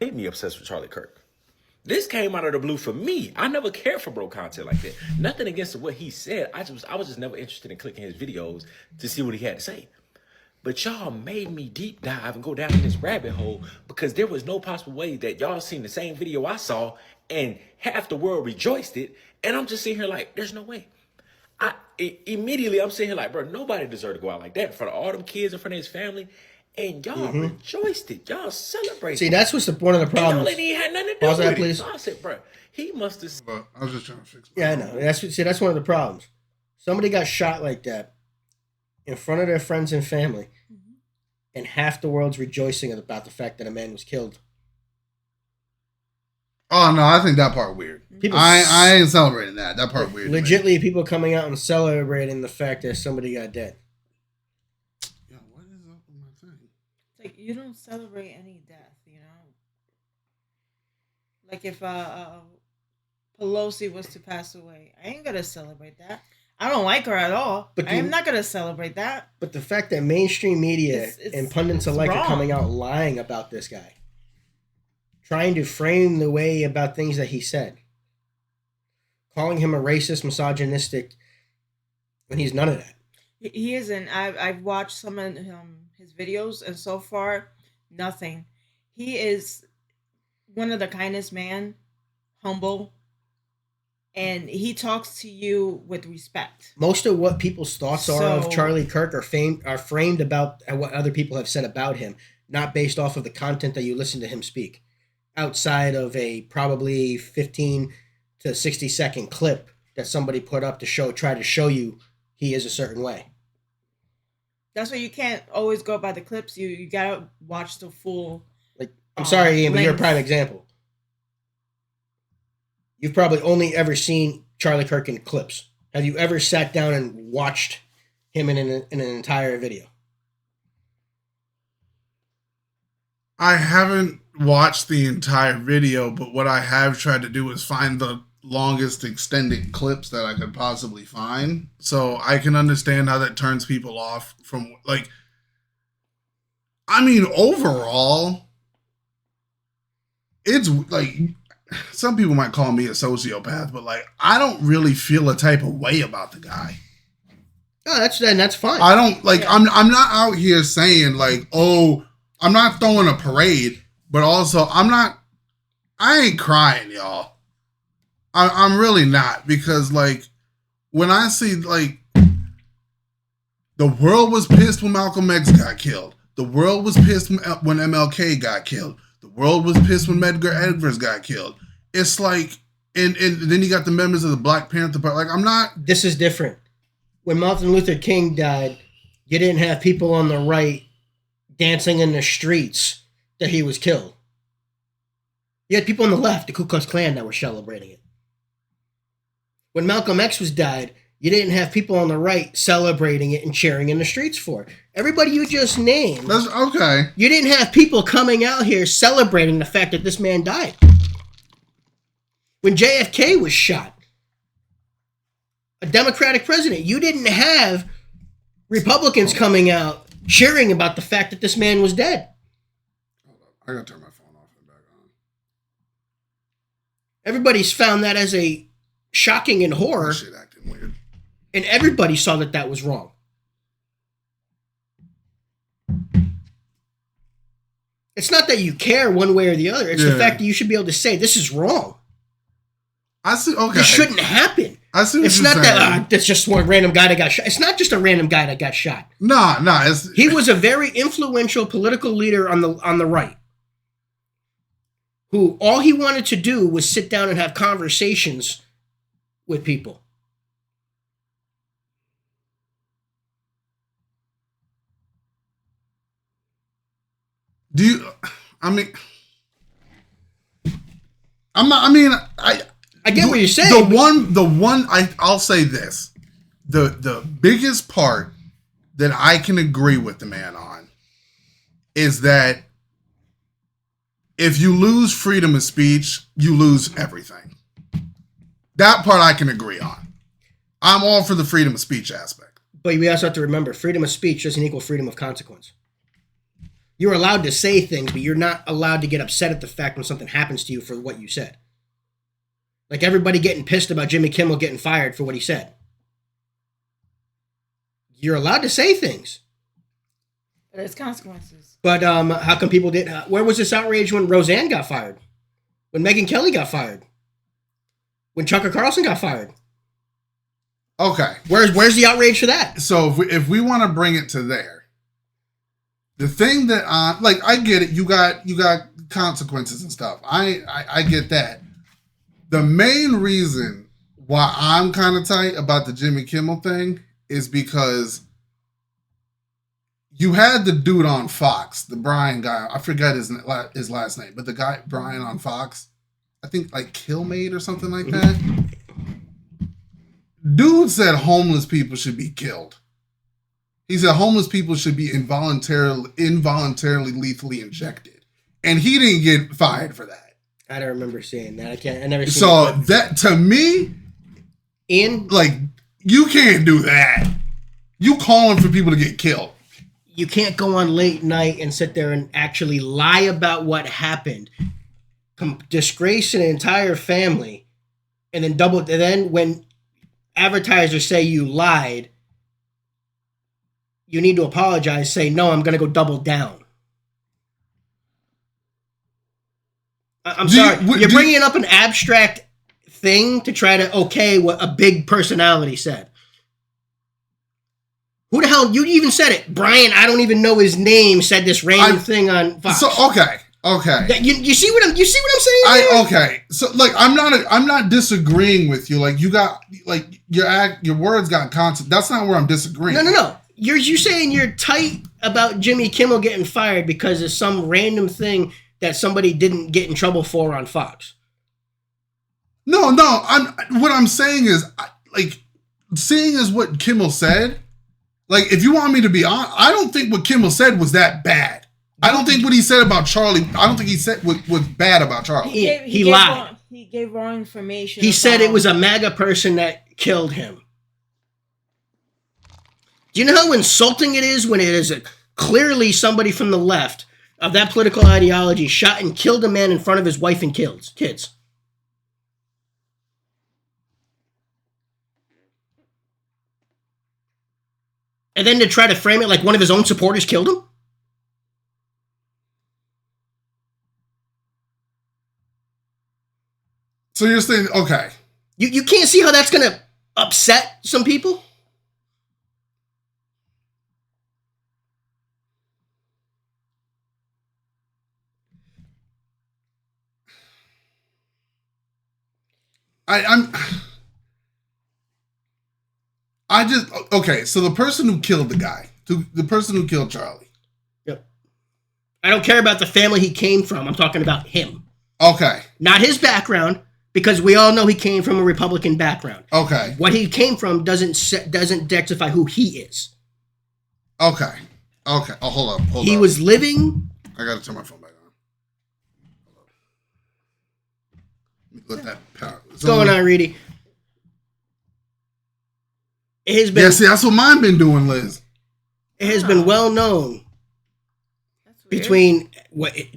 Made me obsessed with Charlie Kirk. This came out of the blue for me. I never cared for bro content like that. Nothing against what he said. I was just never interested in clicking his videos to see what he had to say. But y'all made me deep dive and go down in this rabbit hole because there was no possible way that y'all seen the same video I saw and half the world rejoiced it. And I'm just sitting here like, there's no way. Immediately I'm sitting here like, bro, nobody deserved to go out like that in front of all them kids, in front of his family. And y'all rejoiced it. Y'all celebrated. See, that's what's one of the problems. And y'all ain't had nothing to do with it. So I said, bro, he must have. But I was just trying to fix it. Yeah, I know. That's one of the problems. Somebody got shot like that in front of their friends and family, and half the world's rejoicing about the fact that a man was killed. Oh no, I think that part weird. I ain't celebrating that. That part weird. Legitly, people coming out and celebrating the fact that somebody got dead. Yeah, what is up with my thing? It's like you don't celebrate any death, you know. Like if Pelosi was to pass away, I ain't gonna celebrate that. I don't like her at all. But I'm not gonna celebrate that. But the fact that mainstream media and pundits alike are coming out lying about this guy, trying to frame the way about things that he said, calling him a racist, misogynistic, when he's none of that. He isn't. I've watched some of his videos, and so far, nothing. He is one of the kindest man, humble, and he talks to you with respect. Most of what people's thoughts are of Charlie Kirk are framed about what other people have said about him, not based off of the content that you listen to him speak. Outside of a probably 15 to 60 second clip that somebody put up to try to show you he is a certain way. That's why you can't always go by the clips. You gotta watch the full. Like, I'm sorry, Ian, but you're a prime example. You've probably only ever seen Charlie Kirk in clips. Have you ever sat down and watched him in an entire video? I haven't watched the entire video, but what I have tried to do is find the longest extended clips that I could possibly find. So I can understand how that turns people off from, like, I mean, overall, it's like, some people might call me a sociopath, but like, I don't really feel a type of way about the guy. Oh, that's fine. I don't like, I'm not out here saying like, oh, I'm not throwing a parade, but also I ain't crying, y'all. I'm really not, because like when I see like the world was pissed when Malcolm X got killed. The world was pissed when MLK got killed. The world was pissed when Medgar Evers got killed. It's like, and then you got the members of the Black Panther Party. Like, I'm not. This is different. When Martin Luther King died, you didn't have people on the right dancing in the streets that he was killed. You had people on the left, the Ku Klux Klan, that were celebrating it. When Malcolm X died, you didn't have people on the right celebrating it and cheering in the streets for it. Everybody you just named. That's okay. You didn't have people coming out here celebrating the fact that this man died. When JFK was shot, a Democratic president, you didn't have Republicans coming out cheering about the fact that this man was dead. Hold up. I gotta turn my phone off and back on. Everybody's found that as a shocking and horror. Shit acting weird. And everybody saw that that was wrong. It's not that you care one way or the other. It's the fact that you should be able to say, this is wrong. I see. Okay. This shouldn't happen. I see what it's you're not saying. that that's just one random guy that got shot. It's not just a random guy that got shot. Nah. He was a very influential political leader on the right, who all he wanted to do was sit down and have conversations with people. Do you? I mean, I'm not. I mean, I get what you're saying. The one. I'll say this: the biggest part that I can agree with the man on is that if you lose freedom of speech, you lose everything. That part I can agree on. I'm all for the freedom of speech aspect. But we also have to remember, freedom of speech doesn't equal freedom of consequence. You're allowed to say things, but you're not allowed to get upset at the fact when something happens to you for what you said. Like everybody getting pissed about Jimmy Kimmel getting fired for what he said. You're allowed to say things. But there's consequences. But how come people didn't? Where was this outrage when Roseanne got fired? When Megyn Kelly got fired? When Tucker Carlson got fired? Okay. Where's the outrage for that? So if we want to bring it to there, the thing that I get it, you got consequences and stuff. I get that. The main reason why I'm kind of tight about the Jimmy Kimmel thing is because you had the dude on Fox, the Brian guy. I forgot his last name, but the guy Brian on Fox, I think like Killmate or something like that. Dude said homeless people should be killed. He said homeless people should be involuntarily lethally injected, and he didn't get fired for that. I don't remember seeing that. I never. Seen So that to me, like you can't do that. You calling for people to get killed. You can't go on late night and sit there and actually lie about what happened, disgrace an entire family, and then when advertisers say you lied, you need to apologize. Say no, I'm going to go double down. I'm sorry. You're bringing up an abstract thing to try to okay what a big personality said. Who the hell? You even said it. Brian, I don't even know his name, said this random thing on Fox. So okay. You see what I'm saying? Okay. So like I'm not disagreeing with you. Like you got like your words got concept. That's not where I'm disagreeing. No. You're saying you're tight about Jimmy Kimmel getting fired because of some random thing that somebody didn't get in trouble for on Fox. No. What I'm saying is like seeing as what Kimmel said. Like, if you want me to be honest, I don't think what Kimmel said was that bad. I don't think what he said about Charlie, I don't think he said was bad about Charlie. He lied. He gave wrong information. He said it was a MAGA person that killed him. Do you know how insulting it is when it is clearly somebody from the left of that political ideology shot and killed a man in front of his wife and kids? And then to try to frame it like one of his own supporters killed him? So you're saying, okay. You can't see how that's going to upset some people? Okay, so the person who killed the guy, the person who killed Charlie. Yep. I don't care about the family he came from. I'm talking about him. Okay. Not his background, because we all know he came from a Republican background. Okay. What he came from doesn't identify who he is. Okay. Oh, hold up. He was living. I gotta turn my phone back on. Let that power. What's going on, Reedy? It has been, yeah, see, that's what mine been doing, Liz. It has been well known between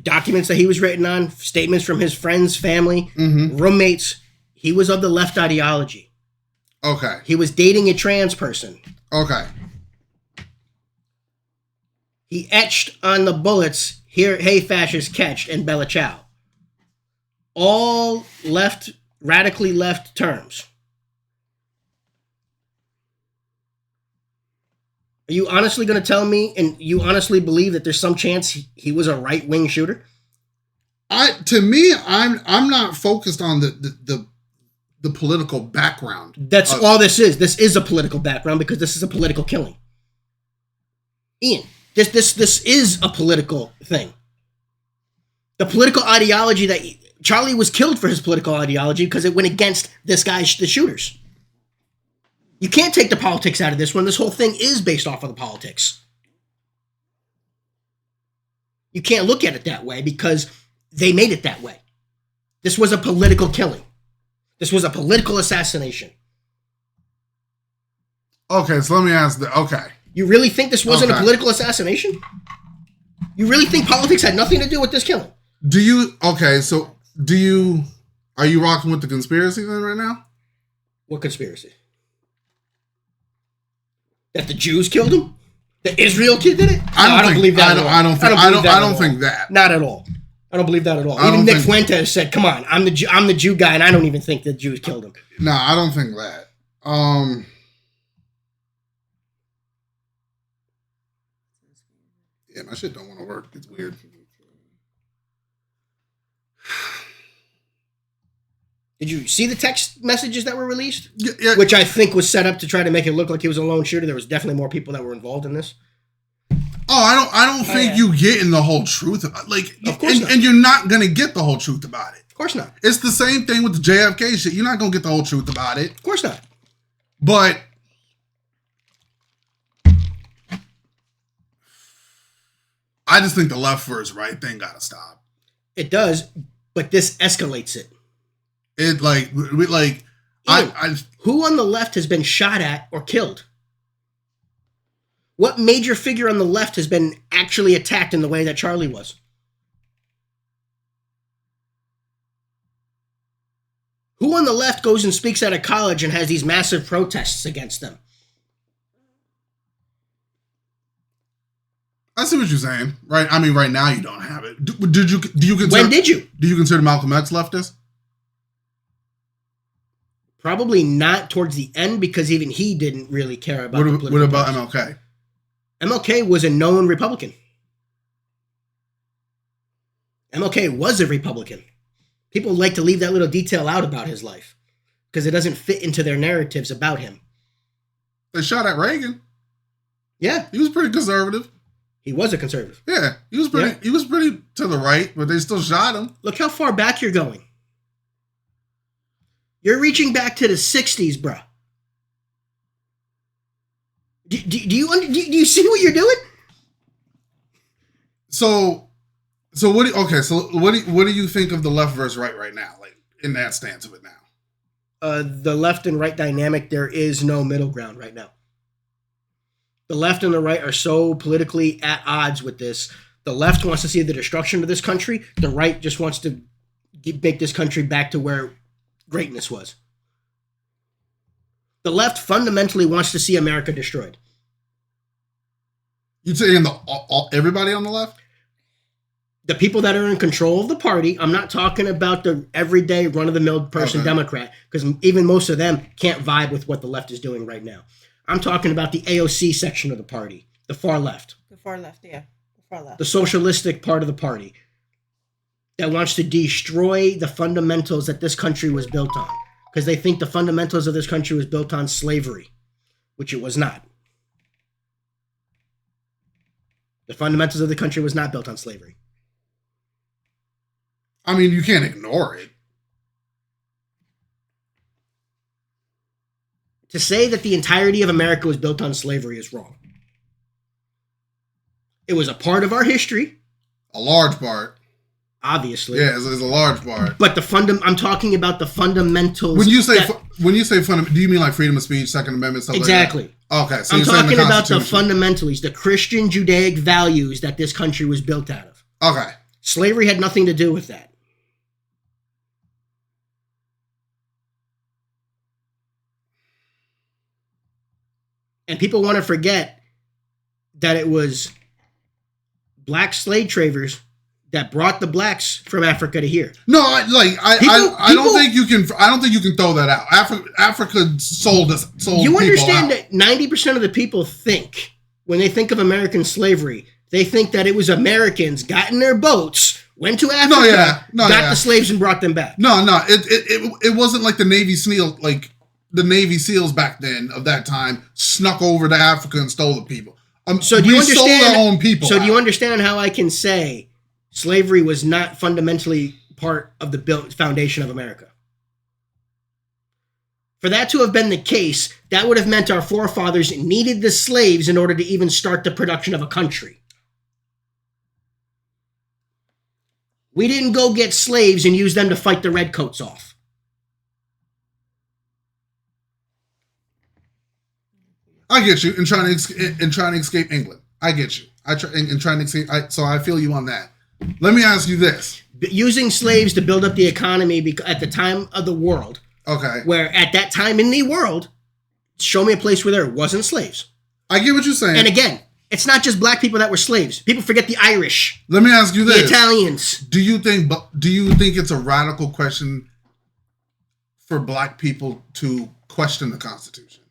documents that he was written on, statements from his friends, family, roommates. He was of the left ideology. Okay. He was dating a trans person. Okay. He etched on the bullets, "Here, hey, fascists, catch," and Bella Ciao. All left, radically left terms. Are you honestly going to tell me, and you honestly believe that there's some chance he was a right-wing shooter? To me, I'm not focused on the political background. That's all this is. This is a political background because this is a political killing. Ian, this is a political thing. The political ideology that Charlie was killed for his political ideology because it went against this guy's the shooters. You can't take the politics out of this one. This whole thing is based off of the politics. You can't look at it that way because they made it that way. This was a political killing. This was a political assassination. Okay, so let me ask okay. You really think this wasn't a political assassination? You really think politics had nothing to do with this killing? Are you rocking with the conspiracy then right now? What conspiracy? That the Jews killed him? That Israel did it? I don't believe that. I don't think that. Not at all. I don't believe that at all. I Even don't Nick think- Fuentes said, "Come on, I'm the Jew guy, and I don't even think the Jews killed him." No, I don't think that. Yeah, my shit don't want to work. It's weird. Did you see the text messages that were released? Yeah. Which I think was set up to try to make it look like he was a lone shooter. There was definitely more people that were involved in this. Oh, I don't think you getting the whole truth. Of course not. And you're not gonna get the whole truth about it. Of course not. It's the same thing with the JFK shit. You're not gonna get the whole truth about it. Of course not. But I just think the left versus right thing gotta stop. It does, but this escalates it. It Who on the left has been shot at or killed? What major figure on the left has been actually attacked in the way that Charlie was? Who on the left goes and speaks at a college and has these massive protests against them? I see what you're saying, right? I mean, right now you don't have it. Do you consider? When did you? Do you consider Malcolm X leftist? Probably not towards the end, because even he didn't really care about the political What about process. MLK? MLK was a known Republican. MLK was a Republican. People like to leave that little detail out about his life because it doesn't fit into their narratives about him. They shot at Reagan. Yeah, He was pretty conservative. he was a conservative. Yeah, he was pretty. Yeah. He was pretty to the right, but they still shot him. Look how far back you're going. You're reaching back to the 60s, bruh. Do you see what you're doing? So what do you think of the left versus right now, like in that stance of it now? The left and right dynamic, there is no middle ground right now. The left and the right are so politically at odds with this. The left wants to see the destruction of this country. The right just wants to make this country back to where greatness was. The left fundamentally wants to see America destroyed. You saying everybody on the left? The people that are in control of the party, I'm not talking about the everyday run-of-the-mill person Democrat, because even most of them can't vibe with what the left is doing right now. I'm talking about the AOC section of the party, the far left. The far left, yeah. The far left. The socialistic part of the party that wants to destroy the fundamentals that this country was built on, because they think the fundamentals of this country was built on slavery, which it was not. The fundamentals of the country was not built on slavery. I mean, you can't ignore it. To say that the entirety of America was built on slavery is wrong. It was a part of our history. A large part. Obviously. Yeah, it's a large part. But I'm talking about the fundamentals. When you say fundamental, do you mean like freedom of speech, Second Amendment, stuff exactly. like that? Okay, so I'm you're saying talking about the Constitution. fundamentals, the Christian Judaic values that this country was built out of. Okay. Slavery had nothing to do with that. And people want to forget that it was black slave traders that brought the blacks from Africa to here. No, I don't think you can. I don't think you can throw that out. Africa sold us. You understand out. that 90% of the people think, when they think of American slavery, they think that it was Americans got in their boats, went to Africa, got the slaves and brought them back. No. It wasn't like the Navy SEAL, like the Navy SEALs back then of that time snuck over to Africa and stole the people. So do you understand? Sold our own people. So do you understand how I can say slavery was not fundamentally part of the foundation of America? For that to have been the case, that would have meant our forefathers needed the slaves in order to even start the production of a country. We didn't go get slaves and use them to fight the redcoats off. I get you. And trying to escape England. I get you. and trying to say. So I feel you on that. Let me ask you this: using slaves to build up the economy at the time of the world. Okay. Where at that time in the world, show me a place where there wasn't slaves. I get what you're saying. And again, it's not just black people that were slaves. People forget the Irish. Let me ask you this: the Italians. Do you think it's a radical question for black people to question the Constitution?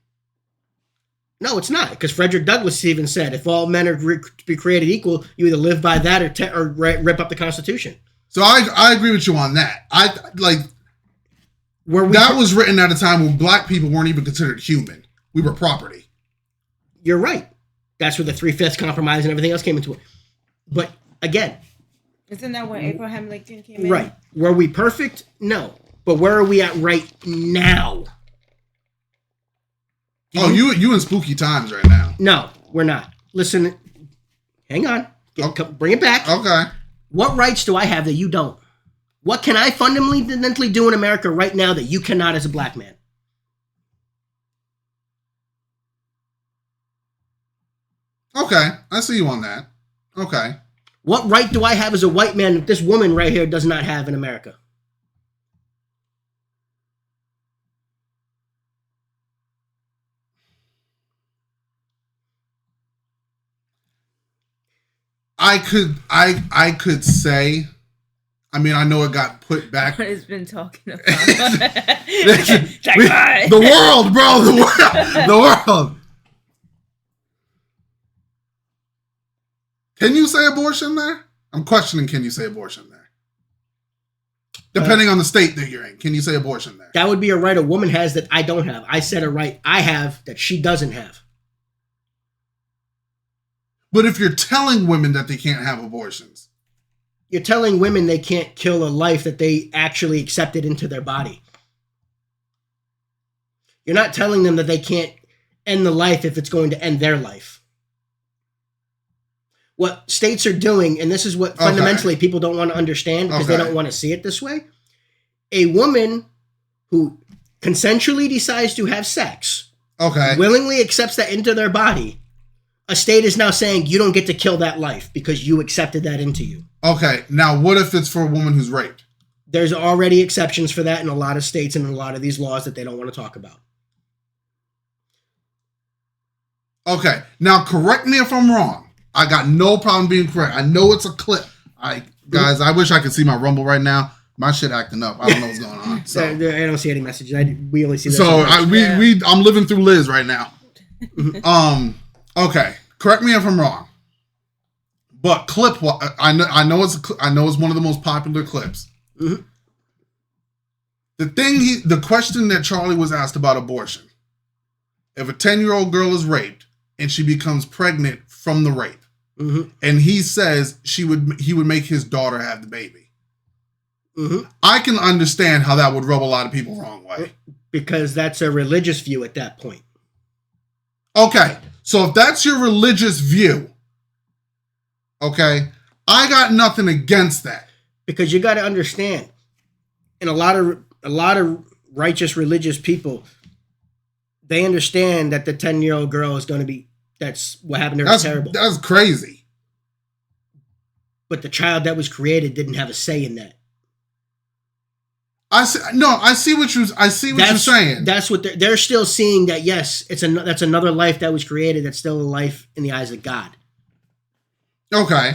No, it's not, because Frederick Douglass even said, if all men are to be created equal, you either live by that or rip up the Constitution. So I agree with you on that. That was written at a time when black people weren't even considered human. We were property. You're right. That's where the 3/5 compromise and everything else came into it. But again, isn't that when Abraham Lincoln came in? Right. Were we perfect? No. But where are we at right now? You in spooky times right now. No, we're not. Listen, hang on. Bring it back. Okay. What rights do I have that you don't? What can I fundamentally do in America right now that you cannot as a black man? Okay. I see you on that. Okay. What right do I have as a white man that this woman right here does not have in America? I could say, I mean, I know it got put back. What has been talking about? The world, bro, the world. Can you say abortion there? I'm questioning, can you say abortion there? Depending on the state that you're in, can you say abortion there? That would be a right a woman has that I don't have. I said a right I have that she doesn't have. But if you're telling women that they can't have abortions, you're telling women they can't kill a life that they actually accepted into their body. You're not telling them that they can't end the life if it's going to end their life. What states are doing, and this is what fundamentally people don't want to understand because they don't want to see it this way. A woman who consensually decides to have sex, willingly accepts that into their body, a state is now saying you don't get to kill that life because you accepted that into you. Okay, now what if it's for a woman who's raped? There's already exceptions for that in a lot of states and in a lot of these laws that they don't want to talk about. Okay, now correct me if I'm wrong. I got no problem being correct. I know it's a clip. Guys, I wish I could see my Rumble right now. My shit acting up. I don't know what's going on. So. I don't see any messages. We only see that. So I'm living through Liz right now. Okay, correct me if I'm wrong, but I know it's one of the most popular clips. Mm-hmm. The question that Charlie was asked about abortion: if a 10-year-old girl is raped and she becomes pregnant from the rape, and he says he would make his daughter have the baby, I can understand how that would rub a lot of people the wrong way because that's a religious view at that point. Okay. So if that's your religious view, okay, I got nothing against that. Because you got to understand, and a lot of righteous religious people, they understand that the 10-year-old girl is going to be, that's what happened to her. That's terrible. That's crazy. But the child that was created didn't have a say in that. I see what you're saying. That's what they're still seeing, that yes, that's another life that was created. That's still a life in the eyes of God. Okay.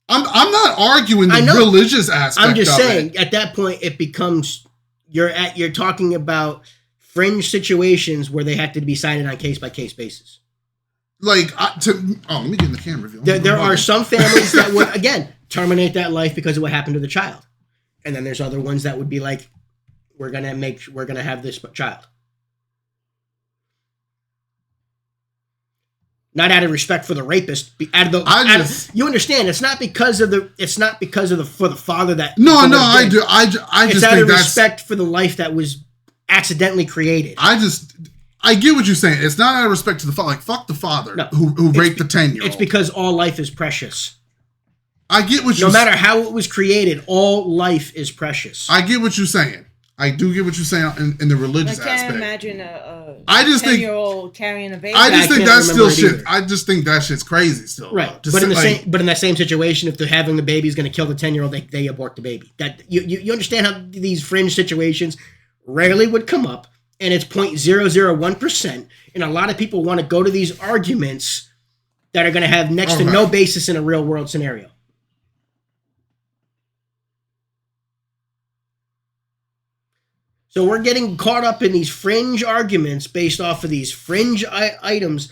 I'm not arguing the religious aspect. I'm just saying at that point it becomes you're talking about fringe situations where they have to be decided on case by case basis. Like let me get in the camera view. There are some families that would again terminate that life because of what happened to the child. And then there's other ones that would be like, we're gonna have this child. Not out of respect for the rapist. You understand? It's not because of for the father that. No, I do. I just out of respect for the life that was accidentally created. I get what you're saying. It's not out of respect to the father. Like fuck the father who raped the 10-year-old. It's because all life is precious. I get what you're saying. No matter how it was created, all life is precious. I get what you're saying. I do get what you're saying in the religious I can't aspect. imagine a I just think 10-year-old carrying a baby. I just think can't that's still remember it shit. either. I just think that shit's crazy still. Right, Just but in the like, but in that same situation, if they're having the baby is going to kill the 10-year-old, they abort the baby. That you understand how these fringe situations rarely would come up, and it's 0.001%. And a lot of people want to go to these arguments that are going to have next to no basis in a real world scenario. So we're getting caught up in these fringe arguments based off of these fringe items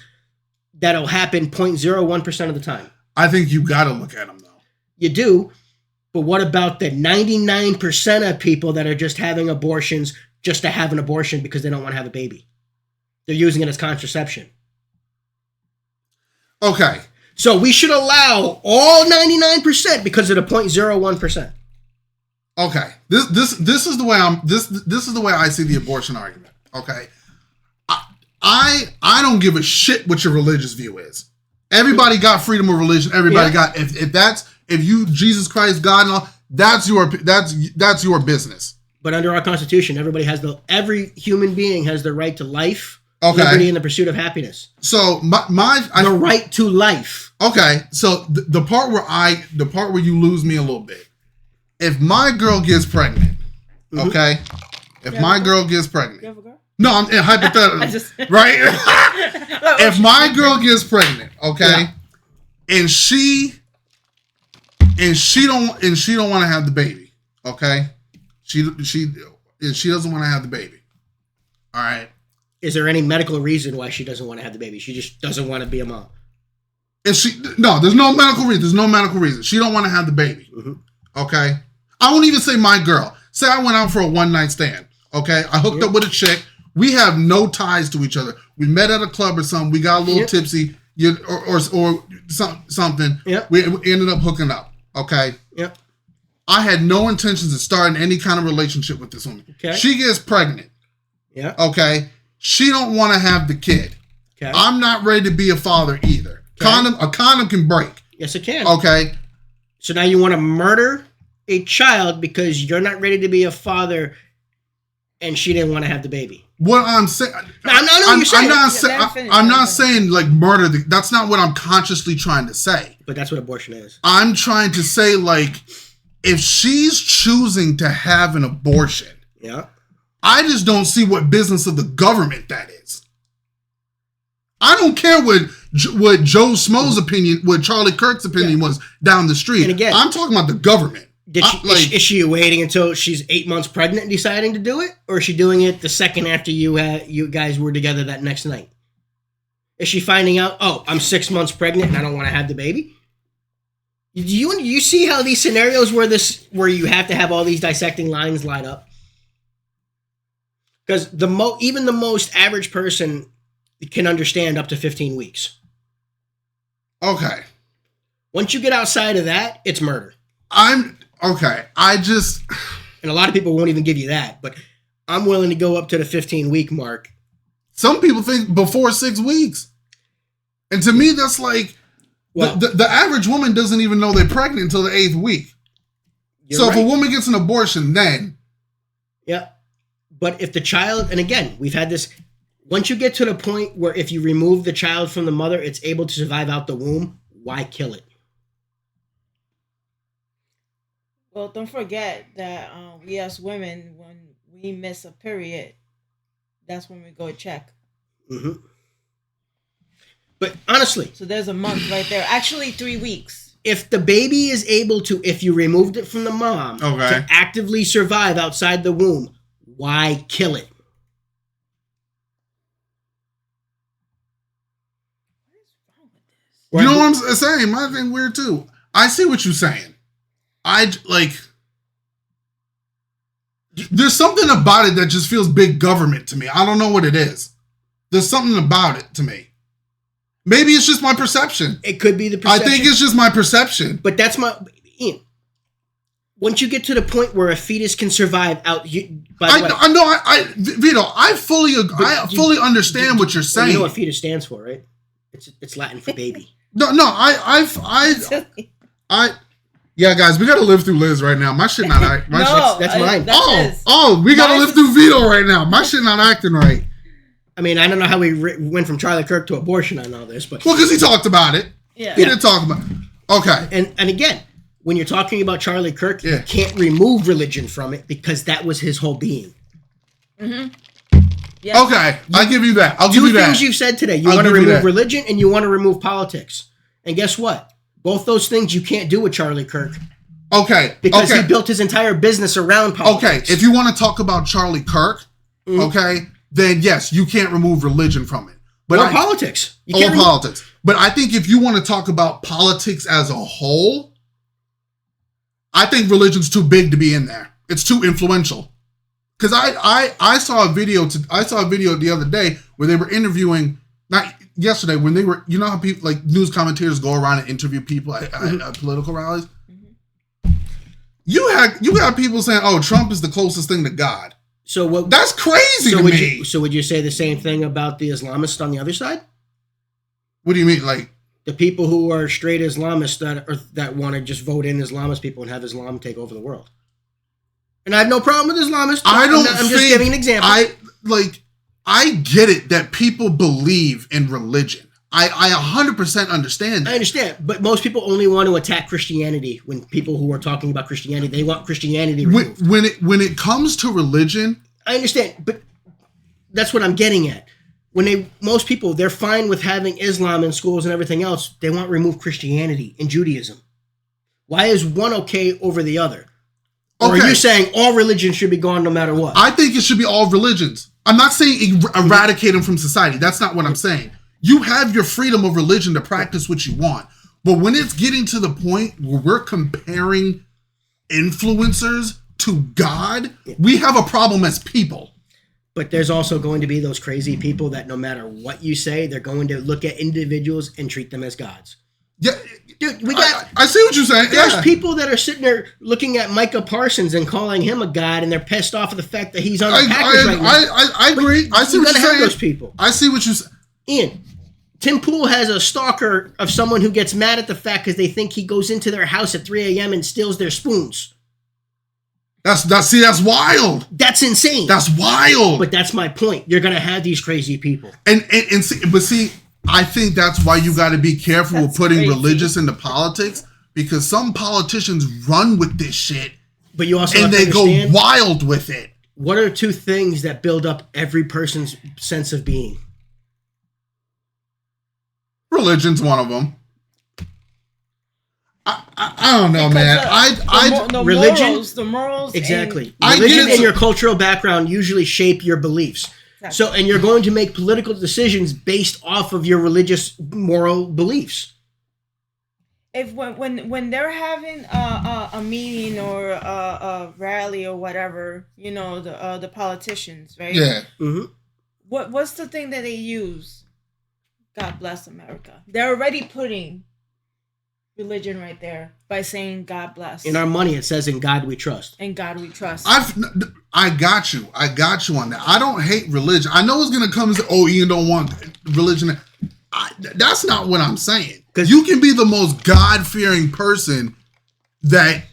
that'll happen 0.01% of the time. I think you got to look at them though. You do, but what about the 99% of people that are just having abortions just to have an abortion because they don't want to have a baby? They're using it as contraception. Okay. So we should allow all 99% because of the 0.01%. Okay. This is the way this is the way I see the abortion argument. Okay. I don't give a shit what your religious view is. Everybody got freedom of religion. Everybody got if you Jesus Christ God and all that's your business. But under our Constitution, every human being has the right to life, okay, liberty, and the pursuit of happiness. So the right to life. Okay. So the part where you lose me a little bit. If my girl gets pregnant, okay? If my girl gets pregnant. You have a girl? No, I'm hypothetical. Right? If my girl gets pregnant, okay? Yeah. And she don't want to have the baby, okay? She doesn't want to have the baby. All right. Is there any medical reason why she doesn't want to have the baby? She just doesn't want to be a mom. There's no medical reason. There's no medical reason. She don't want to have the baby. Mm-hmm. Okay? I won't even say my girl. Say I went out for a one-night stand. Okay? I hooked up with a chick. We have no ties to each other. We met at a club or something. We got a little tipsy or something. Yep. We ended up hooking up. Okay? Yep. I had no intentions of starting any kind of relationship with this woman. Okay. She gets pregnant. Yeah. Okay? She don't want to have the kid. Okay. I'm not ready to be a father either. Okay. A condom can break. Yes, it can. Okay. So now you want to murder a child because you're not ready to be a father and she didn't want to have the baby. What I'm saying, I'm not saying like murder. That's not what I'm consciously trying to say. But that's what abortion is. I'm trying to say like, if she's choosing to have an abortion, I just don't see what business of the government that is. I don't care what Joe Schmo's opinion, what Charlie Kirk's opinion was down the street. And again, I'm talking about the government. Is she waiting until she's 8 months pregnant and deciding to do it? Or is she doing it the second after you guys were together that next night? Is she finding out, oh, I'm 6 months pregnant and I don't want to have the baby? Do you see how these scenarios where you have to have all these dissecting lines line up? Because even the most average person can understand up to 15 weeks. Okay. Once you get outside of that, it's murder. Okay. And a lot of people won't even give you that, but I'm willing to go up to the 15-week mark. Some people think before 6 weeks. And to me, that's like, the average woman doesn't even know they're pregnant until the 8th week. So if a woman gets an abortion, then. Yeah. But if the child, and again, we've had this, once you get to the point where if you remove the child from the mother, it's able to survive out the womb, why kill it? Well, don't forget that we as women, when we miss a period, that's when we go check. Mm-hmm. But honestly. So there's a month right there. Actually, 3 weeks. If the baby is able to, if you removed it from the mom, to actively survive outside the womb, why kill it? What is wrong with this? You know what I'm saying? My thing weird too. I see what you're saying. There's something about it that just feels big government to me. I don't know what it is. There's something about it to me. Maybe it's just my perception. It could be the perception. I think it's just my perception. But that's Ian, once you get to the point where a fetus can survive out, Vito, I fully understand what you're saying. You know what fetus stands for, right? It's Latin for baby. No, Yeah, guys, we gotta live through Liz right now. My shit not act. My No, shit, that's mine. we gotta Mine live is- through Vito right now. My shit not acting right. I mean, I don't know how we went from Charlie Kirk to abortion on all this, but Well, because he talked about it. Yeah. He didn't talk about it. Okay. and again, when you're talking about Charlie Kirk, Yeah. you can't remove religion from it because that was his whole being. Yeah. Okay. I'll give you that. I'll give Two you that. things you've said today. You I'll want to give you remove that. religion and you want to remove politics. And guess what? Both those things you can't do with Charlie Kirk Okay. because okay. he built his entire business around politics. Okay. If you want to talk about Charlie Kirk, okay, then yes, you can't remove religion from it. But Or politics. You or can't remove- politics. But I think if you want to talk about politics as a whole, I think religion's too big to be in there. It's too influential. Because I saw a video the other day where they were interviewing, not yesterday, when they were, you know how people like news commentators go around and interview people at political rallies. You had people saying, "Oh, Trump is the closest thing to God." So what? That's crazy to would me. would you say the same thing about the Islamists on the other side? What do you mean, like? The people who are straight Islamists that want to just vote in Islamist people and have Islam take over the world. And I have no problem with Islamists. I'm just giving an example. I get it that people believe in religion. I 100% understand that. I understand, but most people only want to attack Christianity. When people who are talking about Christianity, they want Christianity removed. When it comes to religion, I understand, but that's what I'm getting at. Most people, they're fine with having Islam in schools and everything else. They want to remove Christianity and Judaism. Why is one okay over the other? Or Okay. are you saying all religions should be gone no matter what? I think it should be all religions. I'm not saying eradicate them from society. That's not what I'm saying. You have your freedom of religion to practice what you want. But when it's getting to the point where we're comparing influencers to God, we have a problem as people. But there's also going to be those crazy people that no matter what you say, they're going to look at individuals and treat them as gods. Yeah, Dude, we got... I see what you're saying. There's Yeah. people that are sitting there looking at Micah Parsons and calling him a god, and they're pissed off at the fact that he's on the Packers right now. I agree. I see You're what gonna you're have saying. those people. I see what you're saying. Ian, Tim Pool has a stalker of someone who gets mad at the fact because they think he goes into their house at 3 a.m. and steals their spoons. That's wild. That's insane. That's wild. But that's my point. You're gonna have these crazy people. And see, I think that's why you got to be careful with That's putting crazy. religious into politics, because some politicians run with this shit But you also and have to they go understand, wild with it. what are two things that build up every person's sense of being? Religion's one of them. I don't know, man. The religion- the morals, Exactly. I Religion get it. and your cultural background usually shape your beliefs. So, and you're going to make political decisions based off of your religious moral beliefs. If when they're having a meeting or a rally or whatever, you know, the politicians, right? Yeah. Mm-hmm. What's the thing that they use? God bless America. They're already putting religion right there by saying God bless. In our money, it says, "In God we trust." In God we trust. I got you. I got you on that. I don't hate religion. I know it's gonna come to, oh, Ian don't want religion. That's not what I'm saying. Because you can be the most God-fearing person that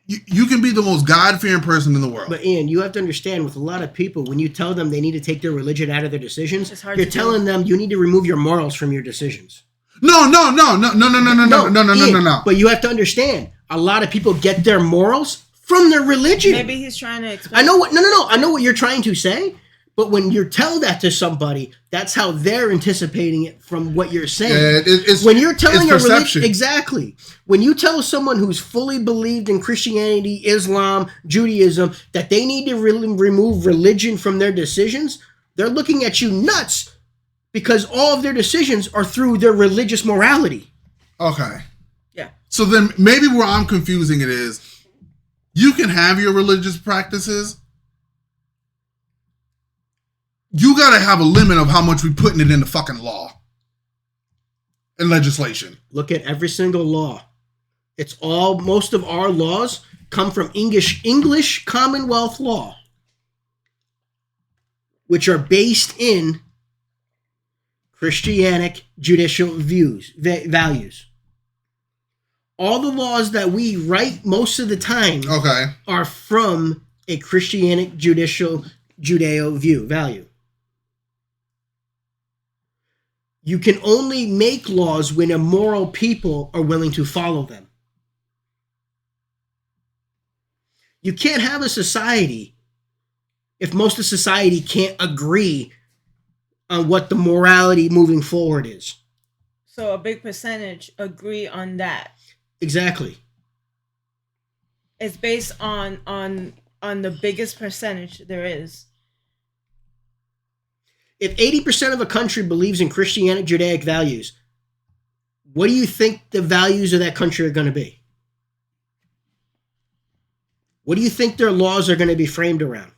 you can be the most God-fearing person in the world. But Ian, you have to understand, with a lot of people, when you tell them they need to take their religion out of their decisions, It's hard you're to do. telling them you need to remove your morals from your decisions. No. Ian, But you have to understand, a lot of people get their morals from their religion. Maybe he's trying to explain. I know what. No. I know what you're trying to say. But when you tell that to somebody, that's how they're anticipating it from what you're saying. It's When you're telling it's a perception. religion, exactly. When you tell someone who's fully believed in Christianity, Islam, Judaism, that they need to remove religion from their decisions, they're looking at you nuts because all of their decisions are through their religious morality. Okay. Yeah. So then maybe where I'm confusing it is, you can have your religious practices. You got to have a limit of how much we putting it in the fucking law and legislation. Look at every single law. Most of our laws come from English Commonwealth law, which are based in Christianic judicial values. All the laws that we write most of the time are from a Christianic Judeo value. You can only make laws when immoral people are willing to follow them. You can't have a society if most of society can't agree on what the morality moving forward is. So a big percentage agree on that. Exactly. It's based on the biggest percentage there is. If 80% of a country believes in Christianic Judaic values, what do you think the values of that country are going to be? What do you think their laws are going to be framed around?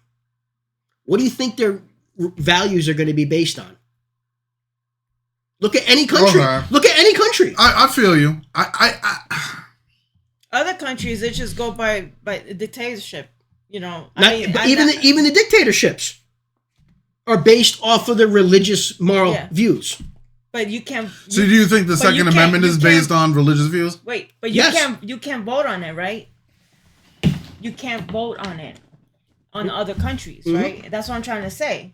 What do you think their values are going to be based on? Look at any country. Look at any country. I feel you. Other countries, they just go by dictatorship. You know, even the dictatorships are based off of the religious moral views. But you can't. So do you think the Second Amendment is based on religious views? Wait, but you can't vote on it, right? You can't vote on it on other countries, right? That's what I'm trying to say.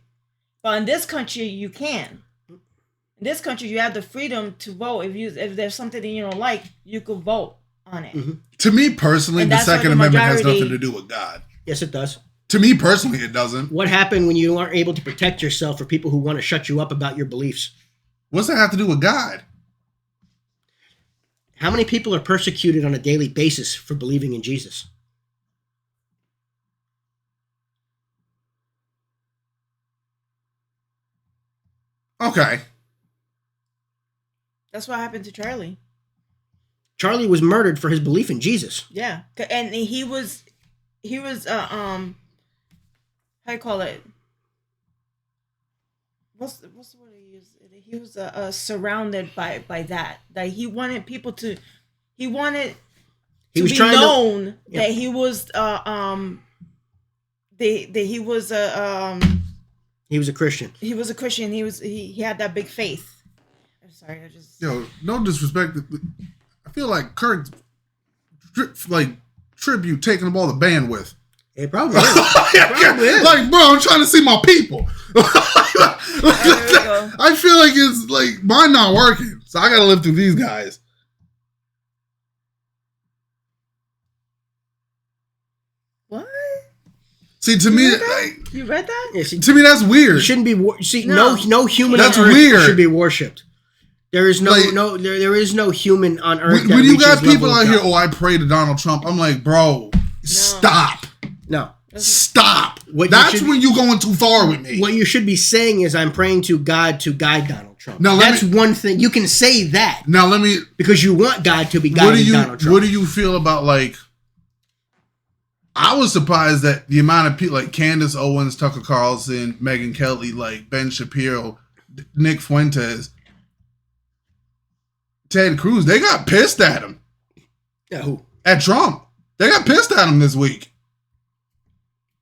But in this country, you can. In this country, you have the freedom to vote. If there's something that you don't like, you could vote on it. Mm-hmm. To me personally, the Second Amendment has nothing to do with God. Yes, it does. To me personally, it doesn't. What happened when you aren't able to protect yourself for people who want to shut you up about your beliefs? What's that have to do with God? How many people are persecuted on a daily basis for believing in Jesus? Okay. That's what happened to Charlie. Charlie was murdered for his belief in Jesus. Yeah, and he was how you call it? What's the word he used? He was surrounded by that. That he wanted people to. He wanted to be known that he was he was a Christian. He was a Christian. He had that big faith. I'm sorry, I just no disrespect. I feel like Kirk tribute taking up all the bandwidth. It probably is. Like, bro, I'm trying to see my people. I feel like it's like mine not working, so I gotta live through these guys. What? See, to me, you read that? Yeah, see, to me, that's weird. You shouldn't be. No human. That's on Earth weird. Should be worshipped. There is there is no human on Earth. When you got people out here, I pray to Donald Trump. I'm like, bro, stop. No. Stop. That's when you're going too far with me. What you should be saying is, I'm praying to God to guide Donald Trump. Now, that's one thing. You can say that. Now, let me... Because you want God to be guiding Donald Trump. What do you feel about, like... I was surprised that the amount of people, like Candace Owens, Tucker Carlson, Megyn Kelly, like Ben Shapiro, Nick Fuentes, Ted Cruz, they got pissed at him. Yeah, who? At Trump. They got pissed at him this week.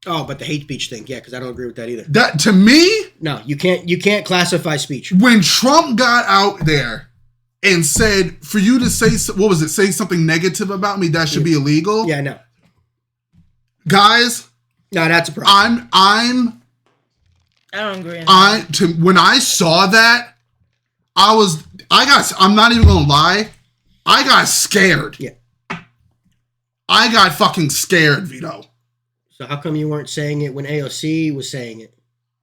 Oh, but the hate speech thing, yeah, because I don't agree with that either. That, to me... No, you can't classify speech. When Trump got out there and said, for you to say, say something negative about me, that should be illegal? Yeah, no. Guys... No, that's a problem. I don't agree with that. When I saw that, I'm not even gonna lie, I got scared. Yeah. I got fucking scared, Vito. So how come you weren't saying it when AOC was saying it?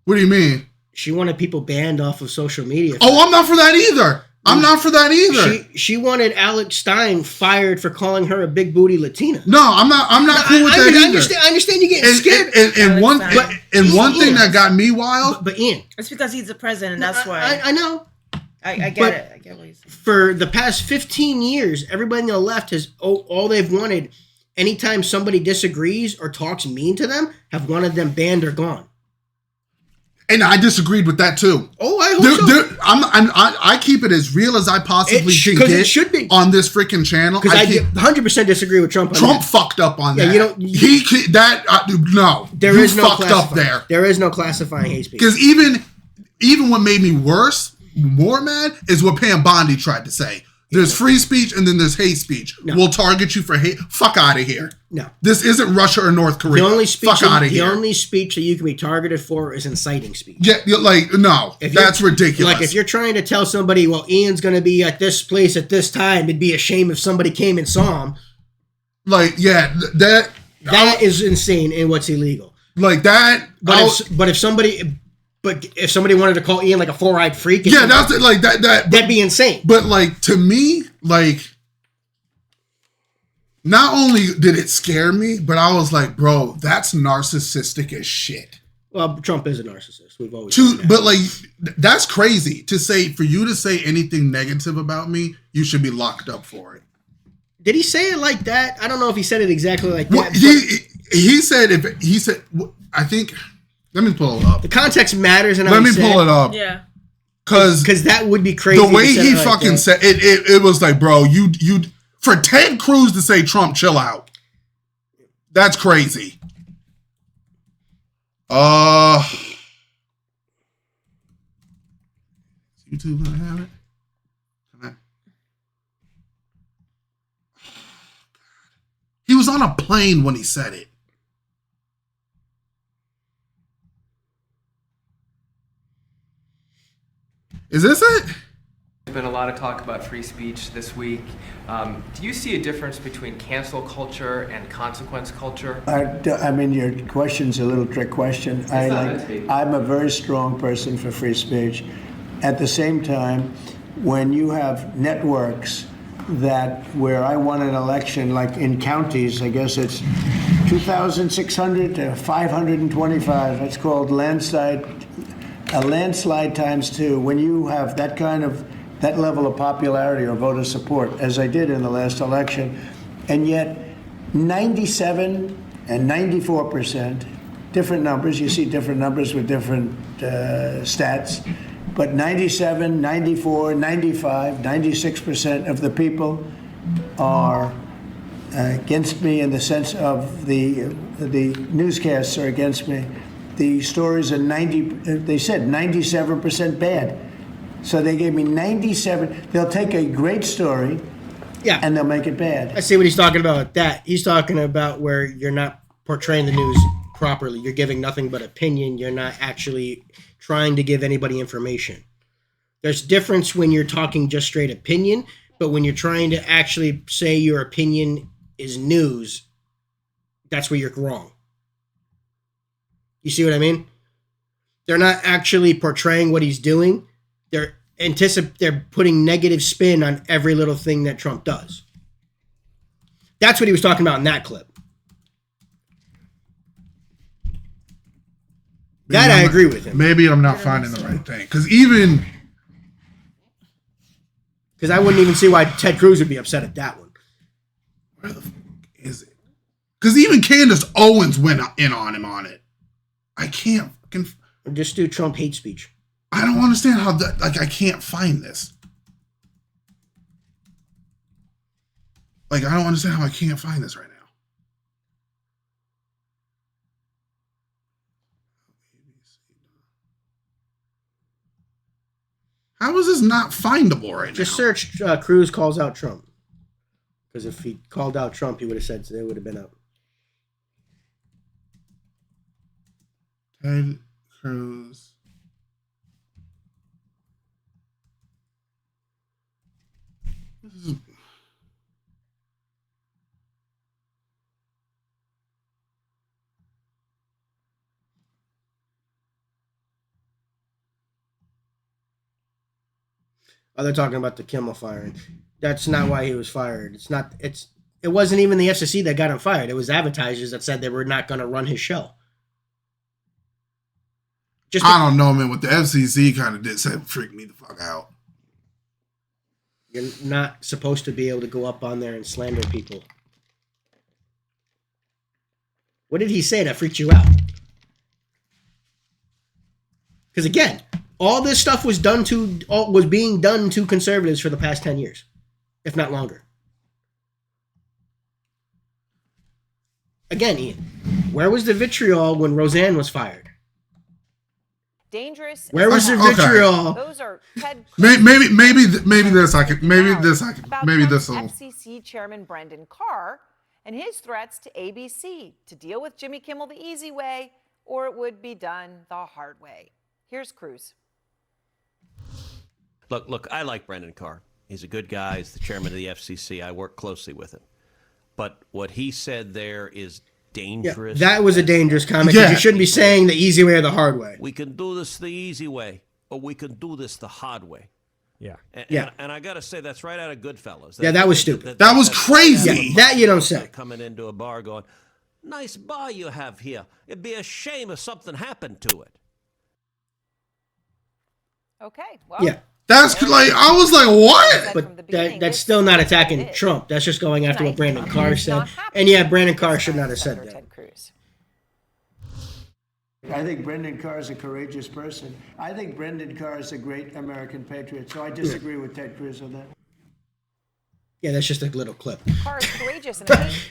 What do you mean? She wanted people banned off of social media. I'm not for that either. She wanted Alex Stein fired for calling her a big booty Latina. No, I'm not cool with that either. I understand you getting scared. And one thing that got me wild. But Ian, it's because he's the president. That's why. I know. I get it. I get what he's saying. For the past 15 years, everybody on the left has all they've wanted. Anytime somebody disagrees or talks mean to them, have wanted them banned or gone. And I disagreed with that too. Oh, I hope so. I keep it as real as I possibly can get. It should be on this freaking channel. Because I 100% disagree with Trump. Trump fucked up on that. Yeah, no. There is no fucked up there. There is no classifying hate speech. Because even what made me more mad, is what Pam Bondi tried to say. There's free speech and then there's hate speech. No. We'll target you for hate. Fuck out of here. No. This isn't Russia or North Korea. The only speech Fuck out of here. The only speech that you can be targeted for is inciting speech. Yeah, like, no. That's ridiculous. Like, if you're trying to tell somebody, well, Ian's going to be at this place at this time, it'd be a shame if somebody came and saw him. Like, yeah, that is insane and what's illegal. Like that. But if somebody wanted to call Ian like a four-eyed freak, yeah, that's it. Like that'd be insane. But like, to me, like, not only did it scare me, but I was like, bro, that's narcissistic as shit. Well, Trump is a narcissist. We've always but like, that's crazy to say. For you to say anything negative about me, you should be locked up for it. Did he say it like that? I don't know if he said it exactly like that. Well, he said, I think. Let me pull it up. The context matters, and let me pull it up. Yeah, because that would be crazy. The way he fucking said it, it was like, bro, you for Ted Cruz to say Trump, chill out. That's crazy. YouTube gonna have it? He was on a plane when he said it. Is this it? There's been a lot of talk about free speech this week. Do you see a difference between cancel culture and consequence culture? I mean, your question's a little trick question. I'm a very strong person for free speech. At the same time, when you have networks where I won an election, like in counties, I guess it's 2,600 to 525. That's called a landslide times 2. When you have that level of popularity or voter support, as I did in the last election, and yet 97 and 94%, different numbers. You see different numbers with different stats. But 97, 94, 95, 96% of the people are against me in the sense of the newscasts are against me. The stories are they said 97% bad. So they gave me 97. They'll take a great story and they'll make it bad. I see what he's talking about with that. He's talking about where you're not portraying the news properly. You're giving nothing but opinion. You're not actually trying to give anybody information. There's difference when you're talking just straight opinion, but when you're trying to actually say your opinion is news, that's where you're wrong. You see what I mean? They're not actually portraying what he's doing. They're putting negative spin on every little thing that Trump does. That's what he was talking about in that clip. I agree with him. Maybe I'm not finding the right thing. Because I wouldn't even see why Ted Cruz would be upset at that one. Where the fuck is it? Because even Candace Owens went in on him on it. I can't fucking... Just do Trump hate speech. I don't understand how that... Like, I can't find this. Like, I don't understand how I can't find this right now. How is this not findable right now? Just search Cruz calls out Trump. Because if he called out Trump, he would have said it would have been up. Ted Cruz. Oh, they're talking about the Kimmel firing. That's not why he was fired. It wasn't even the FCC that got him fired. It was advertisers that said they were not going to run his show. I don't know, man. What the FCC kind of did freaked me the fuck out. You're not supposed to be able to go up on there and slander people. What did he say that freaked you out? Because again, all this stuff was being done to conservatives for the past 10 years, if not longer. Again, Ian, where was the vitriol when Roseanne was fired? Dangerous. Where was the Okay. vitriol? Those are Ted. Maybe this I can About maybe Trump's this will. FCC Chairman Brendan Carr and his threats to ABC to deal with Jimmy Kimmel the easy way, or it would be done the hard way. Here's Cruz. Look, I like Brendan Carr. He's a good guy. He's the chairman of the FCC. I work closely with him. But what he said there is dangerous. Yeah, that was a dangerous comment. 'Cause you shouldn't be saying the easy way or the hard way. We can do this the easy way, or we can do this the hard way. Yeah. And I got to say, that's right out of Goodfellas. Yeah, that was stupid. That was crazy. Yeah, that you don't say. Coming into a bar going, nice bar you have here. It'd be a shame if something happened to it. Okay, well. Yeah. That's like, I was like, what? But that's still not attacking Trump. That's just going after what Brandon Carr said. And yeah, Brandon Carr should not have said that. I think Brendan Carr is a courageous person. I think Brendan Carr is a great American patriot. So I disagree with Ted Cruz on that. Yeah, that's just a little clip. Carr is courageous. And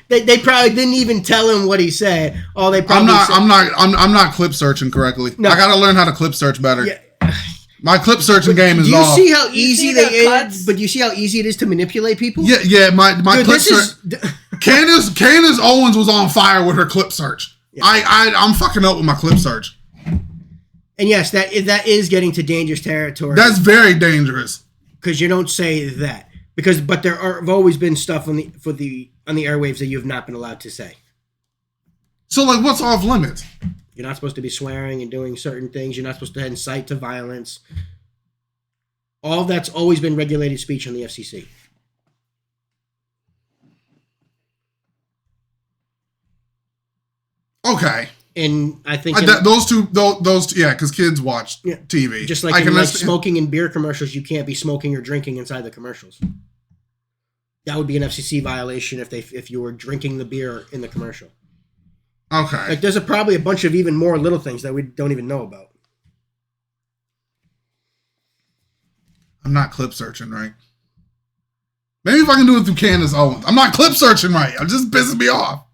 they probably didn't even tell him what he said. All they probably I'm not clip searching correctly. No. I gotta learn how to clip search better. Yeah. My clip searching game is Do you off. see how easy the they is? cuts? But do you see how easy it is to manipulate people? Yeah. My Dude, clip this search. is Candace Owens was on fire with her clip search. Yeah. I'm fucking up with my clip search. And yes, that is getting to dangerous territory. That's very dangerous. Because you don't say that. But there have always been stuff on the airwaves that you have not been allowed to say. So like, what's off limits? You're not supposed to be swearing and doing certain things. You're not supposed to incite to violence. All that's always been regulated speech on the FCC. Okay. And I think those two, yeah, because kids watch TV. Just like in smoking in beer commercials, you can't be smoking or drinking inside the commercials. That would be an FCC violation if you were drinking the beer in the commercial. Okay. Like there's probably a bunch of even more little things that we don't even know about. I'm not clip searching right. Maybe if I can do it through Candace Owens. I'm not clip searching right. I'm just pissing me off.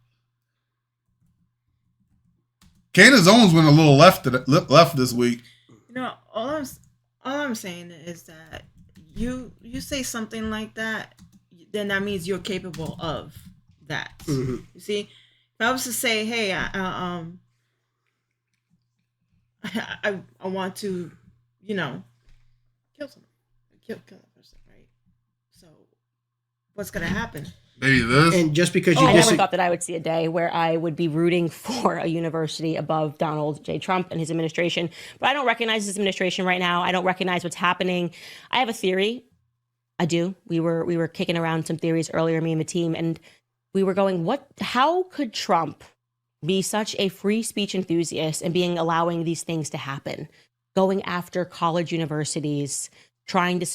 Candace Owens went a little left this week. You know, all I'm saying is that you say something like that, then that means you're capable of that. Mm-hmm. You see, if I was to say, hey, I want to, kill someone, kill that person, right? So, what's gonna happen? Maybe this. And just because you I never thought that I would see a day where I would be rooting for a university above Donald J. Trump and his administration. But I don't recognize his administration right now. I don't recognize what's happening. I have a theory. I do. We were kicking around some theories earlier, me and the team, and we were going, how could Trump be such a free speech enthusiast and allowing these things to happen? Going after college universities, trying to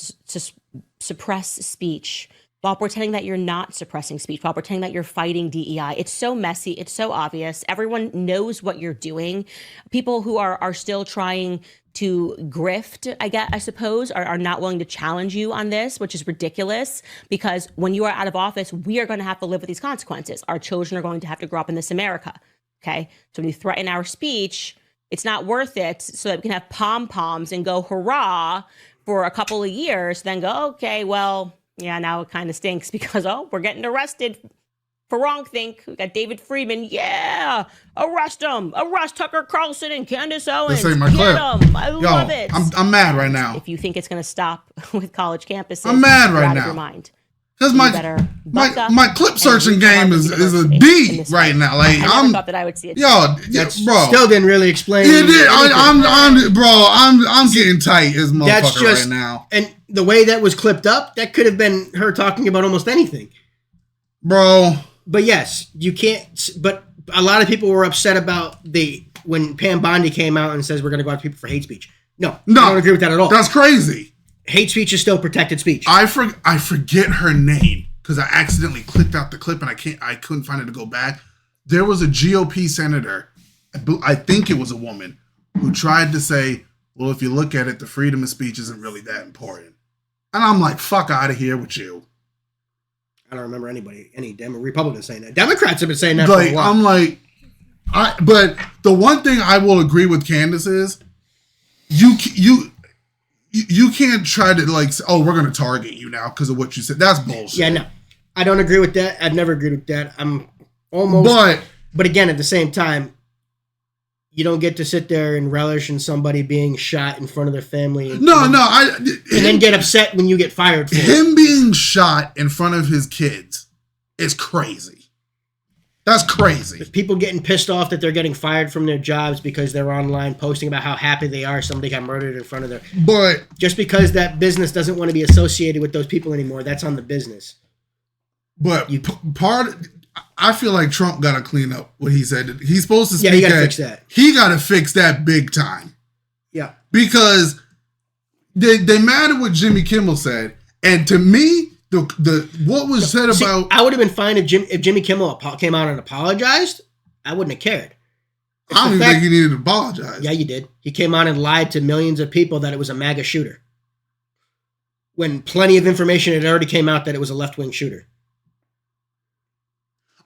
suppress speech, while pretending that you're not suppressing speech, while pretending that you're fighting DEI. It's so messy. It's so obvious. Everyone knows what you're doing. People who are still trying to grift, I suppose, are not willing to challenge you on this, which is ridiculous, because when you are out of office, we are going to have to live with these consequences. Our children are going to have to grow up in this America, okay? So when you threaten our speech, it's not worth it so that we can have pom-poms and go hurrah for a couple of years, then go, okay, well, yeah, now it kind of stinks because, we're getting arrested for wrongthink. We got David Friedman. Yeah, arrest him. Arrest Tucker Carlson and Candace Owens. This ain't my clip. I love it. I'm mad right now. If you think it's going to stop with college campuses, I'm mad right you're out now. of your mind. Because my clip searching game is a D right now. Like I never thought that I would see it. Bro. Still didn't really explain. It did. I'm getting tight as motherfucker right now. And the way that was clipped up, that could have been her talking about almost anything, bro. But yes, you can't. But a lot of people were upset about when Pam Bondi came out and says we're going to go after people for hate speech. No, I don't agree with that at all. That's crazy. Hate speech is still protected speech. I forget her name because I accidentally clicked out the clip and I couldn't find it to go back. There was a GOP senator, I think it was a woman, who tried to say, well, if you look at it, the freedom of speech isn't really that important. And I'm like, fuck out of here with you. I don't remember any Republicans saying that. Democrats have been saying that for a while. I'm like, but the one thing I will agree with Candace is, you can't try to like say, oh, we're gonna target you now because of what you said. That's bullshit. Yeah, no, I don't agree with that. I've never agreed with that. I'm almost, but again, at the same time, you don't get to sit there and relish in somebody being shot in front of their family. And then get upset when you get fired for him being shot in front of his kids is crazy. That's crazy. People getting pissed off that they're getting fired from their jobs because they're online posting about how happy they are somebody got murdered in front of their. But just because that business doesn't want to be associated with those people anymore, that's on the business. But I feel like Trump got to clean up what he said. He's supposed to speak. Yeah, he got to fix that. He got to fix that big time. Yeah, because they mad at what Jimmy Kimmel said, and to me. The what was said about... I would have been fine if Jimmy Kimmel came out and apologized. I wouldn't have cared. I don't even think he needed to apologize. Yeah, you did. He came out and lied to millions of people that it was a MAGA shooter. When plenty of information had already came out that it was a left-wing shooter.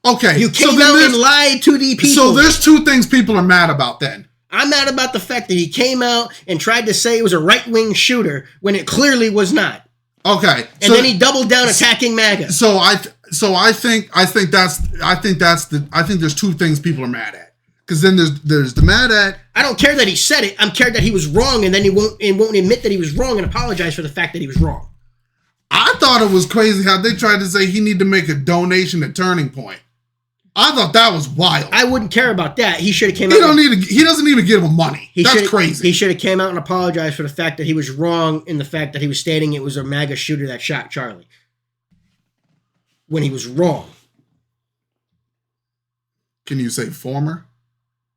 Okay. You came out and lied to the people. So there's two things people are mad about then. I'm mad about the fact that he came out and tried to say it was a right-wing shooter when it clearly was not. Okay, and then he doubled down attacking MAGA. I think there's two things people are mad at. Because then there's the mad at. I don't care that he said it. I'm cared that he was wrong, and then he won't admit that he was wrong and apologize for the fact that he was wrong. I thought it was crazy how they tried to say he need to make a donation at Turning Point. I thought that was wild. I wouldn't care about that. He should have came out. He doesn't even give him money. That's crazy. He should have came out and apologized for the fact that he was wrong in the fact that he was stating it was a MAGA shooter that shot Charlie. When he was wrong. Can you say former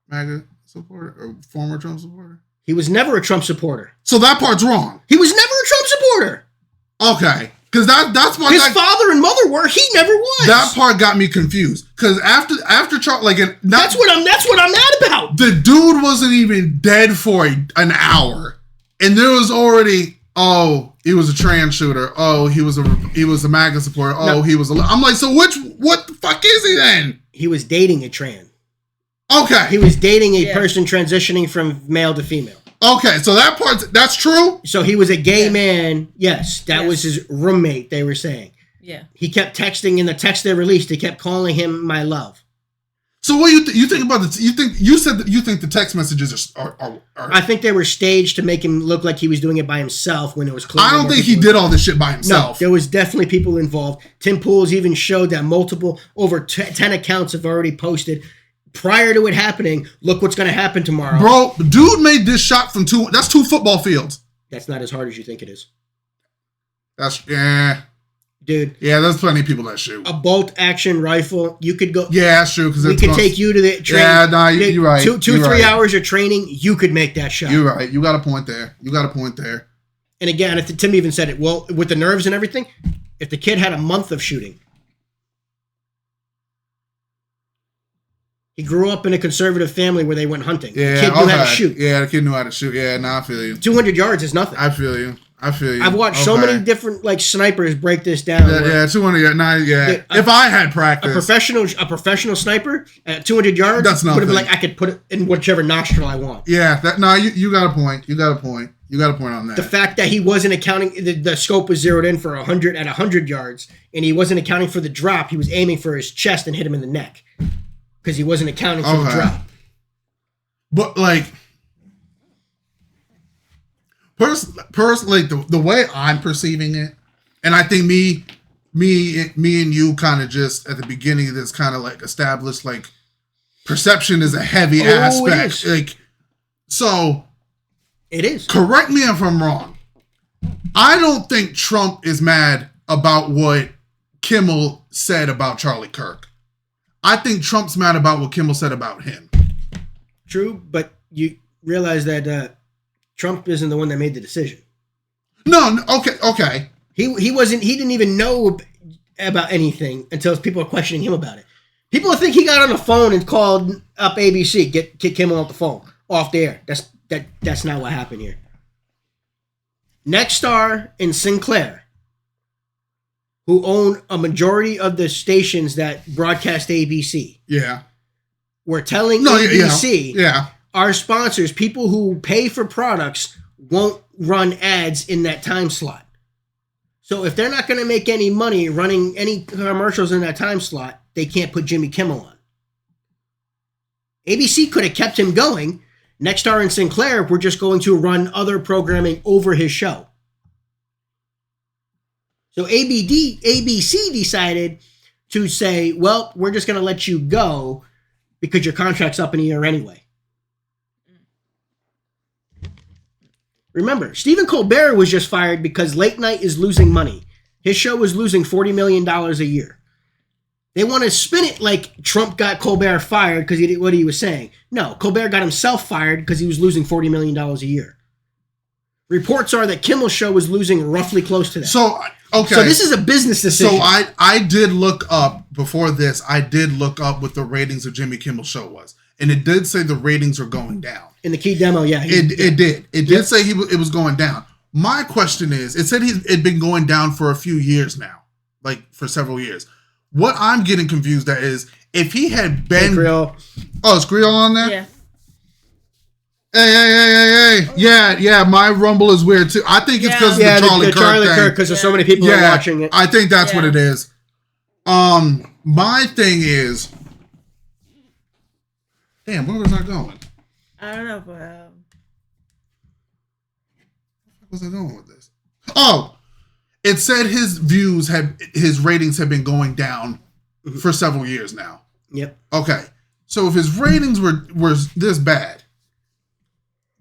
MAGA supporter or former Trump supporter? He was never a Trump supporter. So that part's wrong. He was never a Trump supporter. Okay. Because that's what his father and mother were. He never was. That part got me confused. Because after Charlie, that's what I'm mad about. The dude wasn't even dead for an hour, and there was already he was a trans shooter. He was a MAGA supporter. I'm like, so what the fuck is he then? He was dating a trans. Okay. He was dating a person transitioning from male to female. Okay, so that's true? So he was a gay man. Yes, that was his roommate, they were saying. Yeah. He kept texting in the text they released. They kept calling him my love. So what you think about this? You said that you think the text messages are I think they were staged to make him look like he was doing it by himself when it was clear. I don't think he did all this shit by himself. No, there was definitely people involved. Tim Pool's even showed that over 10 accounts have already posted prior to it happening. Look what's going to happen tomorrow. Bro, dude made this shot from that's 2 football fields. That's not as hard as you think it is. Dude. Yeah, there's plenty of people that shoot. A bolt action rifle, you could go. Yeah, that's true. We could take you to the training. Yeah, no, you're right. 3 hours of training, you could make that shot. You're right. You got a point there. And again, Tim even said it, well, with the nerves and everything, if the kid had a month of shooting. He grew up in a conservative family where they went hunting. Yeah, the kid knew how to shoot. Yeah, the kid knew how to shoot. Yeah, I feel you. 200 yards is nothing. I feel you. I've watched so many different snipers break this down. Yeah, 200 yards. If I had practice, a professional sniper at 200 yards, that's nothing. Would have been I could put it in whichever nostril I want. Yeah, you got a point. You got a point on that. The fact that he wasn't accounting, the scope was zeroed in for 100 yards, and he wasn't accounting for the drop. He was aiming for his chest and hit him in the neck because he wasn't accounting for the drop. But personally, the way I'm perceiving it, and I think me and you kind of just at the beginning of this kind of established perception is a heavy aspect. So it is. Correct me if I'm wrong. I don't think Trump is mad about what Kimmel said about Charlie Kirk. I think Trump's mad about what Kimmel said about him. True, but you realize that Trump isn't the one that made the decision. No, okay. He wasn't. He didn't even know about anything until people were questioning him about it. People think he got on the phone and called up ABC, get Kimmel off the phone, off the air. That's not what happened here. Nexstar and Sinclair, who own a majority of the stations that broadcast ABC, yeah, were telling ABC, our sponsors, people who pay for products, won't run ads in that time slot. So if they're not going to make any money running any commercials in that time slot, they can't put Jimmy Kimmel on. ABC could have kept him going. Nexstar and Sinclair were just going to run other programming over his show. So ABC decided to say, well, we're just going to let you go because your contract's up in a year anyway. Remember, Stephen Colbert was just fired because late night is losing money. His show was losing $40 million a year. They want to spin it like Trump got Colbert fired because he did what he was saying. No, Colbert got himself fired because he was losing $40 million a year. Reports are that Kimmel's show was losing roughly close to that. So, okay. So this is a business decision. So I did look up, before this, I did look up what the ratings of Jimmy Kimmel's show was. And it did say the ratings are going down. In the key demo, yeah. It did. It did say it was going down. My question is, it said it'd been going down for a few years now. Like, for several years. What I'm getting confused at is, if he had been... Creole. Oh, is Creole on there? Yeah. Hey. Yeah, my Rumble is weird too. I think it's because of the Charlie Kirk thing. Because there's so many people are watching it. I think that's what it is. My thing is... Damn, where was I going? I don't know, but where was I going with this? Oh, it said his ratings have been going down for several years now. Yep. Okay, so if his ratings were this bad,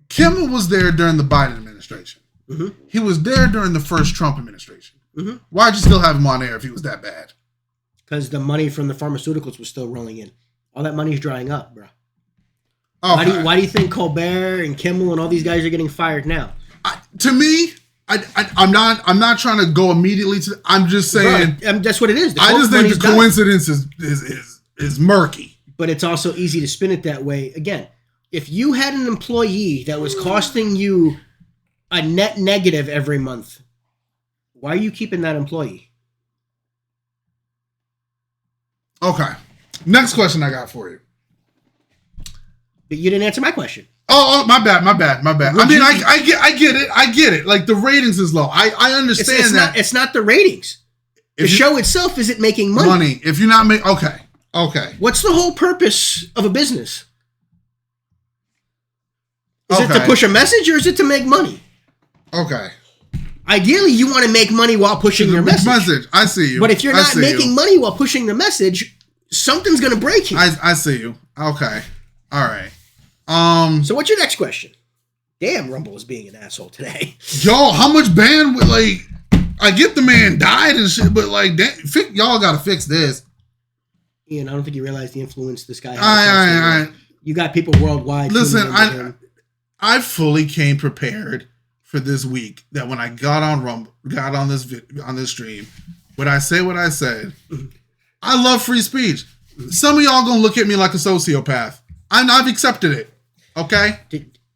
Kimmel was there during the Biden administration. Mm-hmm. He was there during the first Trump administration. Mm-hmm. Why'd you still have him on air if he was that bad? Because the money from the pharmaceuticals was still rolling in. All that money's drying up, bro. Okay. Why do you think Colbert and Kimmel and all these guys are getting fired now? To me, I'm not trying to go immediately to. I'm just saying that's what it is. I just think the coincidence is murky. But it's also easy to spin it that way. Again, if you had an employee that was costing you a net negative every month, why are you keeping that employee? Okay. Next question I got for you. But you didn't answer my question. Oh, my bad. I mean, I get it. Like, the ratings is low. I understand that. It's not the ratings. The show itself isn't making money. If you're not making... Okay. What's the whole purpose of a business? Is it to push a message or is it to make money? Okay. Ideally, you want to make money while pushing your message. I see you. But if you're not making money while pushing the message, something's going to break you. I see you. Okay. All right. So what's your next question? Damn, Rumble is being an asshole today. Yo, how much bandwidth? Like, I get the man died and shit, but like, y'all got to fix this. Ian, I don't think you realize the influence this guy has. All right. You got people worldwide. Listen, I fully came prepared for this week. That when I got on Rumble, got on this stream, when I say what I said, I love free speech. Some of y'all gonna look at me like a sociopath. I've accepted it. Okay.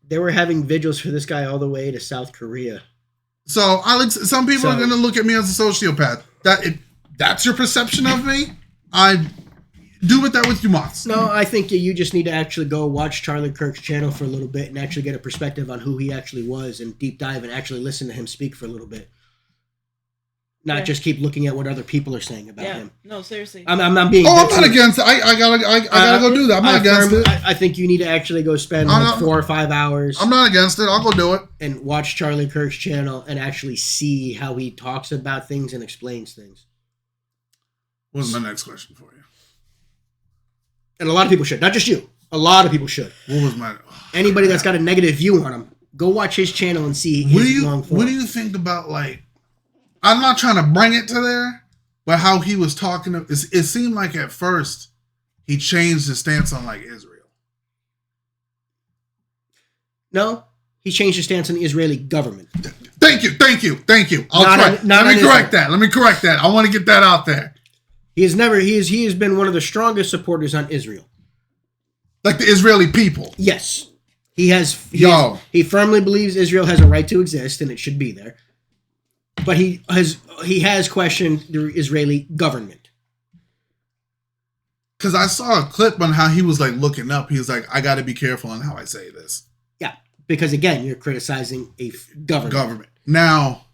They were having vigils for this guy all the way to South Korea. So some people are gonna look at me as a sociopath. That's your perception of me. I do with that with you, Moss. No, I think you just need to actually go watch Charlie Kirk's channel for a little bit and actually get a perspective on who he actually was and deep dive and actually listen to him speak for a little bit. Not just keep looking at what other people are saying about him. No, seriously. I'm being. I'm not against it. I gotta go do that. I'm not against it. I think you need to actually go spend 4 or 5 hours. I'm not against it. I'll go do it and watch Charlie Kirk's channel and actually see how he talks about things and explains things. What's my next question for you? And a lot of people should, not just you. A lot of people should. What was my? Anybody that's got a negative view on him, go watch his channel and see his long form. What do you think about, like? I'm not trying to bring it to there, but how he was talking. It seemed like at first he changed his stance on like Israel. No, he changed his stance on the Israeli government. Thank you. Let me correct that. I want to get that out there. He has been one of the strongest supporters on Israel. Like the Israeli people. Yes. He firmly believes Israel has a right to exist and it should be there. But he has questioned the Israeli government. because I saw a clip on how he was like looking up. He was like, I got to be careful on how I say this. Yeah, because again, you're criticizing a government. Now,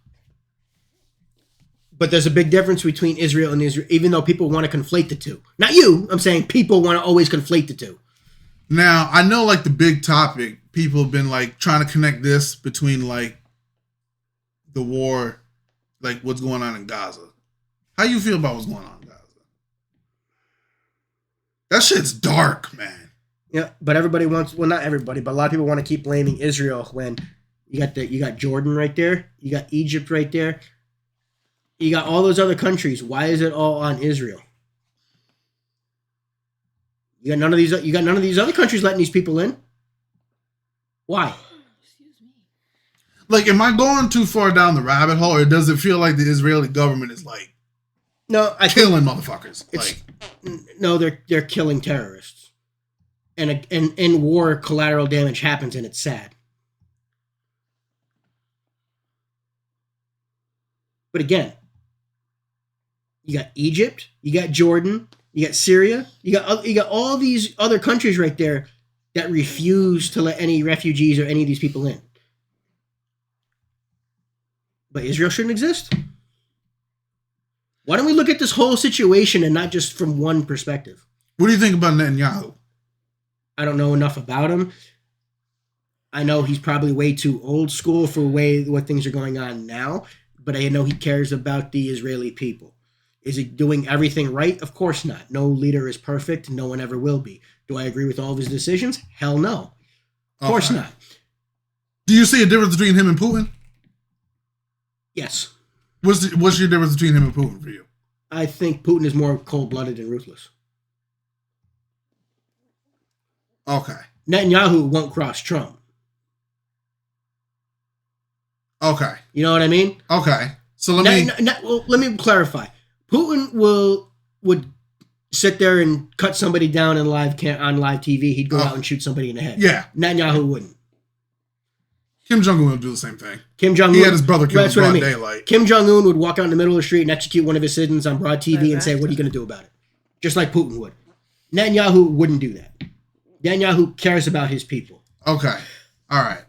but there's a big difference between Israel and Israel, even though people want to conflate the two. Not you. I'm saying people want to always conflate the two. Now, I know like the big topic, people have been like trying to connect this between like the war, like what's going on in Gaza. How you feel about what's going on in Gaza? That shit's dark, man. Yeah, but everybody wants, well, not everybody, but a lot of people want to keep blaming Israel when you got Jordan right there, you got Egypt right there, you got all those other countries. Why is it all on Israel? You got none of these other countries letting these people in. Why? Like, am I going too far down the rabbit hole, or does it feel like the Israeli government is like killing motherfuckers? No, they're killing terrorists, and in war, collateral damage happens, and it's sad. But again, you got Egypt, you got Jordan, you got Syria, you got all these other countries right there that refuse to let any refugees or any of these people in. But Israel shouldn't exist. Why don't we look at this whole situation and not just from one perspective? What do you think about Netanyahu? I don't know enough about him. I know he's probably way too old school for what things are going on now, but I know he cares about the Israeli people. Is he doing everything right? Of course not. No leader is perfect. No one ever will be. Do I agree with all of his decisions? Hell no. Of course not. Do you see a difference between him and Putin? Yes. What's your difference between him and Putin for you? I think Putin is more cold-blooded and ruthless. Okay. Netanyahu won't cross Trump. Okay. You know what I mean? Okay. So let me clarify. Putin would sit there and cut somebody down on live TV. He'd go out and shoot somebody in the head. Yeah. Netanyahu wouldn't. Kim Jong-un would do the same thing. Kim Jong-un. He had his brother killed in broad daylight. Kim Jong-un would walk out in the middle of the street and execute one of his citizens on broad TV and say, what are you going to do about it? Just like Putin would. Netanyahu wouldn't do that. Netanyahu cares about his people. Okay. All right.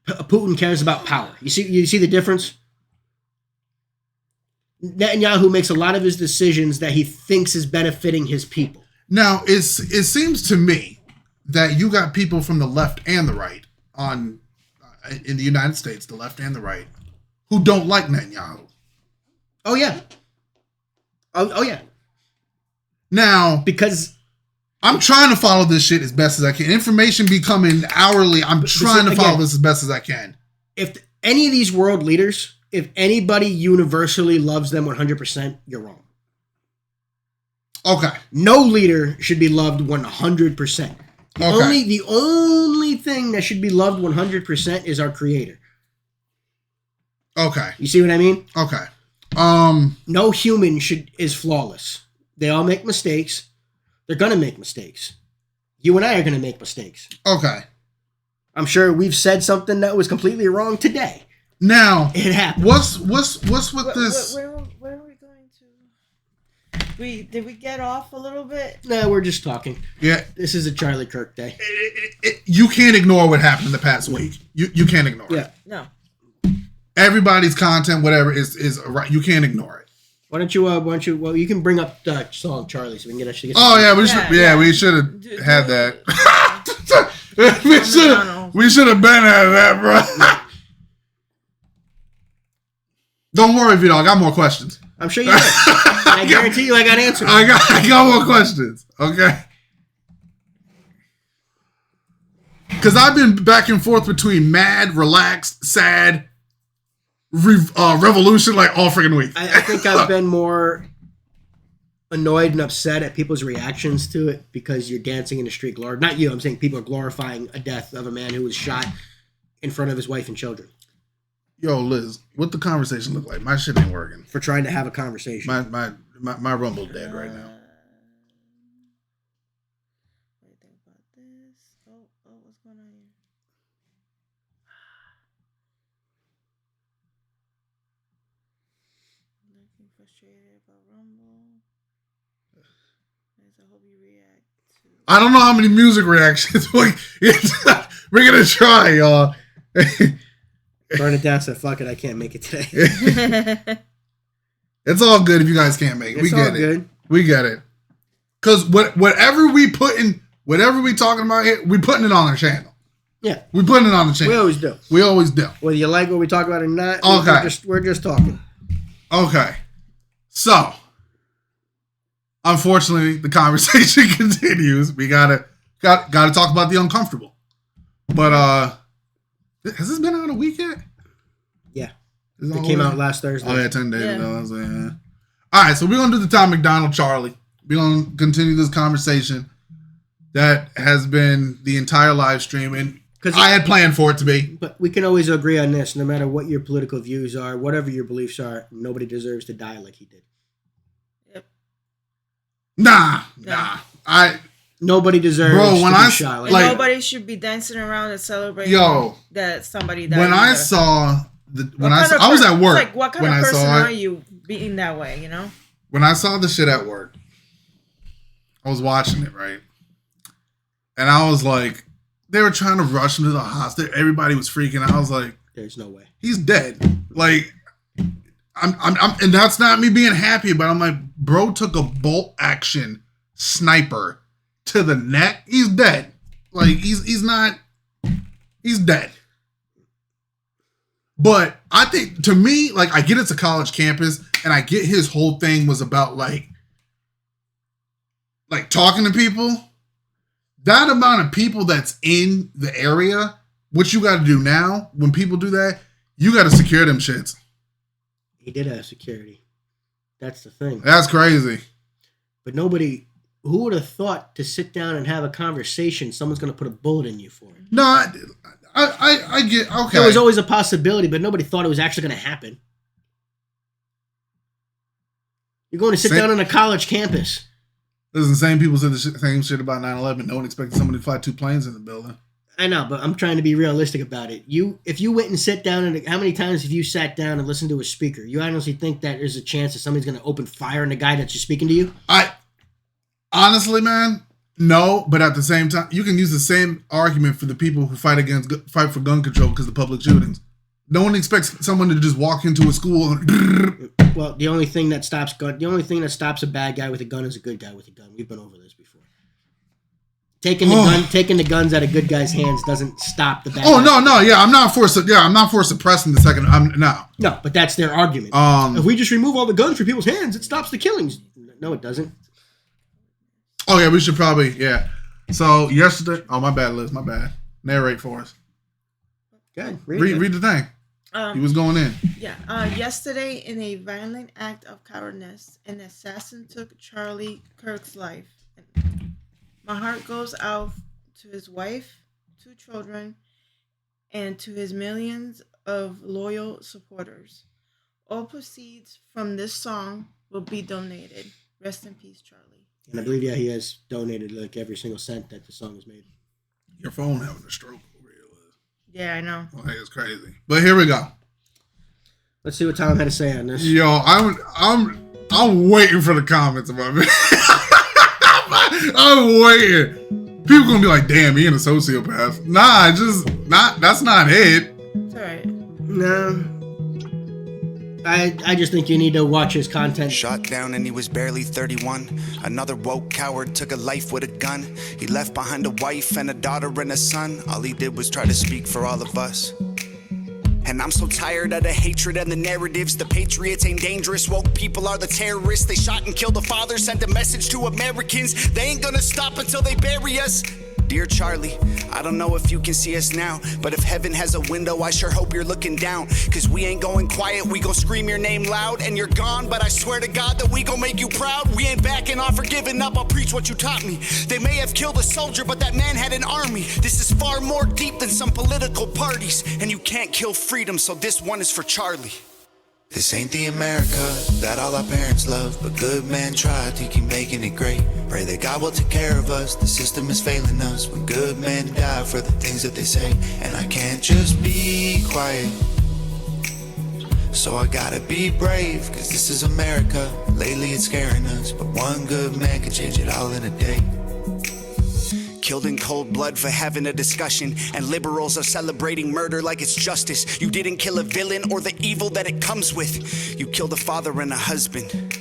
Putin cares about power. You see the difference? Netanyahu makes a lot of his decisions that he thinks is benefiting his people. Now, it seems to me that you got people from the left and the right in the United States, the left and the right, who don't like Netanyahu. Oh, yeah. Oh yeah. Now, because I'm trying to follow this shit as best as I can. Information be coming hourly. I'm trying to follow this as best as I can. If any of these world leaders, if anybody universally loves them 100%, you're wrong. Okay. No leader should be loved 100%. The only thing that should be loved 100% is our creator. Okay. You see what I mean? Okay. No human is flawless. They all make mistakes. They're going to make mistakes. You and I are going to make mistakes. Okay. I'm sure we've said something that was completely wrong today. Now, it happened. What's with this? Where are we going to? Did we get off a little bit? No, we're just talking. Yeah. This is a Charlie Kirk day. You can't ignore what happened in the past week. You can't ignore it. No. Everybody's content, whatever, is right. You can't ignore it. Why don't you, well, you can bring up the song Charlie so we can actually get we should have had that. we should have been at that, bro. Don't worry, Vito. I got more questions. I'm sure you did. I guarantee you I got answers. I got more questions. Okay. Because I've been back and forth between mad, relaxed, sad, revolution, like all freaking week. I think I've been more annoyed and upset at people's reactions to it because you're dancing in the street. Not you. I'm saying people are glorifying a death of a man who was shot in front of his wife and children. Yo, Liz, what the conversation look like? My shit ain't working. For trying to have a conversation. My rumble dead right now. What do you think about this? Oh, what's going on here? Looking frustrated about Rumble. I hope you react to. I don't know how many music reactions we're gonna try, y'all. Burn it down. So fuck it. I can't make it today. It's all good if you guys can't make it. It's We get all it. good. We get it. Cause whatever we talking about here, we putting it on our channel. Yeah, we putting it on the channel. we always do. We always do. Whether you like what we talk about or not, Okay. we're just talking. Okay. So, unfortunately, the conversation continues. We gotta talk about the uncomfortable. But has this been out a week yet? Yeah. Is It came out last Thursday. Oh yeah, 10 days ago. I was like, yeah. All right, so we're gonna do the Tom MacDonald Charlie. We're gonna continue this conversation that has been the entire live stream, and I had planned for it to be. But we can always agree on this, no matter what your political views are, whatever your beliefs are, nobody deserves to die like he did. Yep. Nah. Nobody deserves to be shot like that. Nobody should be dancing around and celebrating that somebody died. When I saw I was at work. Like, what kind of person are you being that way, you know? When I saw the shit at work, I was watching it, right? And I was like, they were trying to rush him to the hospital. Everybody was freaking out. I was like, there's no way. He's dead. Like, I'm and that's not me being happy, but I'm like, bro took a bolt action sniper to the neck. He's dead. Like, he's dead. But I think, to me, like, I get it's a college campus, and I get his whole thing was about, like talking to people. That amount of people that's in the area, what you got to do now, when people do that, you got to secure them shits. He did have security. That's the thing. That's crazy. But nobody, who would have thought to sit down and have a conversation, someone's going to put a bullet in you for it? No, I get, okay. There was always a possibility, but nobody thought it was actually going to happen. You're going to sit down on a college campus. Listen, the same people said the same shit about 9/11. No one expected somebody to fly 2 planes in the building. I know, but I'm trying to be realistic about it. If you went and sit down, and how many times have you sat down and listened to a speaker? You honestly think that there's a chance that somebody's going to open fire on the guy that's just speaking to you? Honestly, man, no. But at the same time, you can use the same argument for the people who fight for gun control because of public shootings. No one expects someone to just walk into a school and well, the only thing that stops a bad guy with a gun is a good guy with a gun. We've been over this before. Taking the guns out of good guys' hands doesn't stop the bad. Oh no, yeah, I'm not for suppressing the second. No, but that's their argument. If we just remove all the guns from people's hands, it stops the killings. No, it doesn't. Oh yeah, we should probably So yesterday, my bad, Liz, my bad. Narrate for us. Good. Read the thing. He was going in. Yeah. Yesterday, in a violent act of cowardice, an assassin took Charlie Kirk's life. My heart goes out to his wife, 2 children, and to his millions of loyal supporters. All proceeds from this song will be donated. Rest in peace, Charlie. And I believe, he has donated like every single cent that the song has made. Your phone having a stroke. Yeah, I know. Well, hey, it's crazy. But here we go. Let's see what Tom had to say on this. Yo, I'm waiting for the comments about me. I'm waiting. People gonna be like, "Damn, he ain't a sociopath." Nah, that's not it. It's alright. No. I just think you need to watch his content. Shot down and he was barely 31. Another woke coward took a life with a gun. He left behind a wife and a daughter and a son. All he did was try to speak for all of us. And I'm so tired of the hatred and the narratives. The patriots ain't dangerous, woke people are the terrorists. They shot and killed the father, sent a message to Americans. They ain't gonna stop until they bury us. Dear Charlie, I don't know if you can see us now, but if heaven has a window, I sure hope you're looking down. Cause we ain't going quiet, we gon' scream your name loud. And you're gone, but I swear to God that we gon' make you proud. We ain't backing off or giving up, I'll preach what you taught me. They may have killed a soldier, but that man had an army. This is far more deep than some political parties. And you can't kill freedom, so this one is for Charlie. This ain't the America that all our parents love, but good men try to keep making it great. Pray that God will take care of us, the system is failing us when good men die for the things that they say. And I can't just be quiet. So I gotta be brave, cause this is America. Lately it's scaring us, but one good man can change it all in a day. Killed in cold blood for having a discussion, and liberals are celebrating murder like it's justice. You didn't kill a villain or the evil that it comes with. You killed a father and a husband.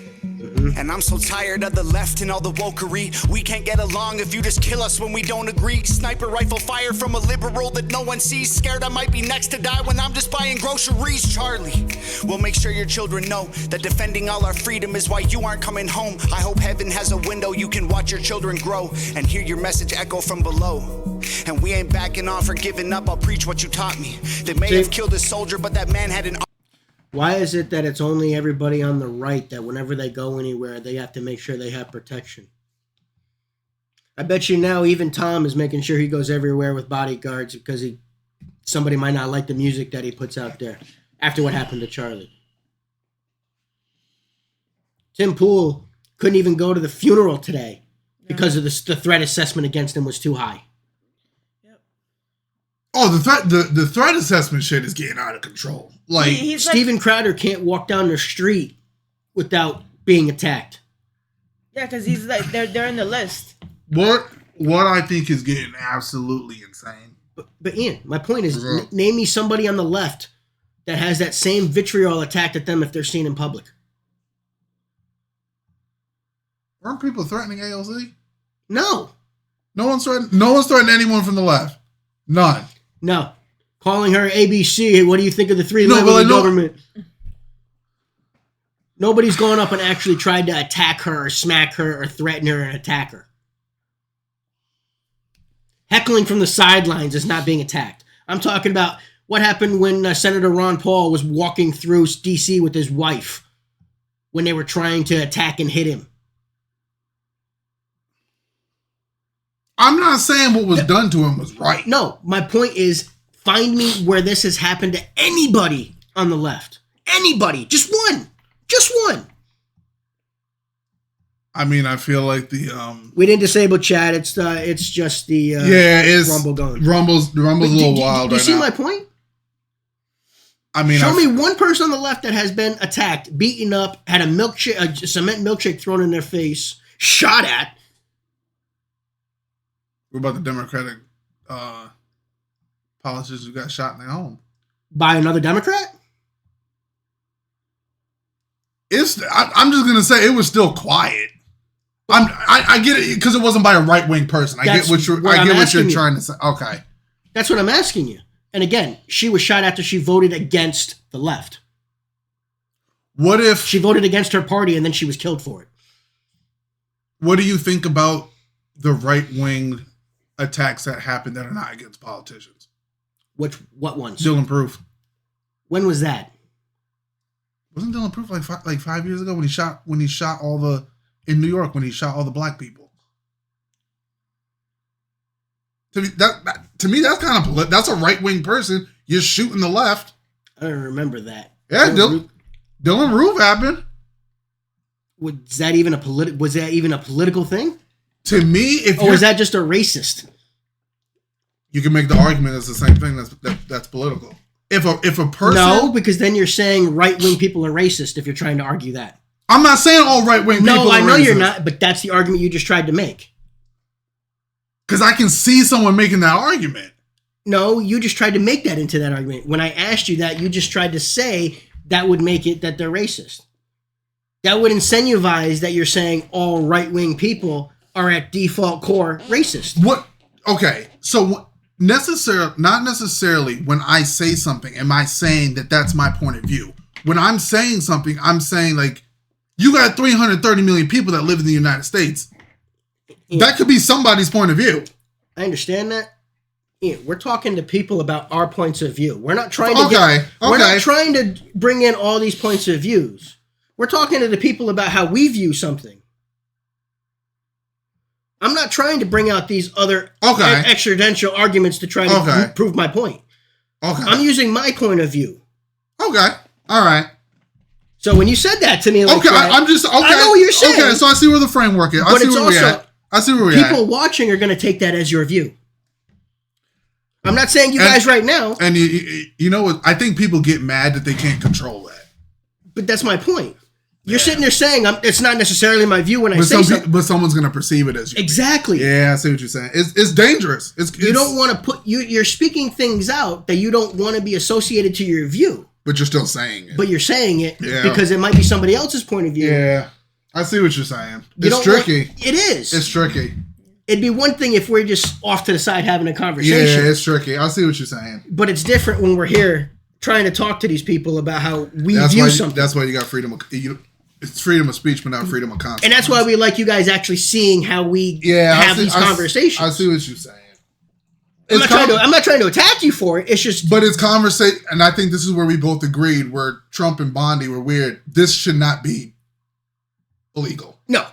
And I'm so tired of the left and all the wokery. We can't get along if you just kill us when we don't agree. Sniper rifle fire from a liberal that no one sees. Scared I might be next to die when I'm just buying groceries. Charlie, we'll make sure your children know that defending all our freedom is why you aren't coming home. I hope heaven has a window you can watch your children grow and hear your message echo from below. And we ain't backing off or giving up. I'll preach what you taught me. They may have killed a soldier, but that man had an... Why is it that it's only everybody on the right that whenever they go anywhere, they have to make sure they have protection? I bet you now even Tom is making sure he goes everywhere with bodyguards because somebody might not like the music that he puts out there after what happened to Charlie. Tim Pool couldn't even go to the funeral today because of the threat assessment against him was too high. Oh, the threat assessment shit is getting out of control. Like Steven Crowder can't walk down the street without being attacked. Yeah, because he's like they're in the list. What I think is getting absolutely insane. But Ian, my point is, name me somebody on the left that has that same vitriol attacked at them if they're seen in public. Weren't people threatening AOC? No. No one's threatening anyone from the left. None. No. Calling her ABC, what do you think of the three levels of government? Nobody's gone up and actually tried to attack her or smack her or threaten her and attack her. Heckling from the sidelines is not being attacked. I'm talking about what happened when Senator Ron Paul was walking through D.C. with his wife when they were trying to attack and hit him. I'm not saying what was done to him was right. No, my point is, find me where this has happened to anybody on the left. Anybody. Just one. Just one. I mean, I feel like the we didn't disable chat. It's just the it's Rumble going. Rumble's a little wild. Do you see my point? I mean, show me one person on the left that has been attacked, beaten up, had a cement milkshake thrown in their face, shot at. What about the Democratic politicians who got shot in their home? By another Democrat? I'm just going to say it was still quiet. I get it because it wasn't by a right-wing person. I get what you're trying to say. Okay. That's what I'm asking you. And again, she was shot after she voted against the left. What if... She voted against her party and then she was killed for it. What do you think about the right-wing attacks that happen that are not against politicians? What ones? Dylan Proof. When was that? Wasn't Dylan Proof like 5 years ago when he shot all the in New York when he shot all the black people? To me that's kind of that's a right-wing person. You're shooting the left. I don't remember that. Yeah, Dylan Proof happened. Was that even a political thing? To me, is that just a racist? You can make the argument it's the same thing. That's political. If a person... No, because then you're saying right-wing people are racist if you're trying to argue that. I'm not saying all right-wing people are racist. No, I know you're not, but that's the argument you just tried to make. Because I can see someone making that argument. No, you just tried to make that into that argument. When I asked you that, you just tried to say that would make it that they're racist. That would incentivize that you're saying all right-wing people are at default core racist. What? Okay, so not necessarily when I say something am I saying that that's my point of view. When I'm saying something, I'm saying like, you got 330 million people that live in the United States. Yeah. That could be somebody's point of view. I understand that. Yeah, we're talking to people about our points of view. We're not trying to we're not trying to bring in all these points of views. We're talking to the people about how we view something. I'm not trying to bring out these other extrajudicial arguments to try to prove my point. Okay. I'm using my point of view. Okay. All right. So when you said that to me, like I know what you're saying. Okay, so I see where the framework is. I see where we're at. People watching are going to take that as your view. I'm not saying you guys right now. And you know what? I think people get mad that they can't control that. But that's my point. You're sitting there saying it's not necessarily my view when I say something. But someone's going to perceive it as you. Exactly. Yeah, I see what you're saying. It's dangerous. You don't want to put... You're speaking things out that you don't want to be associated to your view. But you're still saying it. But you're saying it because it might be somebody else's point of view. Yeah. I see what you're saying. It's tricky. It is. It's tricky. It'd be one thing if we're just off to the side having a conversation. Yeah, it's tricky. I see what you're saying. But it's different when we're here trying to talk to these people about how we view something. That's why you got freedom of... It's freedom of speech, but not freedom of content. And that's why we like you guys actually seeing how we have these conversations. I see what you're saying. I'm not trying to attack you for it. It's just... But it's conversation, and I think this is where we both agreed, where Trump and Bondi were weird. This should not be illegal. No.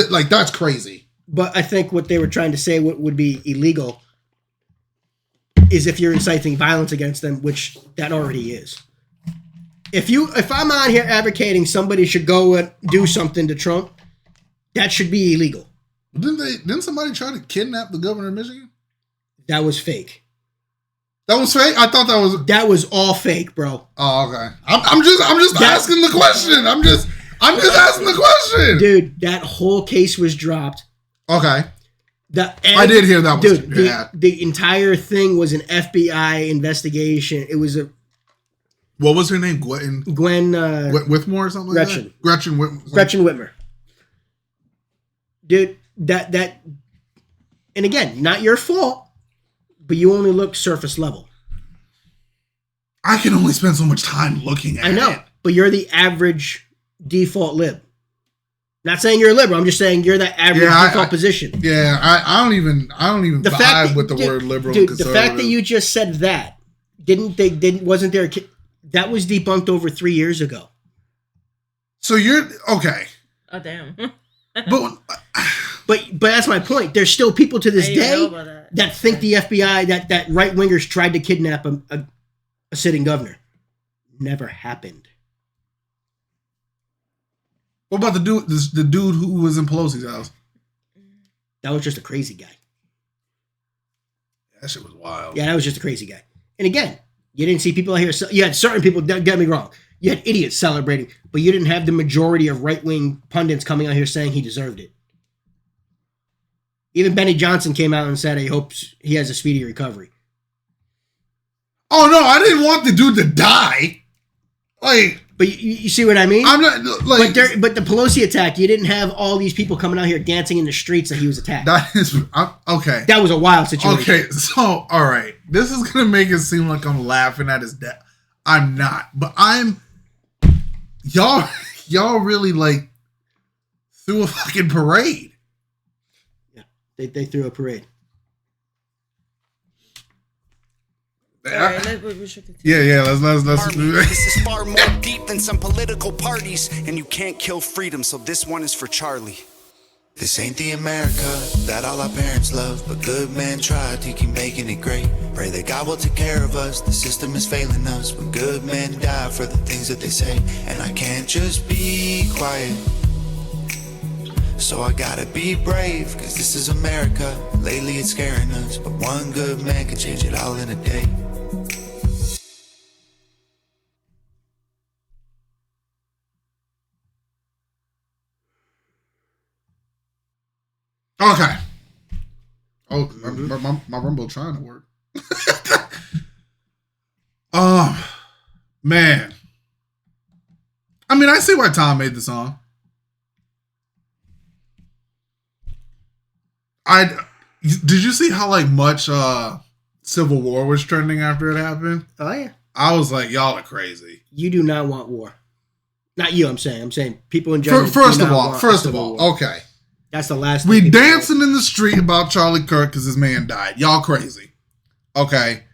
Like, that's crazy. But I think what they were trying to say what would be illegal is if you're inciting violence against them, which that already is. If I'm on here advocating somebody should go and do something to Trump, that should be illegal. Didn't somebody try to kidnap the governor of Michigan? That was fake. That was fake? I thought that was all fake, bro. Oh, okay. I'm just asking the question. I'm just asking the question. Dude, that whole case was dropped. Okay. I did hear that. Dude, the entire thing was an FBI investigation. It was a... What was her name? Gwen Whitmore or something like that? Gretchen Whitmer. Dude, that and again, not your fault, but you only look surface level. I can only spend so much time looking at it. I know, but you're the average default lib. Not saying you're a liberal, I'm just saying you're the average default position. Yeah, I don't even vibe with the word liberal and conservative. The fact that you just said that, wasn't there that was debunked over 3 years ago. So you're okay. Oh damn. But that's my point. There's still people to this day that think the FBI, that right wingers tried to kidnap a sitting governor. Never happened. What about the dude who was in Pelosi's house? That was just a crazy guy. That shit was wild. Yeah, that was just a crazy guy. And again, you didn't see people out here. You had certain people, don't get me wrong. You had idiots celebrating, but you didn't have the majority of right-wing pundits coming out here saying he deserved it. Even Benny Johnson came out and said he hopes he has a speedy recovery. Oh, no, I didn't want the dude to die. Like... But you see what I mean? I'm not like... But the Pelosi attack, you didn't have all these people coming out here dancing in the streets that he was attacked. That is... okay. That was a wild situation. Okay, so, all right. This is going to make it seem like I'm laughing at his death. I'm not. But I'm... Y'all really, like, threw a fucking parade. Yeah, they threw a parade. Yeah, let's This is far more deep than some political parties, and you can't kill freedom, so this one is for Charlie. This ain't the America that all our parents love, but good men tried to keep making it great. Pray that God will take care of us, the system is failing us, when good men die for the things that they say. And I can't just be quiet, so I gotta be brave, cause this is America. Lately it's scaring us, but one good man can change it all in a day. Okay. Oh, my Rumble trying to work. Man. I mean, I see why Tom made the song. Did you see how like much Civil War was trending after it happened? Oh yeah. I was like, y'all are crazy. You do not want war. Not you, I'm saying people in general. First of all, okay. That's the last thing. We dancing in the street about Charlie Kirk because his man died. Y'all crazy. Okay.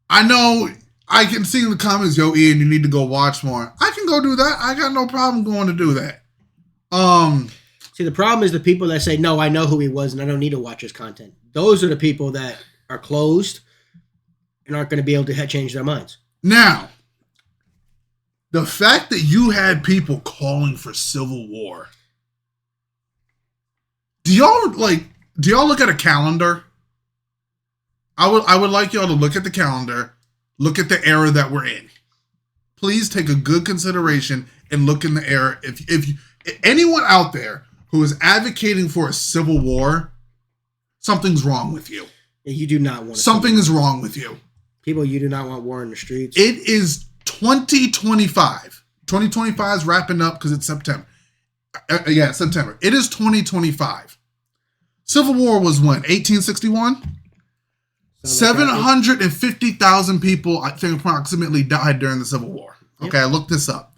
I know I can see in the comments, yo, Ian, you need to go watch more. I can go do that. I got no problem going to do that. See, the problem is the people that say, no, I know who he was and I don't need to watch his content. Those are the people that are closed and aren't going to be able to change their minds. Now, the fact that you had people calling for civil war. Do y'all look at a calendar? I would like y'all to look at the calendar, look at the era that we're in. please take a good consideration and look in the air. If anyone out there who is advocating for a civil war, something's wrong with you. You do not want something is wrong with you. People, you do not want war in the streets. It is 2025. 2025 is wrapping up because it's September. September. It is 2025. Civil War was when? 1861? 750,000 people, I think, approximately died during the Civil War. Okay, I looked this up.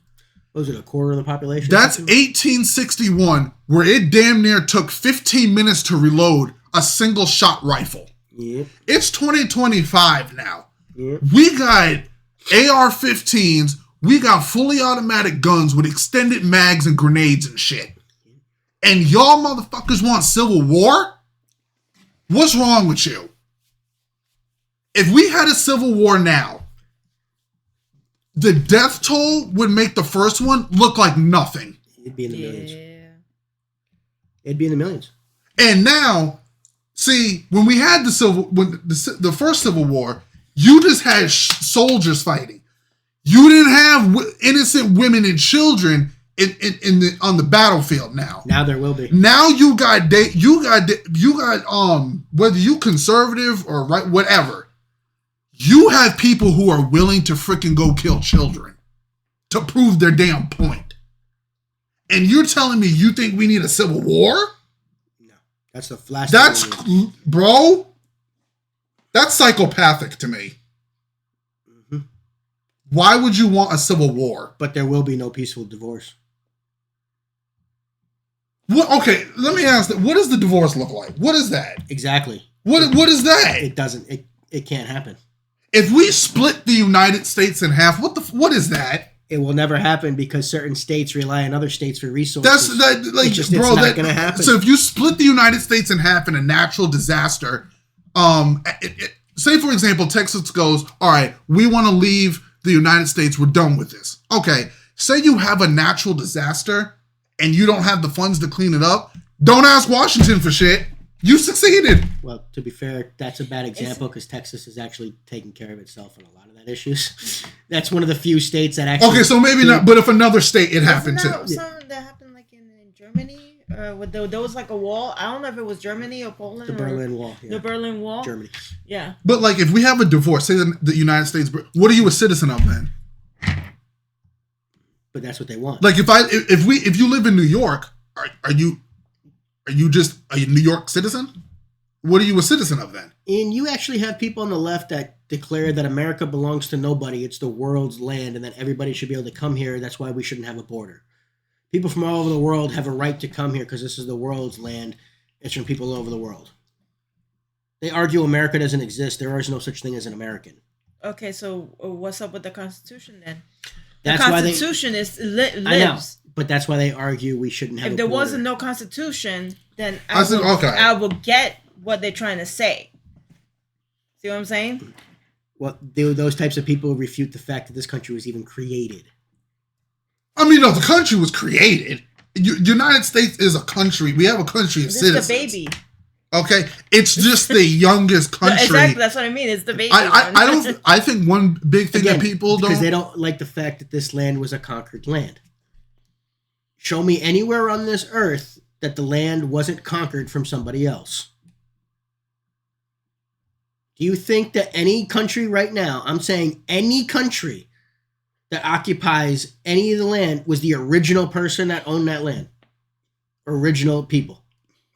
Was it a quarter of the population? That's 1861, where it damn near took 15 minutes to reload a single shot rifle. Yep. It's 2025 now. Yep. We got AR-15s. We got fully automatic guns with extended mags and grenades and shit. And y'all motherfuckers want civil war? What's wrong with you? If we had a civil war now, the death toll would make the first one look like nothing. It'd be in the millions. It'd be in the millions. And now, see, when we had the first Civil War, you just had soldiers fighting. You didn't have innocent women and children on the battlefield. Now there will be. Now you got whether you conservative or right, whatever. You have people who are willing to freaking go kill children to prove their damn point. And you're telling me you think we need a civil war? No. That's the flash. Bro, that's psychopathic to me. Mm-hmm. Why would you want a civil war? But there will be no peaceful divorce. Okay, let me ask that. What does the divorce look like? What is that? Exactly. What is that? It doesn't. It can't happen. If we split the United States in half, what is that? It will never happen because certain states rely on other states for resources. It's not going to happen. So if you split the United States in half in a natural disaster, say for example, Texas goes, all right, we want to leave the United States. We're done with this. Okay, say you have a natural disaster and you don't have the funds to clean it up. Don't ask Washington for shit. You succeeded. Well, to be fair, that's a bad example because Texas is actually taking care of itself on a lot of that issues. That's one of the few states that actually. Okay, so maybe not, but if another state it happened to. Something that happened like in Germany, there was like a wall. I don't know if it was Germany or Poland. The Berlin Wall. Yeah. The Berlin Wall. Germany. Yeah. But like, if we have a divorce, say the United States, what are you a citizen of then? But that's what they want. Like if you live in New York, are you just a New York citizen? What are you a citizen of then? And you actually have people on the left that declare that America belongs to nobody. It's the world's land and that everybody should be able to come here. That's why we shouldn't have a border. People from all over the world have a right to come here because this is the world's land. It's from people all over the world. They argue America doesn't exist. There is no such thing as an American. Okay, so what's up with the Constitution then? That's the Constitution lives. I know, but that's why they argue we shouldn't have. If a there border. wasn't no Constitution, then I will get what they're trying to say. See what I'm saying? Well, those types of people refute the fact that this country was even created. I mean, no, the country was created. United States is a country. We have a country of citizens. It's the baby. Okay, it's just the youngest country. Exactly, that's what I mean. It's the baby. I think one big thing that people don't, because they don't like the fact that this land was a conquered land. Show me anywhere on this earth that the land wasn't conquered from somebody else. Do you think that any country right now, I'm saying any country that occupies any of the land was the original person that owned that land? Original people.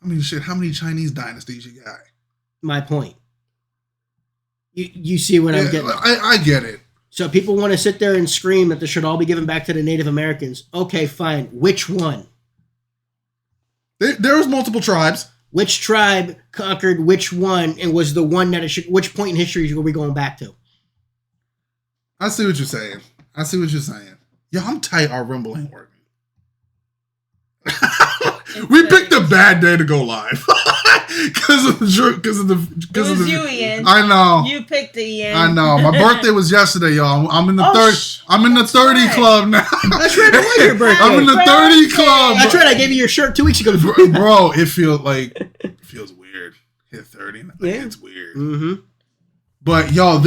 I mean, shit, how many Chinese dynasties you got? My point. You see what I'm getting at? I get it. So people want to sit there and scream that this should all be given back to the Native Americans. Okay, fine. Which one? There was multiple tribes. Which tribe conquered which one and was the one that it should, which point in history are we going back to? I see what you're saying. Yo, I'm tight our Rumble ain't working. We picked a bad day to go live. Because of the you, Ian. I know. You picked it, Ian. I know. My birthday was yesterday, y'all. I'm in the 30 club now. That's right. It was your birthday. I'm in the 30 club. That's right. I gave you your shirt 2 weeks ago. Bro, it feels weird. Hit 30. It's weird. Mm-hmm. But yo,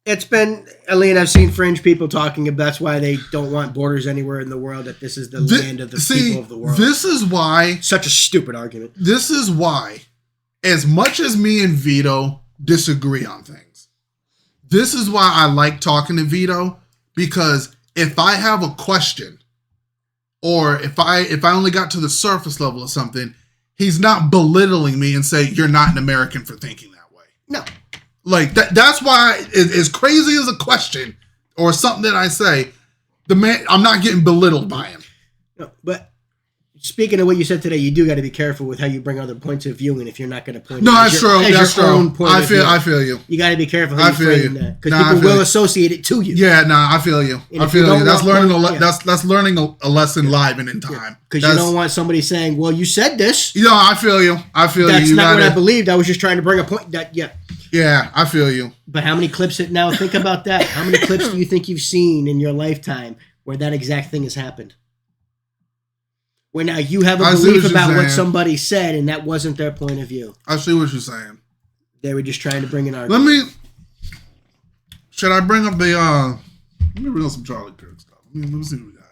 It's been, Aline, I've seen fringe people talking about that's why they don't want borders anywhere in the world, that this is the land of the people of the world. This is why. Such a stupid argument. This is why, as much as me and Vito disagree on things, this is why I like talking to Vito, because if I have a question, or if I only got to the surface level of something, he's not belittling me and say, you're not an American for thinking that way. No. Like that's why, as crazy as a question or something that I say, I'm not getting belittled by him. No, but speaking of what you said today, you do got to be careful with how you bring other points of view, and if you're not going to point. No, that's true. That's true. I feel you. You got to be careful how you frame that, because people will associate it to you. Yeah, I feel you. I feel you. That's learning. That's learning a lesson live and in time. Because you don't want somebody saying, "Well, you said this." Yeah, I feel you. That's not what I believed. I was just trying to bring a point. Yeah, I feel you. But how many clips now? Think about that. How many clips do you think you've seen in your lifetime where that exact thing has happened? Where now you have a belief about what somebody said, and that wasn't their point of view. I see what you're saying. They were just trying to bring an argument. Should I bring up the? Let me bring up some Charlie Kirk stuff. Let me see what we got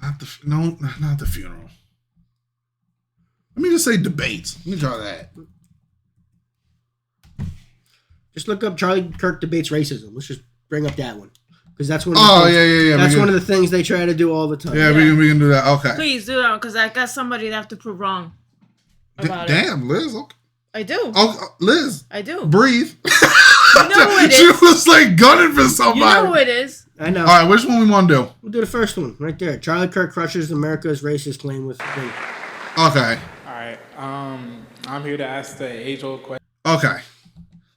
here. Not the funeral. Let me just say debates. Let me try that. Just look up Charlie Kirk debates racism. Let's just bring up that one. Because that's one of the things, that's one of the things they try to do all the time. Yeah, we can do that. Okay. Please do that, because I got somebody that have to prove wrong about it. Damn, Liz. Okay. I do. Oh, Liz. I do. Breathe. You know who it is. She was like gunning for somebody. You know who it is. I know. All right, which one we want to do? We'll do the first one right there. Charlie Kirk crushes America's racist claim with. Okay. All right. I'm here to ask the age-old question. Okay.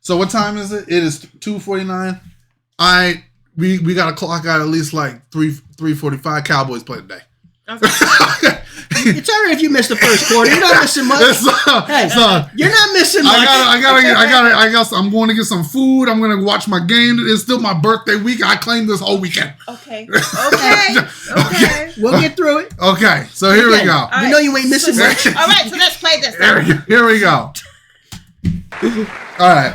So what time is it? It is 2:49. We got to clock out at least like 3:45. Cowboys play today. Okay. It's all right if you missed the first quarter. You're not missing much. You're not missing much. I'm going to get some food. I'm going to watch my game. It's still my birthday week. I claim this whole weekend. Okay. We'll get through it. Okay. So here we go. You know you ain't missing much. All right. So let's play this. Here we go. All right.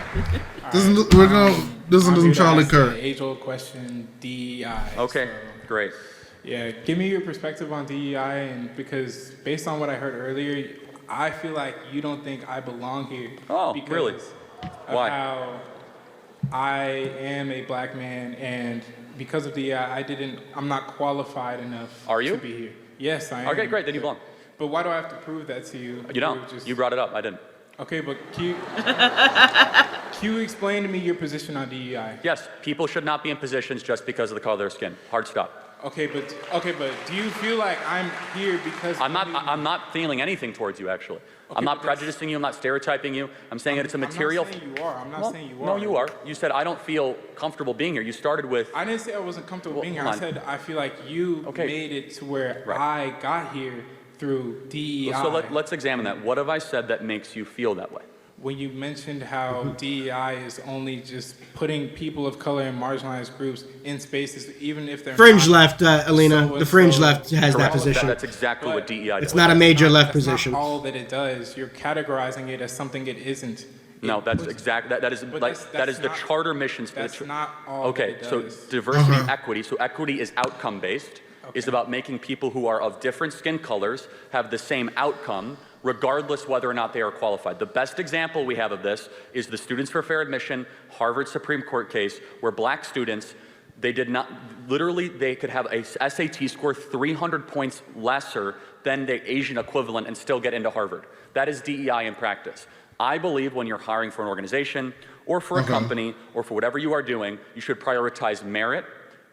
We're going. This is some Charlie Kirk. Age-old question, DEI. Okay, great. Yeah, give me your perspective on DEI, and because based on what I heard earlier, I feel like you don't think I belong here. Oh, because really? Why? How I am a black man, and because of DEI, I'm not qualified enough. Are you? To be here. Yes, I am. Okay, great. Then you belong. But why do I have to prove that to you? You don't. You brought it up. I didn't. Okay, but can you explain to me your position on DEI? Yes, people should not be in positions just because of the color of their skin. Hard stop. Okay, but do you feel like I'm here because I'm not feeling anything towards you, actually. Okay, I'm not prejudicing you. I'm not stereotyping you. I'm saying that it's a material. I'm not saying you are. I'm not saying you are. No, you are. You said I don't feel comfortable being here. You started with. I didn't say I wasn't comfortable being here. I said I feel like you made it to where I got here through DEI. So let's examine that. What have I said that makes you feel that way? When you mentioned how DEI is only just putting people of color and marginalized groups in spaces, even if they're fringe left, Alina. The fringe left has that position. That's exactly what DEI does. It's not a major left position. That's not all that it does. You're categorizing it as something it isn't. No, that's exactly that is the charter missions. That's not all. Okay, so diversity, equity. So equity is outcome based. Okay. Is about making people who are of different skin colors have the same outcome, regardless whether or not they are qualified. The best example we have of this is the Students for Fair Admission Harvard Supreme Court case, where black students, they could have a SAT score 300 points lesser than the Asian equivalent and still get into Harvard. That is DEI in practice. I believe when you're hiring for an organization or for a company or for whatever you are doing, you should prioritize merit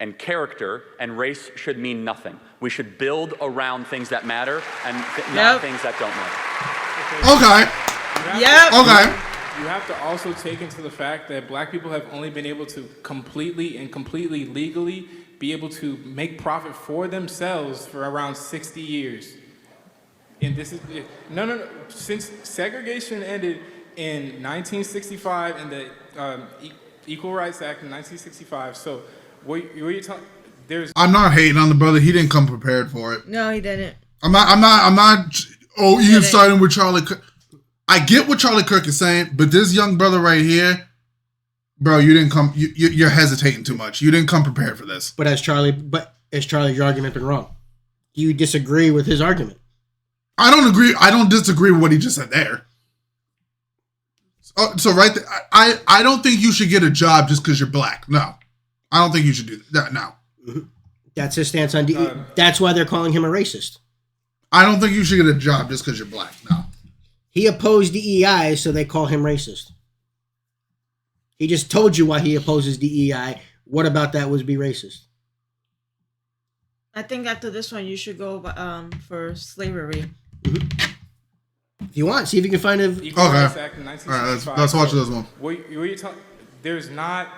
and character, and race should mean nothing. We should build around things that matter and not things that don't matter. Okay. Yep. Okay. You have to also take into the fact that black people have only been able to completely legally be able to make profit for themselves for around 60 years. And this is no. Since segregation ended in 1965 and the Equal Rights Act in 1965, so what you're talking, I'm not hating on the brother. He didn't come prepared for it. No, he didn't. I'm not. Oh, Ian siding with Charlie. I get what Charlie Kirk is saying, but this young brother right here, bro, you didn't come. You're hesitating too much. You didn't come prepared for this. But has Charlie's argument been wrong? Do you disagree with his argument? I don't agree. I don't disagree with what he just said there. So right there, I don't think you should get a job just because you're black. No, I don't think you should do that. No. That's his stance on DEI. That's why they're calling him a racist. I don't think you should get a job just because you're black. No. He opposed DEI, so they call him racist. He just told you why he opposes DEI. What about that would be racist? I think after this one, you should go for slavery. If you want, see if you can find a... Equal Rights Act in 1965. All right, let's watch this one. What you talking? There's not...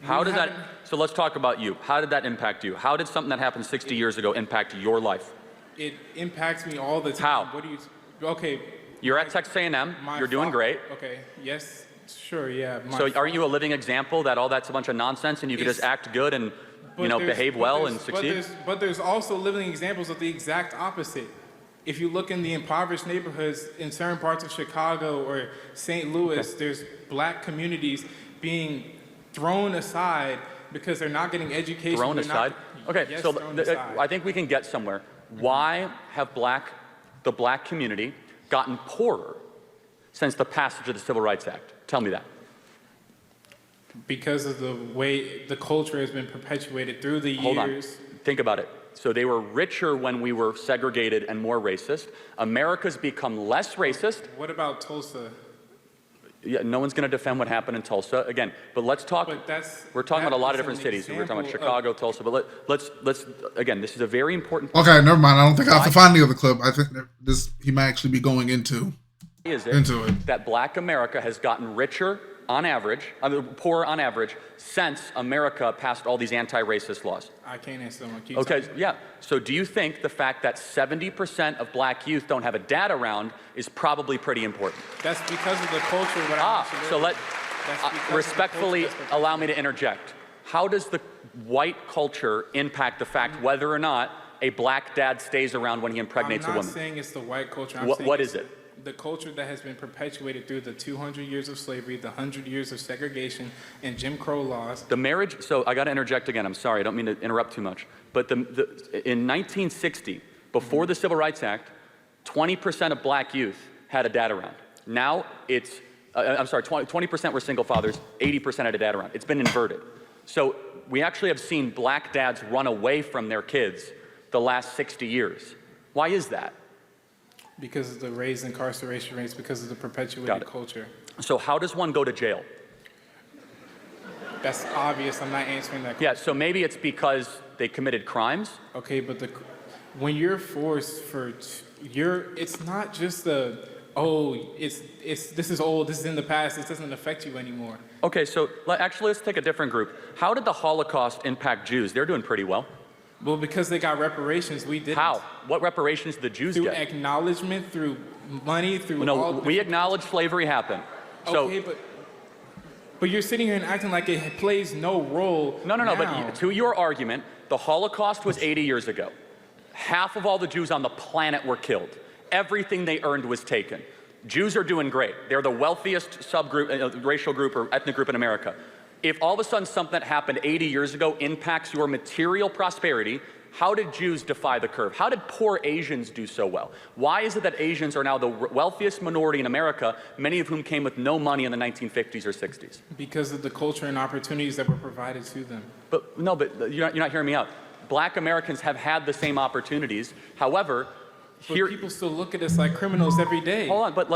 How did that... So let's talk about you. How did that impact you? How did something that happened 60 years ago impact your life? It impacts me all the time. How? What do you... Okay. You're at Texas A&M. You're doing great. Okay. Yes. Sure. Yeah. So aren't you a living example that all that's a bunch of nonsense and you could just act good and, you know, behave well and succeed? But there's also living examples of the exact opposite. If you look in the impoverished neighborhoods in certain parts of Chicago or St. Louis, there's black communities being thrown aside because they're not getting education. Thrown aside? Okay, yes, so aside. I think we can get somewhere. Why have the black community gotten poorer since the passage of the Civil Rights Act? Tell me that. Because of the way the culture has been perpetuated through the years. Hold on. Think about it. So they were richer when we were segregated and more racist. America's become less racist. What about Tulsa? Yeah, no one's going to defend what happened in Tulsa again. But let's talk. We're talking about a lot of different cities. We're talking about Chicago, Tulsa. But let's again. This is a very important. Okay, never mind. I don't think I have to find the other clip. I think he might actually be going into it. That Black America has gotten richer on average, poorer on average, since America passed all these anti-racist laws? I can't answer them. Okay, yeah. So do you think the fact that 70% of black youth don't have a dad around is probably pretty important? That's because of the culture. So respectfully allow me to interject. How does the white culture impact the fact whether or not a black dad stays around when he impregnates a woman? I'm not saying it's the white culture. What is it? The culture that has been perpetuated through the 200 years of slavery, the 100 years of segregation, and Jim Crow laws. The marriage, so I got to interject again. I'm sorry, I don't mean to interrupt too much. But in 1960, before the Civil Rights Act, 20% of black youth had a dad around. Now it's, 20% were single fathers, 80% had a dad around. It's been inverted. So we actually have seen black dads run away from their kids the last 60 years. Why is that? Because of the raised incarceration rates, because of the perpetuated culture. So how does one go to jail? That's obvious. I'm not answering that question. Yeah, so maybe it's because they committed crimes? Okay, but when you're forced it's not just this is old, this is in the past, this doesn't affect you anymore. Okay, so actually let's take a different group. How did the Holocaust impact Jews? They're doing pretty well. Well, because they got reparations, we didn't. How? What reparations did the Jews get? Through acknowledgement, through money, through we acknowledge slavery happened. Okay, but you're sitting here and acting like it plays no role. No, but to your argument, the Holocaust was 80 years ago. Half of all the Jews on the planet were killed. Everything they earned was taken. Jews are doing great. They're the wealthiest subgroup, racial group or ethnic group in America. If all of a sudden something that happened 80 years ago impacts your material prosperity, how did Jews defy the curve? How did poor Asians do so well? Why is it that Asians are now the wealthiest minority in America, many of whom came with no money in the 1950s or 60s? Because of the culture and opportunities that were provided to them. But you're not hearing me out. Black Americans have had the same opportunities. However, people still look at us like criminals every day. Hold on, but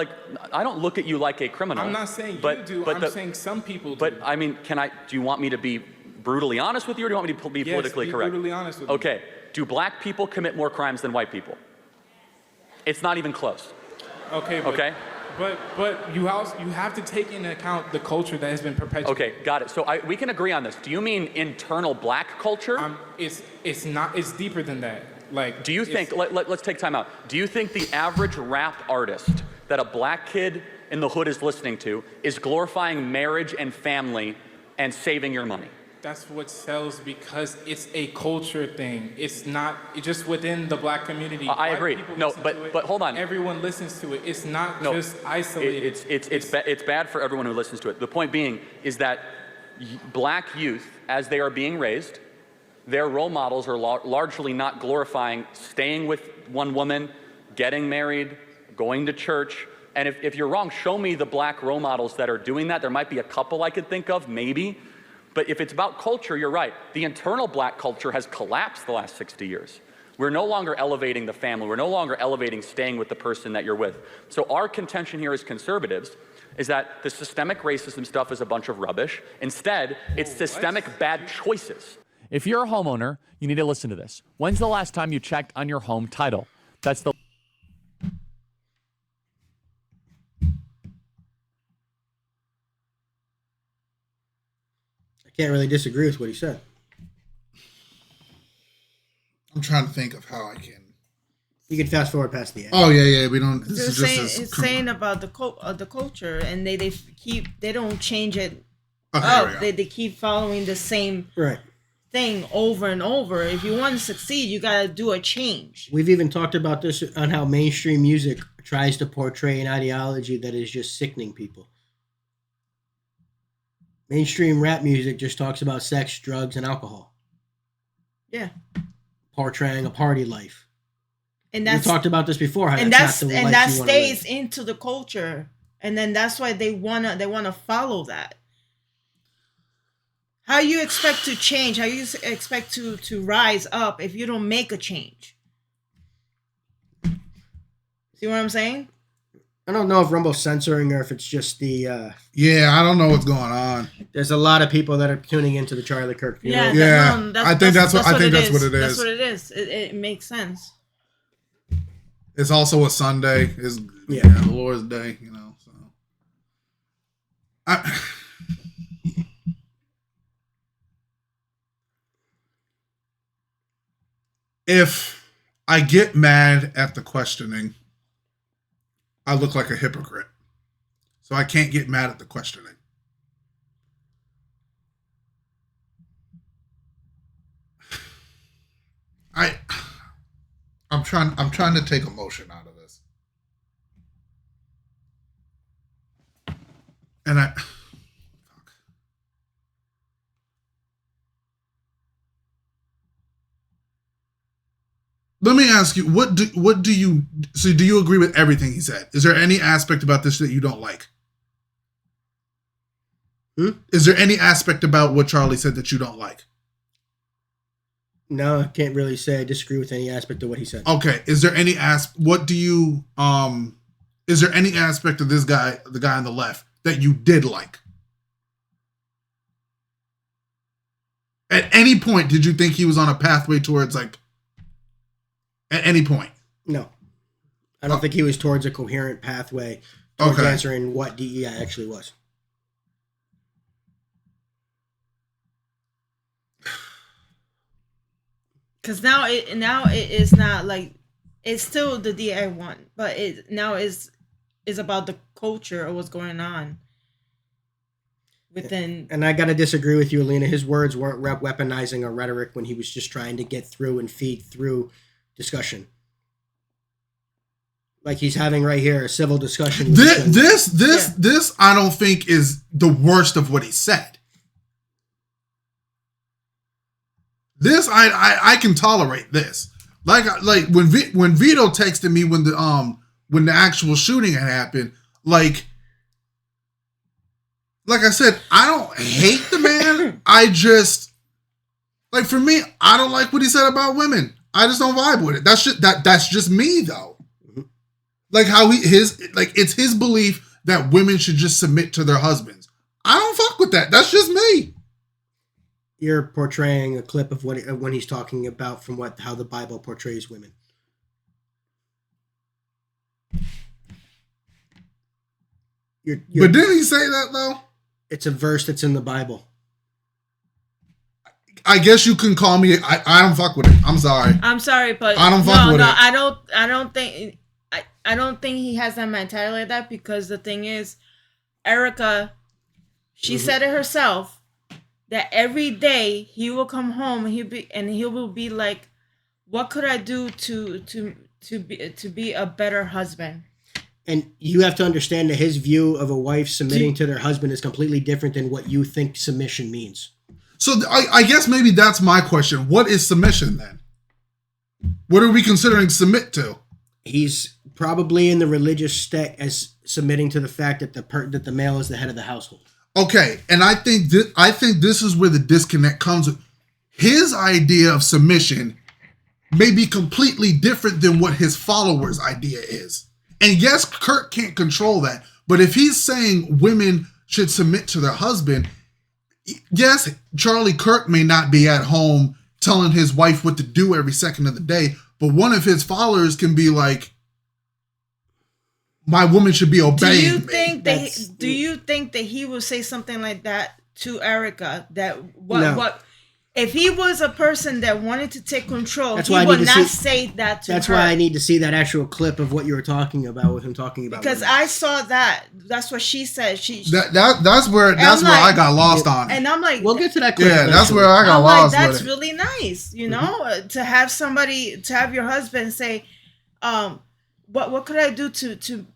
I don't look at you like a criminal. I'm not saying you do. I'm saying some people do. But I mean, do you want me to be brutally honest with you, or do you want me to be politically correct? Brutally honest with you. Okay. Do black people commit more crimes than white people? It's not even close. Okay. But you have to take into account the culture that has been perpetuated. Okay, got it. So we can agree on this. Do you mean internal black culture? It's not. It's deeper than that. Do you think, let's take time out. Do you think the average rap artist that a black kid in the hood is listening to is glorifying marriage and family and saving your money? that's what sells because it's a culture thing. It's not just within the black community. I agree. No, but hold on. Everyone listens to it. It's not just isolated. It's bad for everyone who listens to it. The point being is that black youth, as they are being raised, their role models are largely not glorifying staying with one woman, getting married, going to church. And if you're wrong, show me the black role models that are doing that. There might be a couple I could think of, maybe. But if it's about culture, you're right. The internal black culture has collapsed the last 60 years. We're no longer elevating the family. We're no longer elevating staying with the person that you're with. So our contention here as conservatives is that the systemic racism stuff is a bunch of rubbish. Instead, it's systemic bad choices. If you're a homeowner, you need to listen to this. When's the last time you checked on your home title? That's the... I can't really disagree with what he said. I'm trying to think of how I can. You can fast forward past the end. Oh yeah. We don't. This is just it's saying about the culture, and they don't change it Okay, up. They keep following the same thing over and over. If you want to succeed, you got to do a change. We've even talked about this on how mainstream music tries to portray an ideology that is just sickening people. Mainstream rap music just talks about sex, drugs, and alcohol. Yeah. Portraying a party life. And we talked about this before. And that stays into the culture, and then that's why they wanna follow that. How you expect to change? How you expect to rise up if you don't make a change? See what I'm saying? I don't know if Rumble's censoring or if it's just the... Yeah, I don't know what's going on. There's a lot of people that are tuning into the Charlie Kirk funeral. I think that's what it is. That's what it is. It makes sense. It's also a Sunday. It's the Lord's Day, you know. So, if I get mad at the questioning, I look like a hypocrite. So I can't get mad at the questioning. I'm trying to take emotion out of this. And let me ask you, do you agree with everything he said? Is there any aspect about this that you don't like? Is there any aspect about what Charlie said that you don't like? No, I can't really say I disagree with any aspect of what he said. Okay. Is there any is there any aspect of this guy, the guy on the left, that you did like? At any point, did you think he was on a pathway towards at any point? No. I don't think he was towards a coherent pathway towards answering what DEI actually was. Because now it is not like, it's still the DI one, but it now is about the culture of what's going on within. And I gotta disagree with you, Alina. His words weren't weaponizing a rhetoric when he was just trying to get through and feed through discussion. Like he's having right here a civil discussion. This I don't think is the worst of what he said. This I can tolerate this. Like when Vito texted me when the actual shooting had happened, like I said, I don't hate the man. I just, like, for me, I don't like what he said about women. I just don't vibe with it. That's just me though. Like how it's his belief that women should just submit to their husbands. I don't fuck with that. That's just me. You're portraying a clip of when he's talking about from how the Bible portrays women. But didn't he say that though? It's a verse that's in the Bible. I guess you can call me. I don't fuck with it. I'm sorry. I'm sorry, but I don't fuck with it. I don't think he has that mentality like that, because the thing is, Erica, she said it herself. that every day he will come home and he will be like, what could I do to be a better husband? And you have to understand that his view of a wife submitting to their husband is completely different than what you think submission means. So I guess maybe that's my question. What is submission then? What are we considering submit to? He's probably in the religious sect as submitting to the fact that the male is the head of the household. Okay, and I think this is where the disconnect comes. His idea of submission may be completely different than what his followers' idea is. And yes, Kirk can't control that. But if he's saying women should submit to their husband, yes, Charlie Kirk may not be at home telling his wife what to do every second of the day, but one of his followers can be like, my woman should be obeying me. Do you think that he would say something like that to Erica? If he was a person that wanted to take control, he would not say that to her. That's why I need to see that actual clip of what you were talking about with him talking about. Because I saw that. That's what she said. That's where I got lost on it. And I'm like, we'll get to that clip. Yeah, that's where I got lost. That's really nice, you know, to have your husband say, what could I do to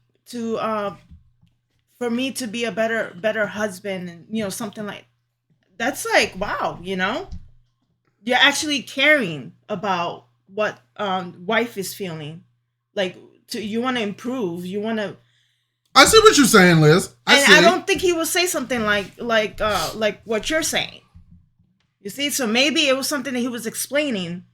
for me to be a better husband, and you know, something like that's like, wow, you know. You're actually caring about what wife is feeling. Like, you want to improve. You want to. I see what you're saying, Liz. I don't think he would say something like what you're saying. You see, so maybe it was something that he was explaining.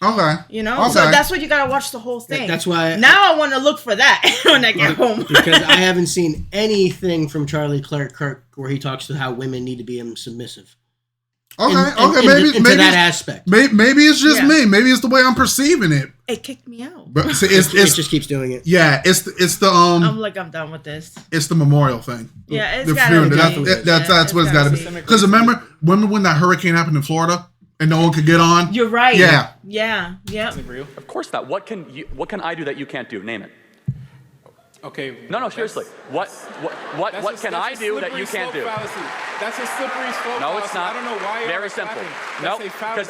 Okay. You know, okay. So that's what you gotta watch the whole thing. That's why. Now I want to look for that when I get home because I haven't seen anything from Charlie Kirk where he talks to how women need to be submissive. Okay, maybe that aspect. Maybe it's just me. Maybe it's the way I'm perceiving it. It kicked me out. But see, it just keeps doing it. Yeah, it's the I'm like, I'm done with this. It's the memorial thing. Yeah, it's gotta be. That's what it's gotta be. Because remember when that hurricane happened in Florida and no one could get on? You're right. Yeah. Of course not. What can I do that you can't do? Name it. Okay. No, seriously. What can I do that you can't do? Fallacy. That's a slippery slope. No, it's not. I don't know why. Very simple. No, because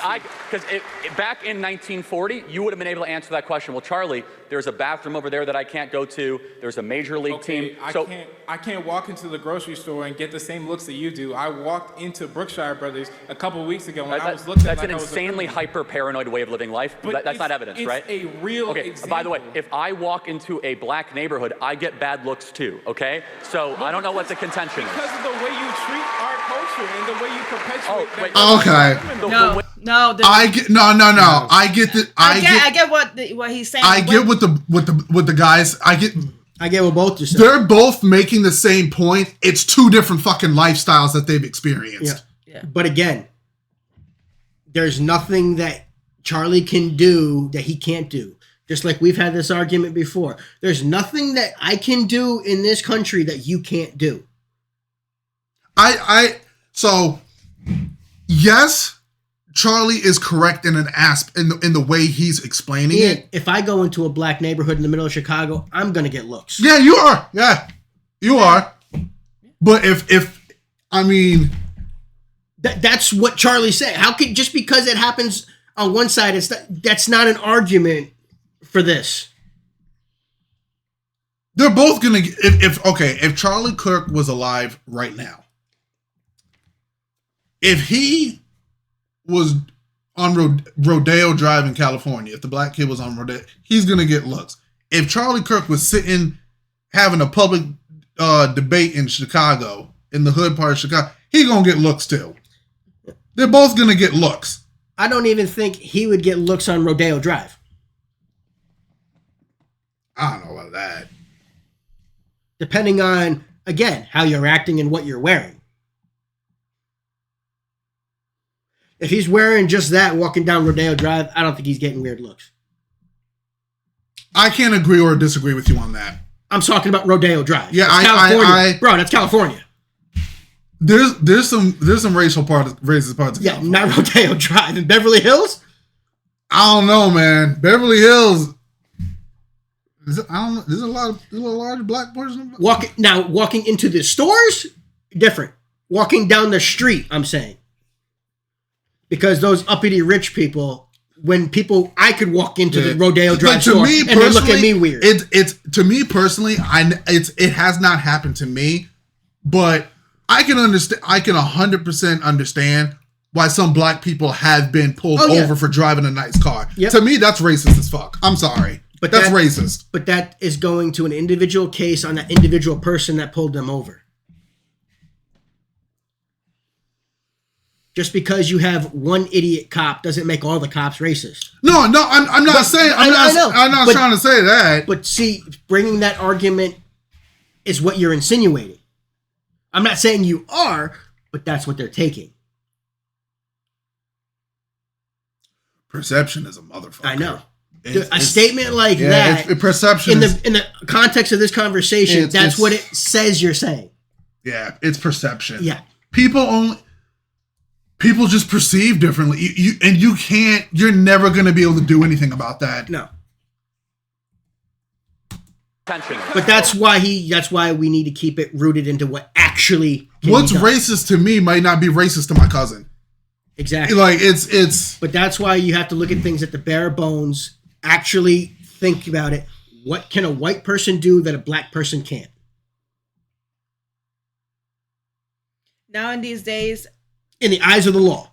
back in 1940, you would have been able to answer that question. Well, Charlie, there's a bathroom over there that I can't go to. There's a major league team. I can't walk into the grocery store and get the same looks that you do. I walked into Brookshire Brothers a couple of weeks ago when I was looked at. That's an insanely hyper paranoid way of living life. But that's not evidence, right? It's a real example. By the way, if I walk into a black neighborhood, I get bad looks too. Okay, so I don't know what the contention is. Because of the way you treat our culture and the way you perpetuate. Okay. No. I get I get that. I get what he's saying. I get what the guys. I get what both are saying. They're both making the same point. It's two different fucking lifestyles that they've experienced. Yeah. But again, there's nothing that Charlie can do that he can't do. Just like we've had this argument before. There's nothing that I can do in this country that you can't do. So yes, Charlie is correct in in the way he's explaining it. If I go into a black neighborhood in the middle of Chicago, I'm gonna get looks. Yeah, you are. Yeah, you are. But if I mean, that's what Charlie said. How could just because it happens on one side, that's not an argument for this. They're both gonna if Charlie Kirk was alive right now, if he was on Rodeo Drive in California, if the black kid was on Rodeo, he's gonna get looks. If Charlie Kirk was sitting having a public debate in Chicago, in the hood part of Chicago, he gonna get looks too. They're both gonna get looks. I don't even think he would get looks on Rodeo Drive. I don't know about that. Depending on, again, how you're acting and what you're wearing. If he's wearing just that walking down Rodeo Drive, I don't think he's getting weird looks. I can't agree or disagree with you on that. I'm talking about Rodeo Drive. Yeah, bro, that's California. There's some racist parts. Yeah, not Rodeo Drive in Beverly Hills. I don't know, man. Beverly Hills. I don't know. There's a large black person. Walking into the stores, different. Walking down the street, I'm saying. Because those uppity rich people, when people, I could walk into the Rodeo Drive But store and they look at me weird. It's to me personally, it has not happened to me, but I can understand. I can 100% understand why some black people have been pulled over for driving a nice car. Yep. To me, that's racist as fuck. I'm sorry, but that's racist. But that is going to an individual case on that individual person that pulled them over. Just because you have one idiot cop doesn't make all the cops racist. No, I'm not saying. I'm not trying to say that. But see, bringing that argument is what you're insinuating. I'm not saying you are, but that's what they're taking. Perception is a motherfucker. I know. A statement like that, perception in the context of this conversation, that's what it says you're saying. Yeah, it's perception. Yeah, people just perceive differently. You're never going to be able to do anything about that. No. But that's why we need to keep it rooted into what actually what's racist to me might not be racist to my cousin. Exactly. Like it's But that's why you have to look at things at the bare bones, actually think about it. What can a white person do that a black person can't? Now in these days, in the eyes of the law.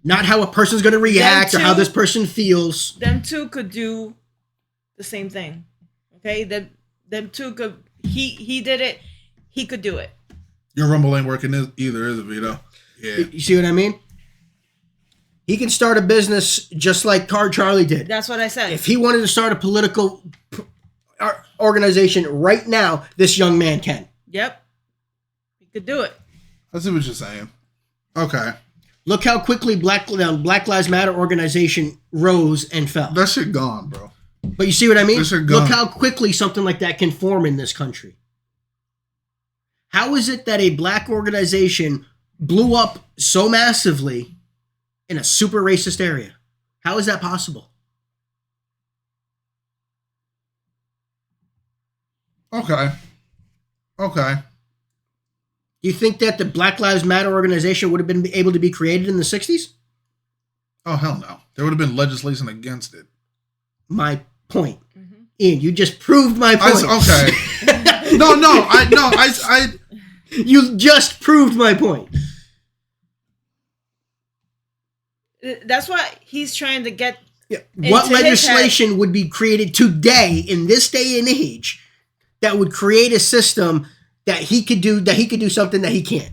Not how a person's going to react or how this person feels. Them two could do the same thing. Okay? Them two could, he did it, he could do it. Your Rumble ain't working either, is it, Vito? Yeah. You see what I mean? He can start a business just like Charlie did. That's what I said. If he wanted to start a political organization right now, this young man can. Yep. He could do it. I see what you're saying. Okay. Look how quickly Black Lives Matter organization rose and fell. That shit gone, bro. But you see what I mean? That shit gone. Look how quickly something like that can form in this country. How is it that a black organization blew up so massively in a super racist area? How is that possible? Okay. Do you think that the Black Lives Matter organization would have been able to be created in the 60s? Oh, hell no. There would have been legislation against it. My point. Mm-hmm. Ian, you just proved my point. Okay. No, you just proved my point. That's why he's trying to get. Yeah. What legislation would be created today in this day and age that would create a system that he could do something that he can't?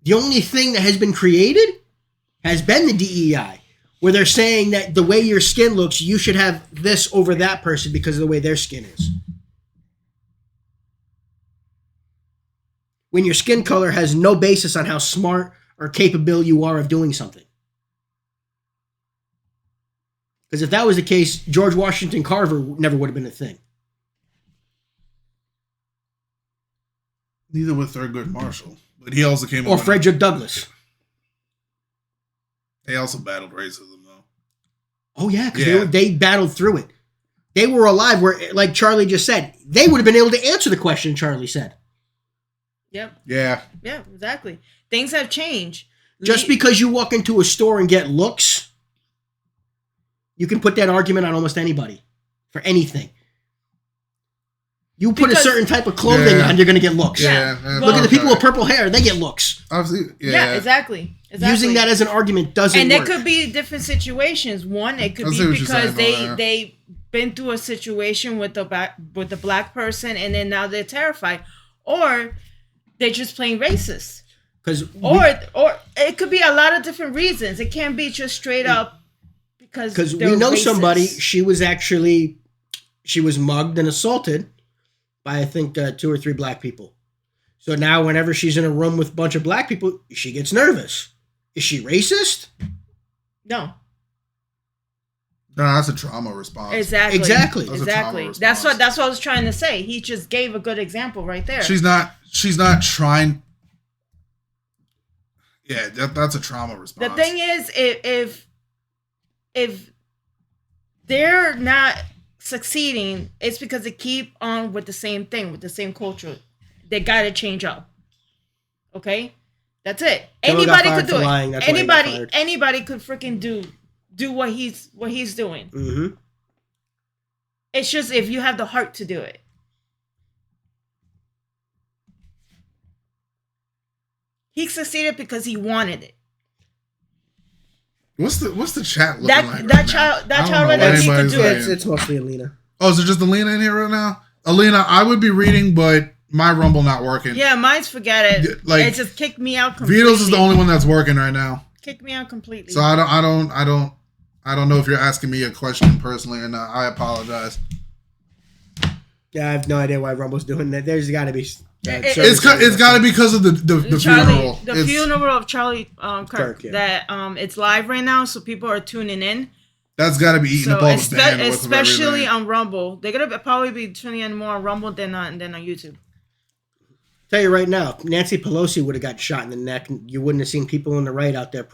The only thing that has been created has been the DEI, where they're saying that the way your skin looks, you should have this over that person because of the way their skin is. When your skin color has no basis on how smart or capable you are of doing something. Because if that was the case, George Washington Carver never would have been a thing. Neither would Thurgood Marshall. But he also came or Frederick Douglass. They also battled racism, though. Oh, yeah, because they battled through it. They were alive, where, like Charlie just said, they would have been able to answer the question Charlie said. Yep. Yeah. Yeah, exactly. Things have changed. Just because you walk into a store and get looks, you can put that argument on almost anybody for anything. You put a certain type of clothing on, you're going to get looks. Yeah. Look at the people with purple hair; they get looks. Yeah, exactly. Using that as an argument doesn't work. And it could be different situations. One, it could be because they been through a situation with the black person, and then now they're terrified, or they're just plain racist. Or it could be a lot of different reasons. It can't be just straight up because we know racist. Somebody. She was mugged and assaulted by, I think, 2 or 3 black people. So now whenever she's in a room with a bunch of black people, she gets nervous. Is she racist? No. No, that's a trauma response. Exactly. That's what I was trying to say. He just gave a good example right there. She's not trying. Yeah, that's a trauma response. The thing is, if they're not succeeding, it's because they keep on with the same thing, with the same culture. They gotta change up. Okay? That's it. Kimmel got Anybody fired could do for lying. it. That's why he got fired. Anybody could freaking do what he's doing. Mm-hmm. It's just if you have the heart to do it. He succeeded because he wanted it. What's the chat looking That like? that child right there, he could do it. It's mostly Alina. Oh, is it just Alina in here right now? Alina, I would be reading, but my Rumble not working. Yeah, mine's forget it. Like, it just kicked me out completely. Vito's is the only one that's working right now. Kicked me out completely. So I don't know if you're asking me a question personally or not. I apologize. Yeah, I have no idea why Rumble's doing that. There's got to be. It's got to be because of the funeral. The funeral of Charlie Kirk. yeah. That it's live right now, so people are tuning in. That's got to be eating up all the bandwidth of especially everything. on Rumble. They're gonna probably be tuning in more on Rumble than on YouTube. Tell you right now, if Nancy Pelosi would have got shot in the neck, you wouldn't have seen people on the right out there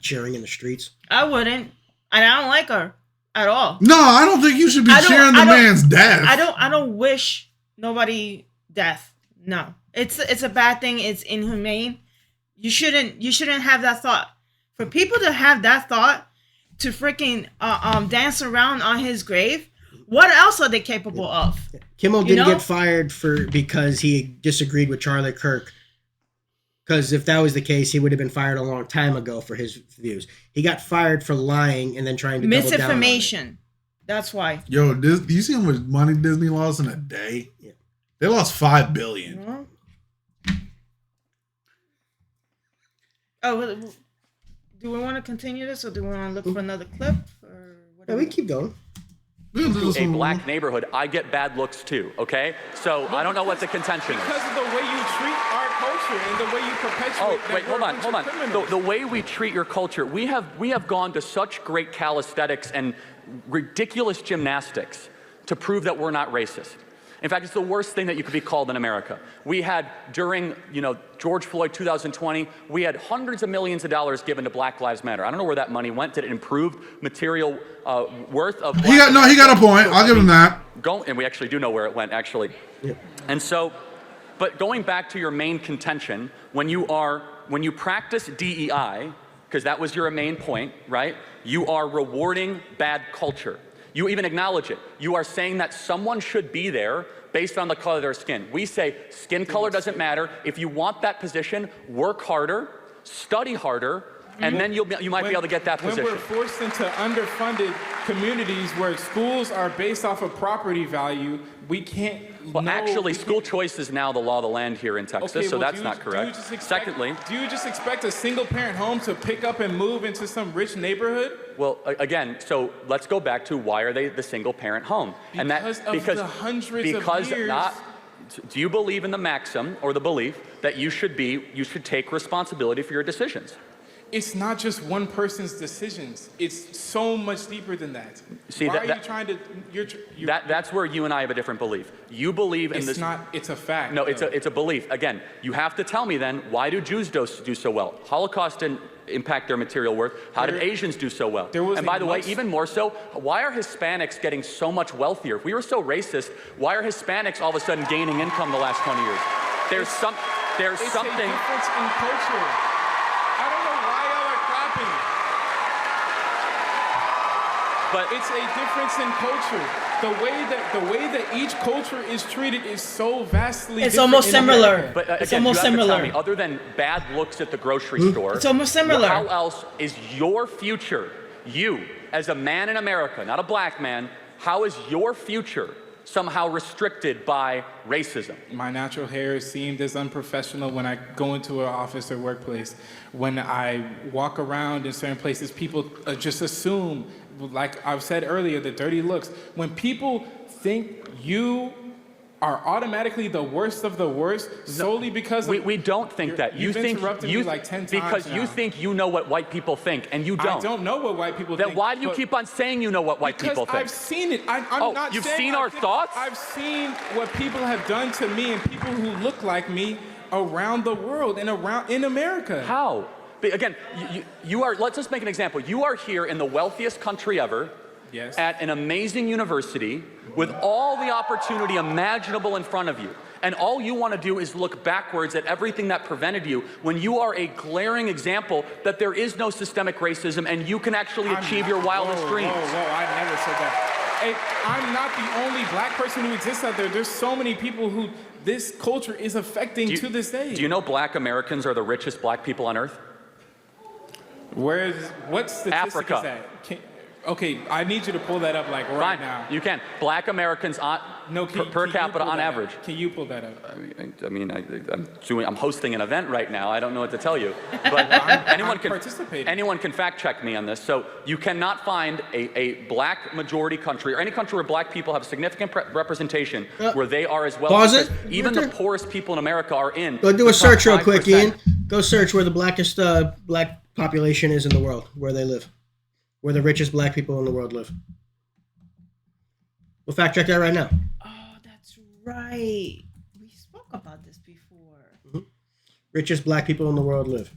cheering in the streets. I wouldn't, and I don't like her at all. No, I don't think you should be cheering the man's death. I don't wish nobody death. No, it's a bad thing. It's inhumane. You shouldn't have that thought. For people to have that thought, to freaking dance around on his grave, what else are they capable of? Kimmel didn't get fired because he disagreed with Charlie Kirk. Because if that was the case, he would have been fired a long time ago for his views. He got fired for lying and then trying to double down on it. Misinformation. That's why. Yo, do you see how much money Disney lost in a day? Yeah. They lost $5 billion. Mm-hmm. Oh, do we want to continue this, or do we want to look for another clip? Or whatever? Yeah, we keep going. A black neighborhood, I get bad looks too, okay? So I don't know what the contention is. Because of the way you treat our culture and the way you perpetuate. Oh, wait, hold on. The way we treat your culture, we have gone to such great calisthenics and ridiculous gymnastics to prove that we're not racist. In fact, it's the worst thing that you could be called in America. We had, during George Floyd 2020, we had hundreds of millions of dollars given to Black Lives Matter. I don't know where that money went. Did it improve material worth of He got a point. I'll give him that. And we actually do know where it went, actually. Yeah. And so, but going back to your main contention, when you practice DEI, because that was your main point, right? You are rewarding bad culture. You even acknowledge it. You are saying that someone should be there based on the color of their skin. We say skin color doesn't matter. If you want that position, work harder, study harder, and then you might be able to get that position. When we're forced into underfunded communities where schools are based off of property value, we can't. Well, actually, school choice is now the law of the land here in Texas, Okay, so well, that's not correct. Secondly, do you just expect a single-parent home to pick up and move into some rich neighborhood? Well, again, so let's go back to why are they the single-parent home? Because of the hundreds of years. Do you believe in the maxim or the belief that you should take responsibility for your decisions? It's not just one person's decisions. It's so much deeper than that. See, Why are you trying to? That's where you and I have a different belief. You believe in this. It's not. It's a fact. No, it's a belief. Again, you have to tell me then, why do Jews do so well? Holocaust didn't impact their material worth. How did Asians do so well? And by the way, even more so, why are Hispanics getting so much wealthier? If we were so racist, why are Hispanics all of a sudden gaining income the last 20 years? There's something. It's a difference in culture. I don't know why y'all are clapping. But it's a difference in culture. The way that each culture is treated is so vastly different. It's almost similar. But it's again, almost you have to similar. tell me, other than bad looks at the grocery store, It's almost similar. How else is your future, you as a man in America, not a black man, how is your future somehow restricted by racism? My natural hair is seen as unprofessional when I go into an office or workplace. When I walk around in certain places, people just assume, like I've said earlier, the dirty looks. When people think you are automatically the worst of the worst solely because we don't think that. You've interrupted me like 10 times because now. you think you know what white people think, and you don't. I don't know what white people think. Then why do you keep on saying you know what white people think? Because I've seen it. I'm not you've saying seen our thoughts? I've seen what people have done to me and people who look like me around the world and in America. How? But again, you are. Let's just make an example. You are here in the wealthiest country ever. Yes. At an amazing university with all the opportunity imaginable in front of you. And all you want to do is look backwards at everything that prevented you when you are a glaring example that there is no systemic racism and you can actually achieve your wildest dreams. Whoa, I never said that. Hey, I'm not the only black person who exists out there. There's so many people who this culture is affecting to this day. Do you know black Americans are the richest black people on earth? What statistic Africa. is that? Okay, I need you to pull that up like right now. You can. Black Americans per capita on average. Can you pull that up? I'm hosting an event right now. I don't know what to tell you. But anyone can fact check me on this. So you cannot find a black majority country or any country where black people have significant representation where they are as well. Pause it. Even the poorest people in America are in. Go do a search real quick, Ian. Go search where the blackest black population is in the world, where they live. Where the richest black people in the world live. We'll fact check that right now. Oh, that's right. We spoke about this before. Mm-hmm. Richest black people in the world live.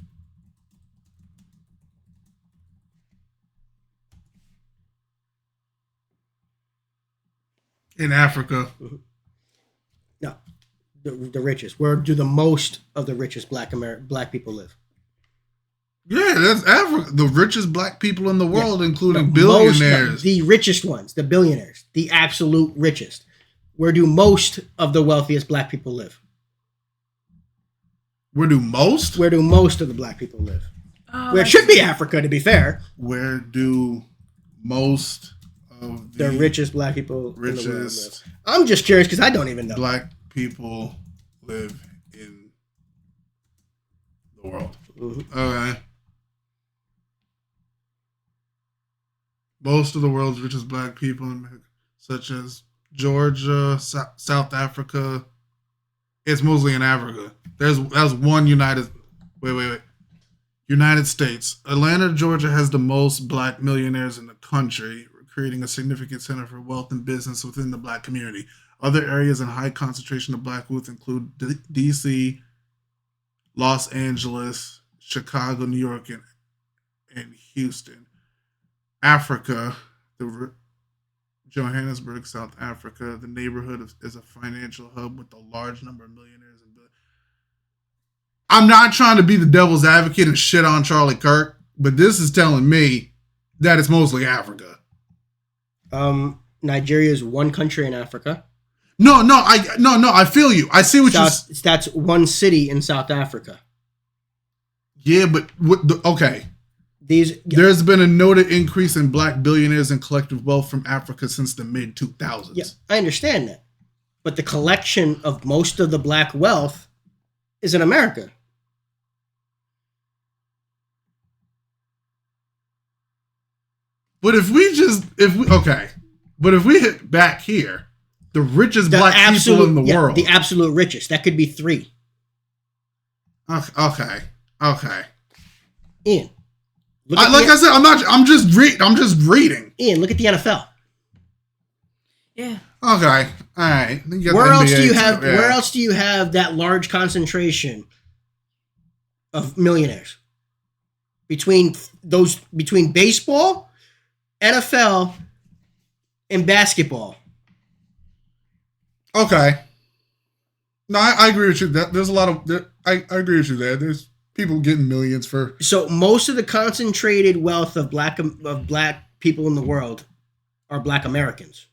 In Africa. Mm-hmm. No, the richest. Where do the most of the richest black people live? Yeah, that's Africa. The richest black people in the world, including billionaires. The richest ones, the billionaires, the absolute richest. Where do most of the wealthiest black people live? Where do most? Where do most of the black people live? Where it should be Africa, to be fair. Where do most of the richest black people in the world live? Richest I'm just curious because I don't even know. Black people live in the world. Mm-hmm. Okay. Most of the world's richest black people, such as Georgia, South Africa, it's mostly in Africa. That's one United States. Atlanta, Georgia has the most black millionaires in the country, creating a significant center for wealth and business within the black community. Other areas in high concentration of black youth include D.C., Los Angeles, Chicago, New York, and Houston. Africa, Johannesburg, South Africa, the neighborhood is a financial hub with a large number of millionaires. I'm not trying to be the devil's advocate and shit on Charlie Kirk, but this is telling me that it's mostly Africa. Nigeria is one country in Africa. No, I feel you. I see what that's one city in South Africa. Yeah, but okay. There's been a noted increase in black billionaires and collective wealth from Africa since the mid-2000s. Yeah, I understand that. But the collection of most of the black wealth is in America. But if we hit back here, the richest black people in the world. The absolute richest. That could be 3. Okay. Ian. I'm just reading. Ian, look at the NFL. Yeah. Okay. All right. Where else do you have? Yeah. Where else do you have that large concentration of millionaires? Between baseball, NFL, and basketball. Okay. No, I agree with you. There's a lot of. I agree with you there. There's people getting millions for. So most of the concentrated wealth of black people in the world are black Americans.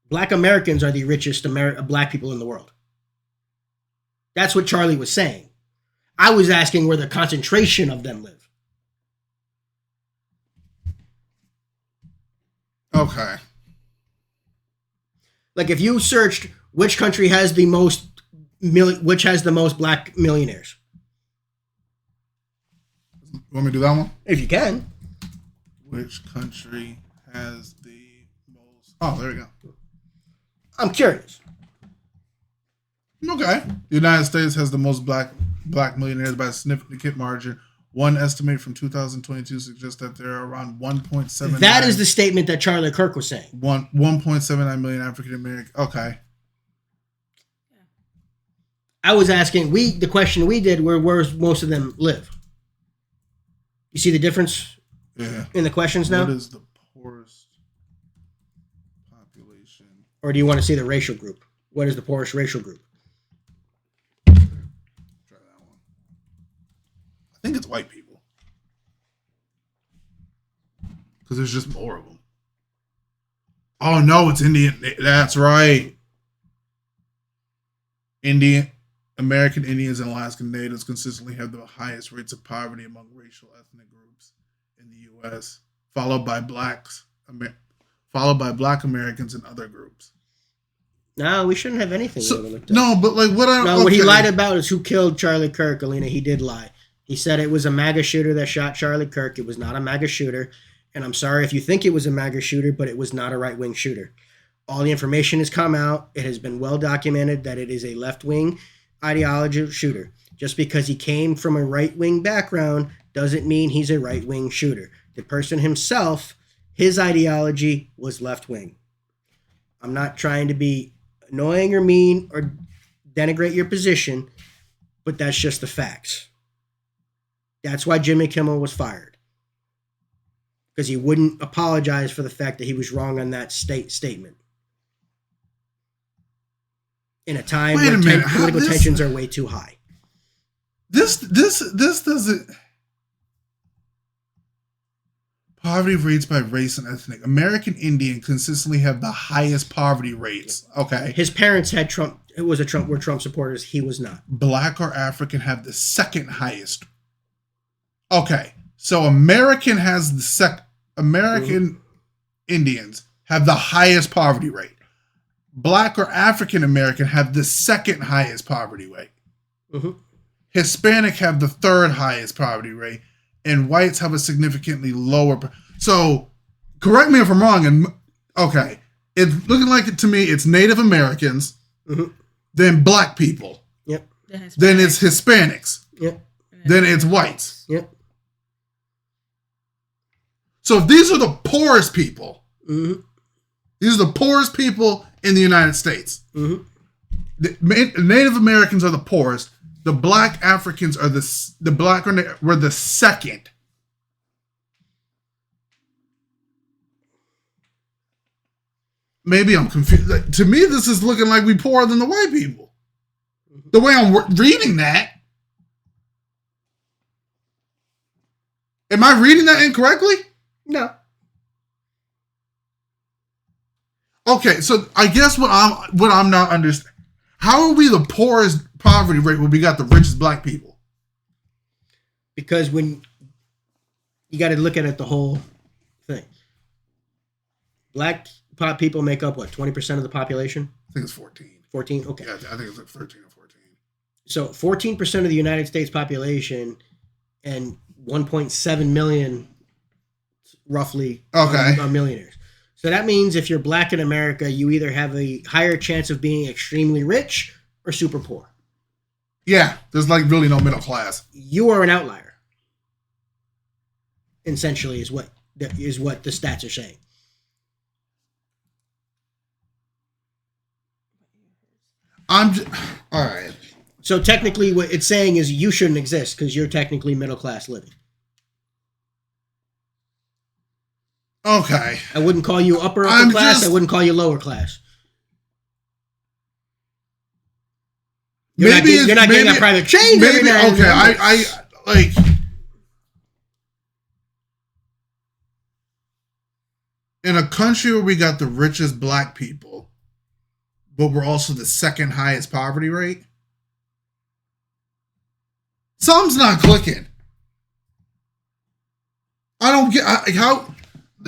Black Americans are the richest black people in the world. That's what Charlie was saying. I was asking where the concentration of them live. Okay. Like if you searched which country has the most black millionaires. Want me to do that one? If you can. Which country has the most? Oh, there we go. I'm curious. Okay. The United States has the most black millionaires by a significant margin. One estimate from 2022 suggests that there are around 1.79. That is the statement that Charlie Kirk was saying. 1.79 million African American. Okay. I was asking the question we did where most of them live. You see the difference in the questions now? What is the poorest population? Or do you want to see the racial group? What is the poorest racial group? Try that one. I think it's white people. Because there's just more of them. Oh, no, it's Indian. That's right. American Indians and Alaskan Natives consistently have the highest rates of poverty among racial ethnic groups in the U.S., followed by Black Americans and other groups. No, we shouldn't have anything. No, but like what he lied about is who killed Charlie Kirk, Alina. He did lie. He said it was a MAGA shooter that shot Charlie Kirk. It was not a MAGA shooter. And I'm sorry if you think it was a MAGA shooter, but it was not a right-wing shooter. All the information has come out. It has been well documented that it is a left-wing ideology shooter. Just because he came from a right-wing background doesn't mean he's a right-wing shooter. The person himself, his ideology was left-wing. I'm not trying to be annoying or mean or denigrate your position, but that's just the facts. That's why Jimmy Kimmel was fired. Because he wouldn't apologize for the fact that he was wrong on that statement. In a time when political tensions are way too high. This doesn't... Poverty rates by race and ethnic. American Indian consistently have the highest poverty rates. Okay. His parents had Trump. It was a Trump. Were Trump supporters. He was not. Black or African have the second highest. Okay. So American Indians have the highest poverty rate. Black or African American have the second highest poverty rate. Mm-hmm. Hispanic have the third highest poverty rate. And whites have a significantly lower. So, correct me if I'm wrong. And okay, it's looking like it to me. It's Native Americans, then Black people. Yep. Then it's Hispanics. Yep. Then it's whites. Yep. So if these are the poorest people. These are the poorest people in the United States. The Native Americans are the poorest. The Black Africans are were the second. Maybe I'm confused. Like, to me, this is looking like we poorer than the white people. The way I'm reading that. Am I reading that incorrectly? No. Okay, so I guess what I'm not understanding. How are we the poorest poverty rate when we got the richest Black people? Because when you got to look at it the whole thing. Black people make up what, 20% of the population? I think it's 14. 14? Okay. Yeah, I think it's like 13 or 14. So 14% of the United States population and 1.7 million roughly are millionaires. So that means if you're Black in America, you either have a higher chance of being extremely rich or super poor. Yeah, there's like really no middle class. You are an outlier. Essentially, is what the stats are saying. All right. So technically, what it's saying is you shouldn't exist because you're technically middle class living. Okay. I wouldn't call you upper class. I wouldn't call you lower class. You're not getting a private chain. Maybe okay. I like. In a country where we got the richest Black people, but we're also the second highest poverty rate. Something's not clicking. I don't get how.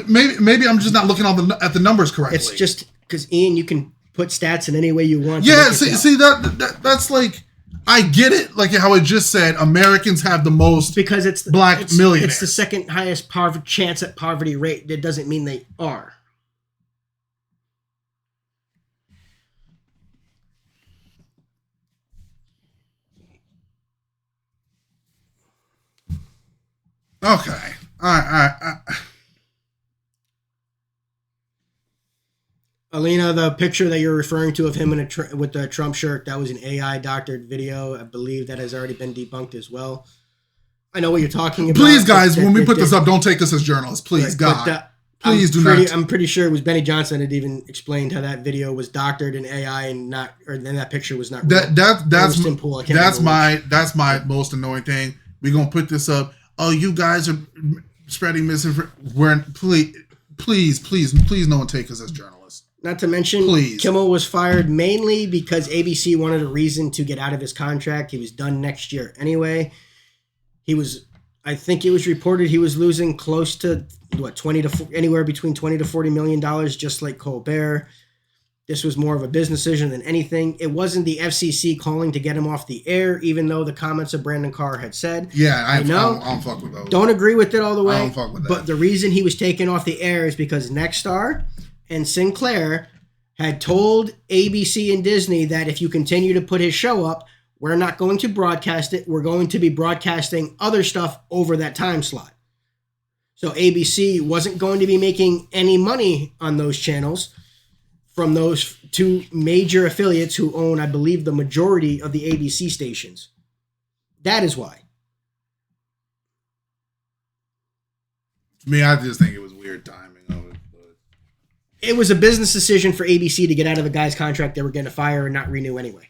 Maybe I'm just not looking at the numbers correctly. It's just because, Ian, you can put stats in any way you want. Yeah, see that's like, I get it. Like how it just said, Americans have the most because it's Black millionaires. It's the second highest chance at poverty rate. That doesn't mean they are. Okay. All right. Alina, the picture that you're referring to of him with the Trump shirt, that was an AI doctored video. I believe that has already been debunked as well. I know what you're talking about. Please, guys, when we put this up, don't take us as journalists. Please, God. Please do not. I'm pretty sure it was Benny Johnson that even explained how that video was doctored in AI and not, or then that picture was not real. That's my most annoying thing. We're gonna put this up. Oh, you guys are spreading misinformation. Please, no one take us as journalists. Not to mention, Kimmel was fired mainly because ABC wanted a reason to get out of his contract. He was done next year anyway. I think it was reported he was losing close to anywhere between $20 to $40 million, just like Colbert. This was more of a business decision than anything. It wasn't the FCC calling to get him off the air, even though the comments of Brandon Carr had said. Yeah, I don't fuck with those. Don't agree with it all the way. I don't fuck with that. But the reason he was taken off the air is because Nexstar and Sinclair had told ABC and Disney that if you continue to put his show up, we're not going to broadcast it. We're going to be broadcasting other stuff over that time slot. So ABC wasn't going to be making any money on those channels from those two major affiliates who own, I believe, the majority of the ABC stations. That is why. To me, I just think it was weird timing of it. But it was a business decision for ABC to get out of a guy's contract they were going to fire and not renew anyway.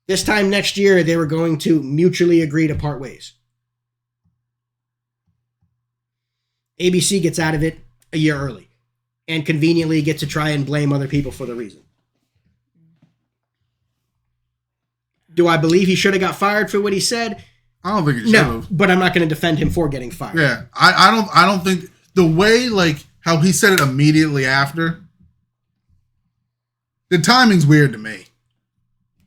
This time next year, they were going to mutually agree to part ways. ABC gets out of it a year early and conveniently get to try and blame other people for the reason. Do I believe he should have got fired for what he said? I don't think he should have. No, but I'm not going to defend him for getting fired. Yeah, I don't think the way, like, how he said it immediately after, the timing's weird to me.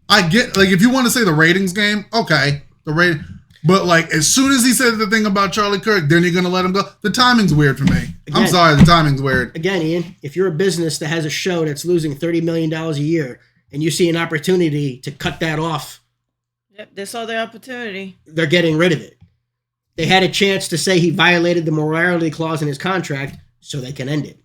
I get, like, if you want to say the ratings game, okay, the rating, but like as soon as he said the thing about Charlie Kirk, then you're gonna let him go. The timing's weird for me. Again, I'm sorry, the timing's weird. Again, Ian, if you're a business that has a show that's losing $30 million a year, and you see an opportunity to cut that off, yep, they saw their opportunity. They're getting rid of it. They had a chance to say he violated the morality clause in his contract, so they can end it.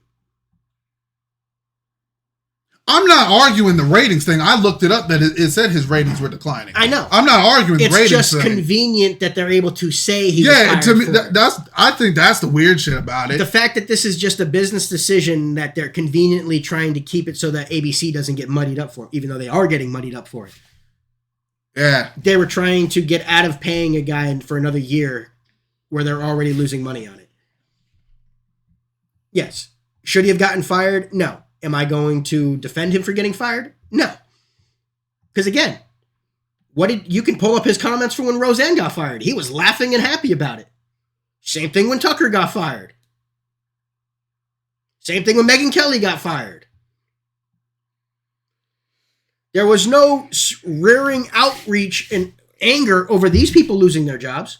I'm not arguing the ratings thing. I looked it up that it said his ratings were declining. I know. I'm not arguing the ratings thing. It's just convenient that they're able to say he was fired to me, for it. I think that's the weird shit about it. The fact that this is just a business decision that they're conveniently trying to keep it so that ABC doesn't get muddied up for it, even though they are getting muddied up for it. Yeah. They were trying to get out of paying a guy for another year where they're already losing money on it. Yes. Should he have gotten fired? No. Am I going to defend him for getting fired? No. Because again, you can pull up his comments from when Roseanne got fired. He was laughing and happy about it. Same thing when Tucker got fired. Same thing when Megyn Kelly got fired. There was no rearing outreach and anger over these people losing their jobs.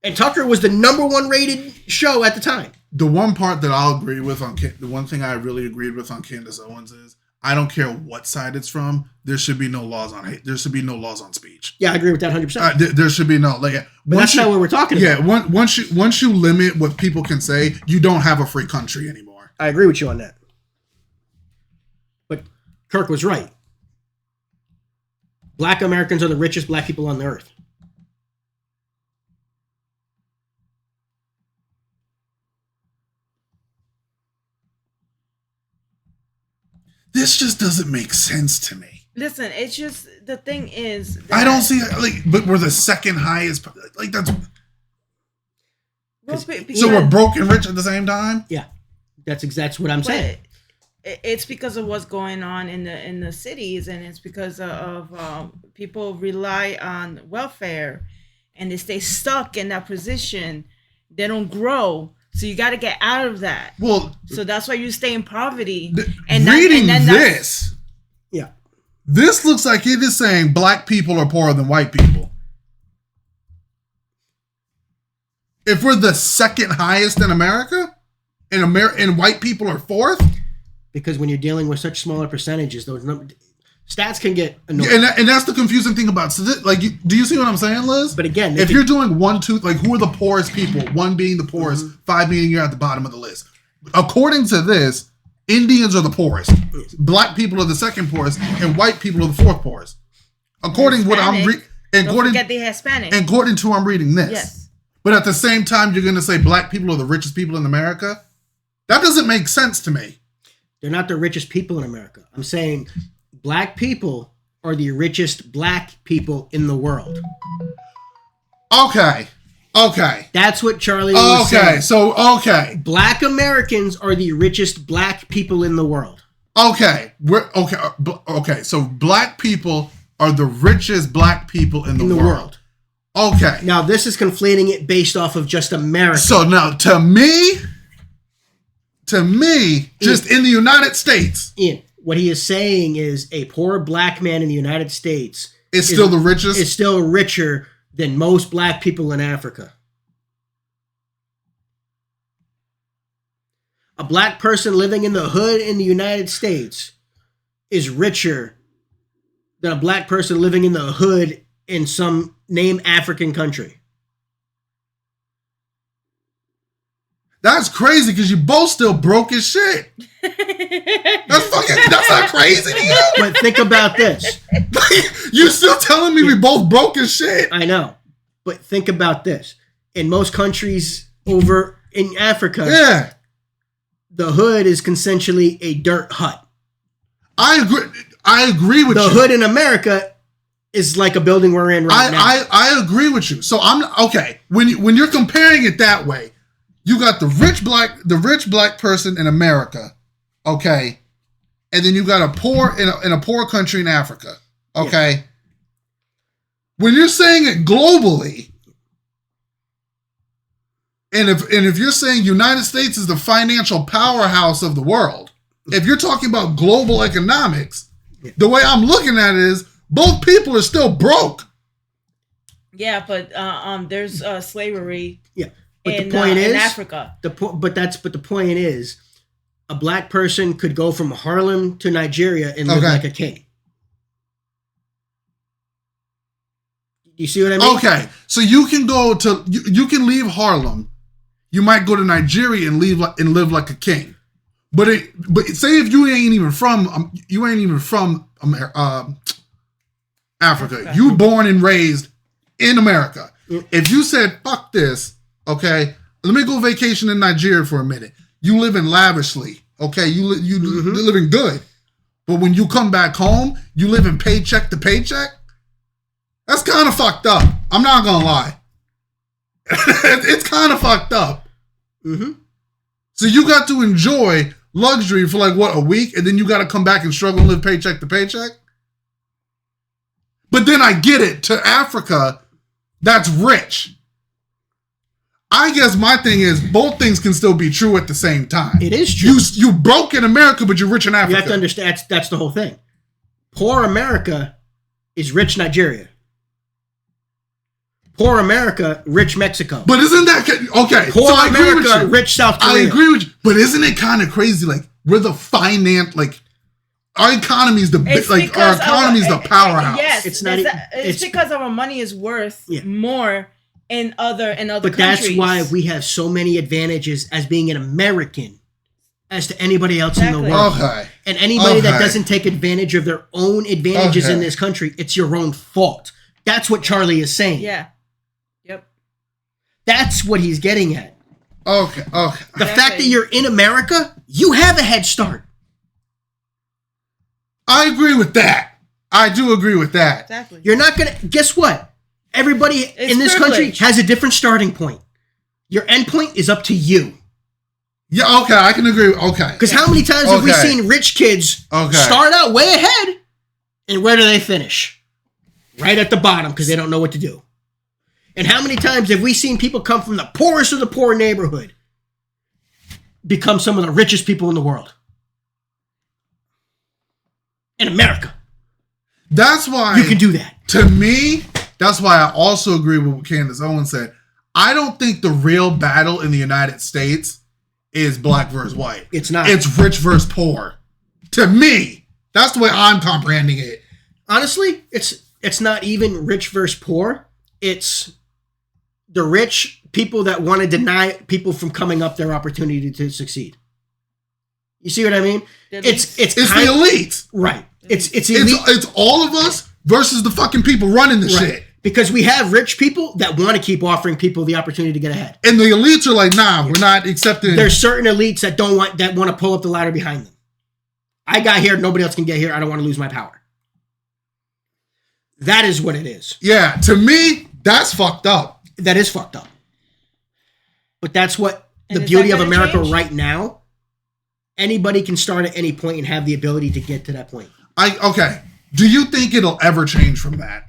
And Tucker was the #1 rated show at the time. The one part that I'll agree with the one thing I really agreed with on Candace Owens is I don't care what side it's from. There should be no laws on hate. There should be no laws on speech. Yeah, I agree with that 100%. There should be no But that's not what we're talking about. Yeah, once you limit what people can say, you don't have a free country anymore. I agree with you on that. But Kirk was right. Black Americans are the richest black people on the earth. This just doesn't make sense to me. Listen, it's just, the thing is that, I don't see, like, but we're the second highest, like, that's so we're broke and rich at the same time. Yeah, that's what I'm saying. It's because of what's going on in the cities, and it's because of people rely on welfare, and they stay stuck in that position. They don't grow. So you got to get out of that. Well, so that's why you stay in poverty. This, yeah, this looks like it is saying black people are poorer than white people. If we're the second highest in America, and white people are fourth, because when you're dealing with such smaller percentages, those stats can get annoying. And that's the confusing thing about, like, do you see what I'm saying, Liz? But again, if you're doing 1, 2, like, who are the poorest people? 1 being the poorest, 5 meaning you're at the bottom of the list. According to this, Indians are the poorest, black people are the second poorest, and white people are the fourth poorest. According to what I'm reading, don't forget the Hispanic. According to I'm reading this, yes. but at the same time, you're going to say black people are the richest people in America? That doesn't make sense to me. They're not the richest people in America. I'm saying black people are the richest black people in the world. Okay. That's what Charlie was saying. Okay. Black Americans are the richest black people in the world. Okay. So black people are the richest black people in the world. Okay. Now, this is conflating it based off of just America. So now, to me, just in the United States. Ian, what he is saying is a poor black man in the United States is still the richest? Is still richer than most black people in Africa. A black person living in the hood in the United States is richer than a black person living in the hood in some named African country. That's crazy because you both still broke as shit. That's not crazy to you. But think about this. You still telling me we both broke as shit? I know. But think about this. In most countries over in Africa, the hood is consensually a dirt hut. I agree with you. The hood in America is like a building we're in right now. I agree with you. So I'm okay. When you're comparing it that way, you got the rich black person in America, okay, and then you got a poor in a poor country in Africa, okay. Yeah. When you're saying it globally, and if you're saying United States is the financial powerhouse of the world, if you're talking about global economics, the way I'm looking at it is both people are still broke. Yeah, but there's slavery. Yeah. But the point is, in Africa. The point is, a black person could go from Harlem to Nigeria and live like a king. You see what I mean? Okay, so you can go to you can leave Harlem, you might go to Nigeria and live like a king, but say if you ain't even from Africa, you born and raised in America. If you said fuck this. Okay, let me go vacation in Nigeria for a minute. You living lavishly, okay? You living good, but when you come back home, you living paycheck to paycheck. That's kind of fucked up. I'm not gonna lie. It's kind of fucked up. Mm-hmm. So you got to enjoy luxury for a week, and then you got to come back and struggle and live paycheck to paycheck. But then I get it. To Africa, that's rich. I guess my thing is both things can still be true at the same time. It is true. You broke in America, but you're rich in Africa. You have to understand that's the whole thing. Poor America is rich Nigeria. Poor America, rich Mexico. But isn't that okay? Poor America, rich South Korea. I agree with you, but isn't it kind of crazy? We're the our economy's the powerhouse. Yes, it's because our money is worth more in other countries. But that's why we have so many advantages as being an American as to anybody else in the world. Okay. And anybody that doesn't take advantage of their own advantages in this country, it's your own fault. That's what Charlie is saying. Yeah. Yep. That's what he's getting at. Okay. The fact that you're in America, you have a head start. I agree with that. I do agree with that. Exactly. You're not going to... Guess what? Everybody in this country has a different starting point. Your end point is up to you. Yeah, okay, I can agree. Okay. Because how many times have we seen rich kids start out way ahead, and where do they finish? Right at the bottom because they don't know what to do. And how many times have we seen people come from the poorest of the poor neighborhood become some of the richest people in the world? In America. That's why... You can do that. To me... That's why I also agree with what Candace Owens said. I don't think the real battle in the United States is black versus white. It's not. It's rich versus poor. To me, that's the way I'm comprehending it. Honestly, it's not even rich versus poor. It's the rich people that want to deny people from coming up their opportunity to succeed. You see what I mean? It's the elite. Right. It's elite. It's all of us versus the fucking people running the shit. Because we have rich people that want to keep offering people the opportunity to get ahead. And the elites are like, nah, we're not accepting. There's certain elites that want to pull up the ladder behind them. I got here, nobody else can get here. I don't want to lose my power. That is what it is. Yeah, to me, that's fucked up. That is fucked up. But that's what the beauty of America right now. Anybody can start at any point and have the ability to get to that point. Okay. Do you think it'll ever change from that?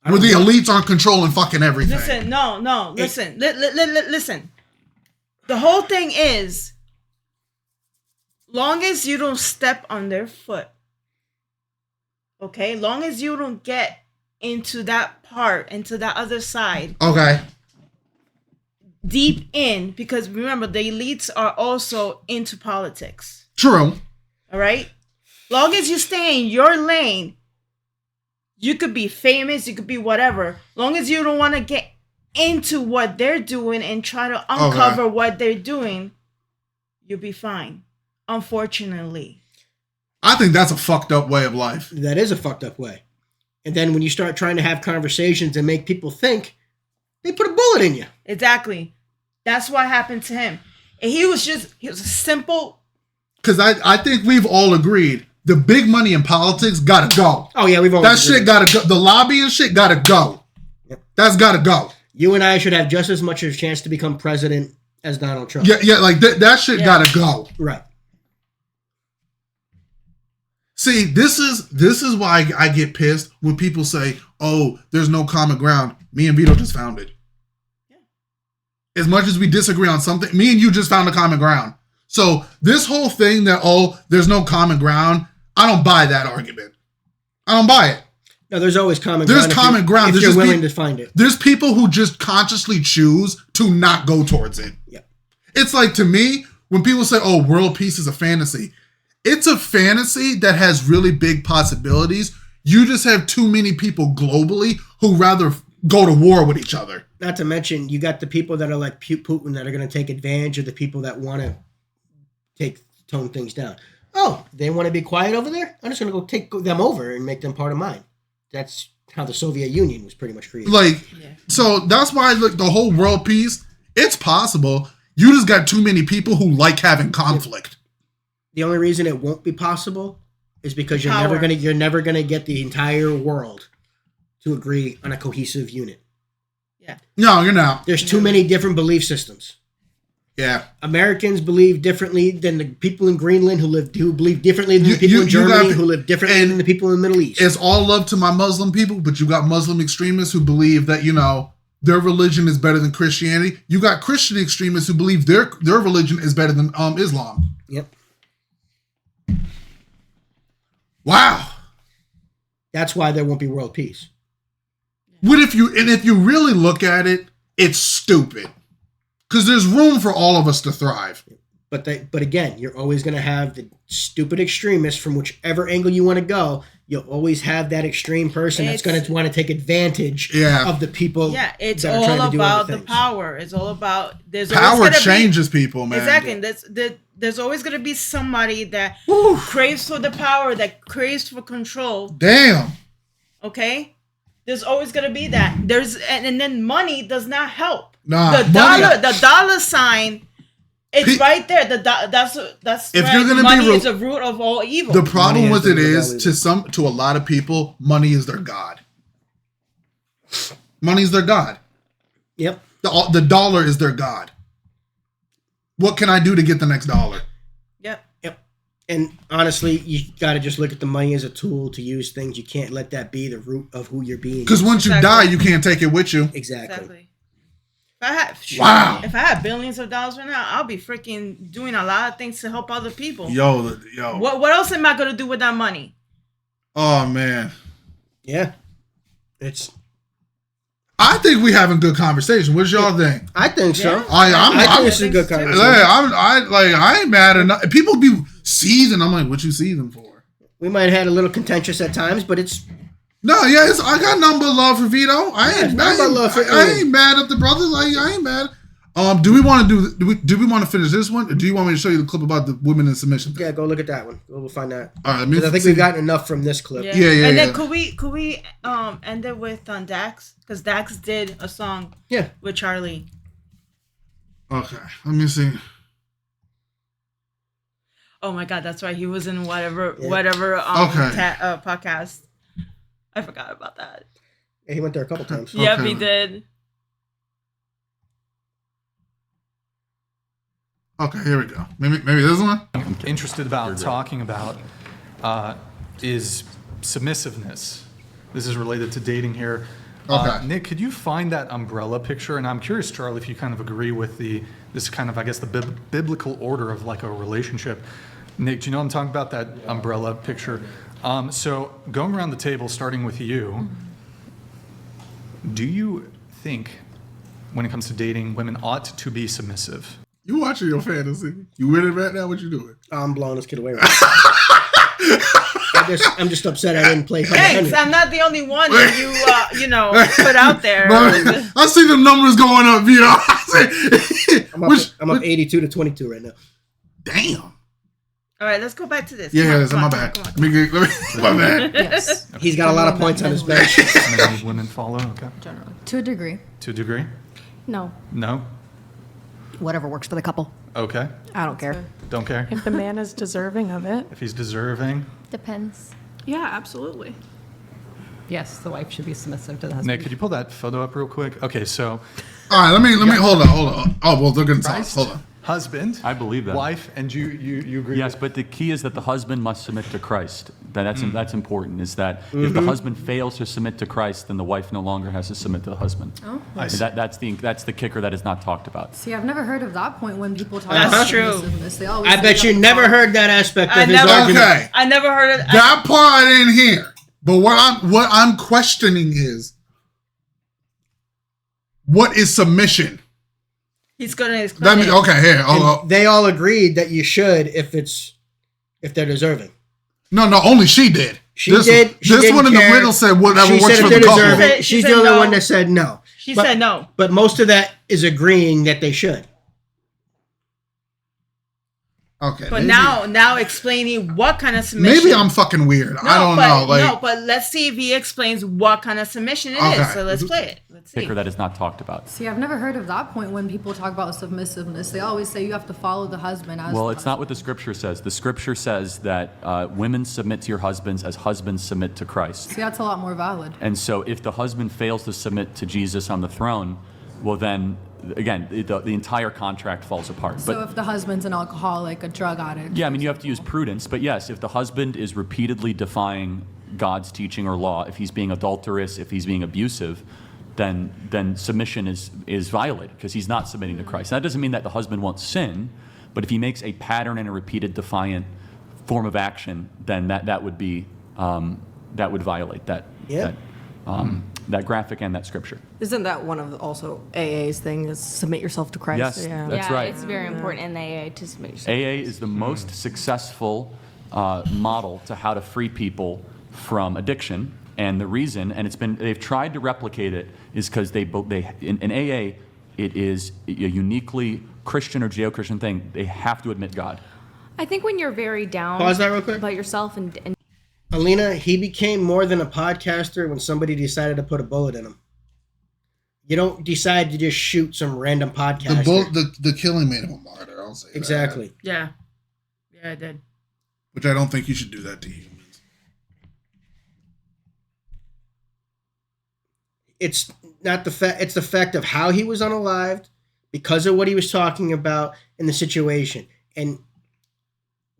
Where the elites aren't controlling fucking everything. Listen, no, listen. Listen. The whole thing is, long as you don't step on their foot, okay? Long as you don't get into that part, into that other side. Okay. Deep in, because remember, the elites are also into politics. True. All right? Long as you stay in your lane, you could be famous, you could be whatever. Long as you don't want to get into what they're doing and try to uncover what they're doing, you'll be fine. Unfortunately. I think that's a fucked up way of life. That is a fucked up way. And then when you start trying to have conversations and make people think, they put a bullet in you. Exactly. That's what happened to him. And he was a simple. Because I think we've all agreed the big money in politics gotta go. Oh yeah, we've all that shit gotta go. The lobbying shit gotta go. Yep. That's gotta go. You and I should have just as much of a chance to become president as Donald Trump. Yeah, like that shit gotta go. Right. See, this is why I get pissed when people say, "Oh, there's no common ground." Me and Vito just found it. Yeah. As much as we disagree on something, me and you just found a common ground. So this whole thing that, oh, there's no common ground, I don't buy that argument. I don't buy it. No, there's always common ground. There's common ground. If you're willing to find it. There's people who just consciously choose to not go towards it. Yeah. It's like, to me, when people say, oh, world peace is a fantasy, it's a fantasy that has really big possibilities. You just have too many people globally who rather go to war with each other. Not to mention, you got the people that are like Putin that are going to take advantage of the people that want to tone things down. Oh, they want to be quiet over there? I'm just going to go take them over and make them part of mine. That's how the Soviet Union was pretty much created. So that's why the whole world peace, it's possible. You just got too many people who like having conflict. The only reason it won't be possible is because you're never gonna get the entire world to agree on a cohesive unit. Yeah. No, you're not. There's too many different belief systems. Yeah. Americans believe differently than the people in Greenland who believe differently than the people in Germany who live differently than the people in the Middle East. It's all love to my Muslim people, but you got Muslim extremists who believe that, their religion is better than Christianity. You got Christian extremists who believe their religion is better than Islam. Yep. Wow. That's why there won't be world peace. If you really look at it, it's stupid. Because there's room for all of us to thrive. But again, you're always going to have the stupid extremists from whichever angle you want to go. You'll always have that extreme person that's going to want to take advantage of the people. Yeah, it's all about the power. It's all about power changes people, man. Exactly. There's always going to be somebody that craves for the power, that craves for control. Damn. Okay, there's always going to be that. And then money does not help. Nah, the dollar sign, it's right there. That's if right. You're gonna money be is the root of all evil. The problem with it is to a lot of people, money is their god. Money's their god. Yep. The dollar is their god. What can I do to get the next dollar? Yep. And honestly, you got to just look at the money as a tool to use things. You can't let that be the root of who you're being. Because once you die, you can't take it with you. Exactly. If I had billions of dollars right now, I'll be freaking doing a lot of things to help other people. Yo. What else am I gonna do with that money? Oh man. Yeah. I think we having good conversation. What y'all think? I think so. I think this is a good conversation. I ain't mad enough. People be seething. I'm like, what you seething for? We might have had a little contentious at times, but it's. No, yeah, I got nothing but love for Vito. I ain't mad at the brothers. I ain't mad. Do we want to do we want to finish this one, or do you want me to show you the clip about the women in submission thing? Yeah, go look at that one. We'll find that. All right, I think we've gotten enough from this clip. Yeah. And then could we end it with Dax, because Dax did a song with Charlie. Okay, let me see. Oh my God, that's right. He was in whatever podcast. I forgot about that. Yeah, he went there a couple times. Yep, he did. Okay, here we go. Maybe this one. I'm interested about talking about is submissiveness. This is related to dating here. Okay. Nick, could you find that umbrella picture? And I'm curious, Charlie, if you kind of agree with this kind of, I guess, the biblical order of like a relationship. Nick, do you know what I'm talking about, that umbrella picture? So going around the table, starting with you, do you think when it comes to dating, women ought to be submissive? You watching your fantasy? You with it right now? What you doing? I'm blowing this kid away right now. I'm just upset I didn't play. Thanks. I'm not the only one that you put out there. I see the numbers going up, Vito. I'm up 82 to 22 right now. Damn. All right, let's go back to this. Yeah, that's my bad. My bad. Yes. He's got a lot of points on his bench. Many women follow. Okay. Generally. To a degree. To a degree. No. No. Whatever works for the couple. Okay. I don't care. Don't care. If the man is deserving of it. If he's deserving. Depends. Yeah, absolutely. Yes, the wife should be submissive to the husband. Nick, could you pull that photo up real quick? Okay, so. All right, let me hold on. Oh, well, they're going to talk. Hold on. Husband, I believe that. Wife, and you agree? Yes, but the key is that the husband must submit to Christ. That's important. Is that if the husband fails to submit to Christ, then the wife no longer has to submit to the husband. Oh, I see. That's the kicker that is not talked about. See, I've never heard of that point when people talk That's about true. submissiveness. They always I bet you never heard that aspect of his argument. Okay. I never heard of that part. I didn't hear. But what I'm questioning is, what is submission? He's gonna explain. Okay, here. They all agreed that you should if they're deserving. No, only she did. She did. This one in the middle said whatever works for the couple. She's the only one that said no. She said no. But most of that is agreeing that they should. Okay. But now explaining what kind of submission. Maybe I'm fucking weird. I don't know. No, but let's see if he explains what kind of submission it is. So let's play it. Let's see. Kicker that is not talked about. See, I've never heard of that point when people talk about submissiveness. They always say you have to follow the husband as Well, it's not what the scripture says. The scripture says that women submit to your husbands as husbands submit to Christ. See, that's a lot more valid. And so if the husband fails to submit to Jesus on the throne, well then, again, the entire contract falls apart. So if the husband's an alcoholic, a drug addict. Yeah, I mean, you have to use prudence. But yes, if the husband is repeatedly defying God's teaching or law, if he's being adulterous, if he's being abusive, then submission is violated because he's not submitting to Christ. That doesn't mean that the husband won't sin, but if he makes a pattern and a repeated defiant form of action, then that would be that would violate that graphic and that scripture. Isn't that one of also AA's thing is submit yourself to Christ? Yes, that's right. It's very important in AA to submit yourself. AA is the most successful model to how to free people from addiction, and the reason, and they've tried to replicate it, is because in AA, it is a uniquely Christian or Judeo-Christian thing. They have to admit God. I think when you're very down Pause that real quick. about yourself and Alina, he became more than a podcaster when somebody decided to put a bullet in him. You don't decide to just shoot some random podcaster. The killing made him a martyr. I'll say exactly. Yeah, I did. Which I don't think you should do that to humans. It's not the fact. It's the fact of how he was unalived because of what he was talking about in the situation. And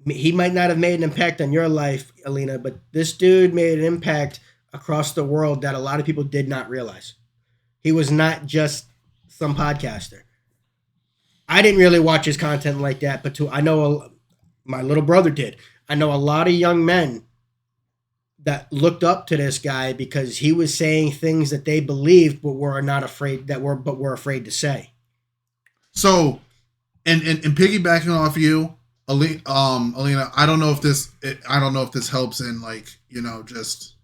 he might not have made an impact on your life, Alina, but this dude made an impact across the world that a lot of people did not realize. He was not just some podcaster. I didn't really watch his content like that, but I know my little brother did. I know a lot of young men that looked up to this guy because he was saying things that they believed but were not afraid were afraid to say. So, and piggybacking off you, Alina, I don't know if this helps in just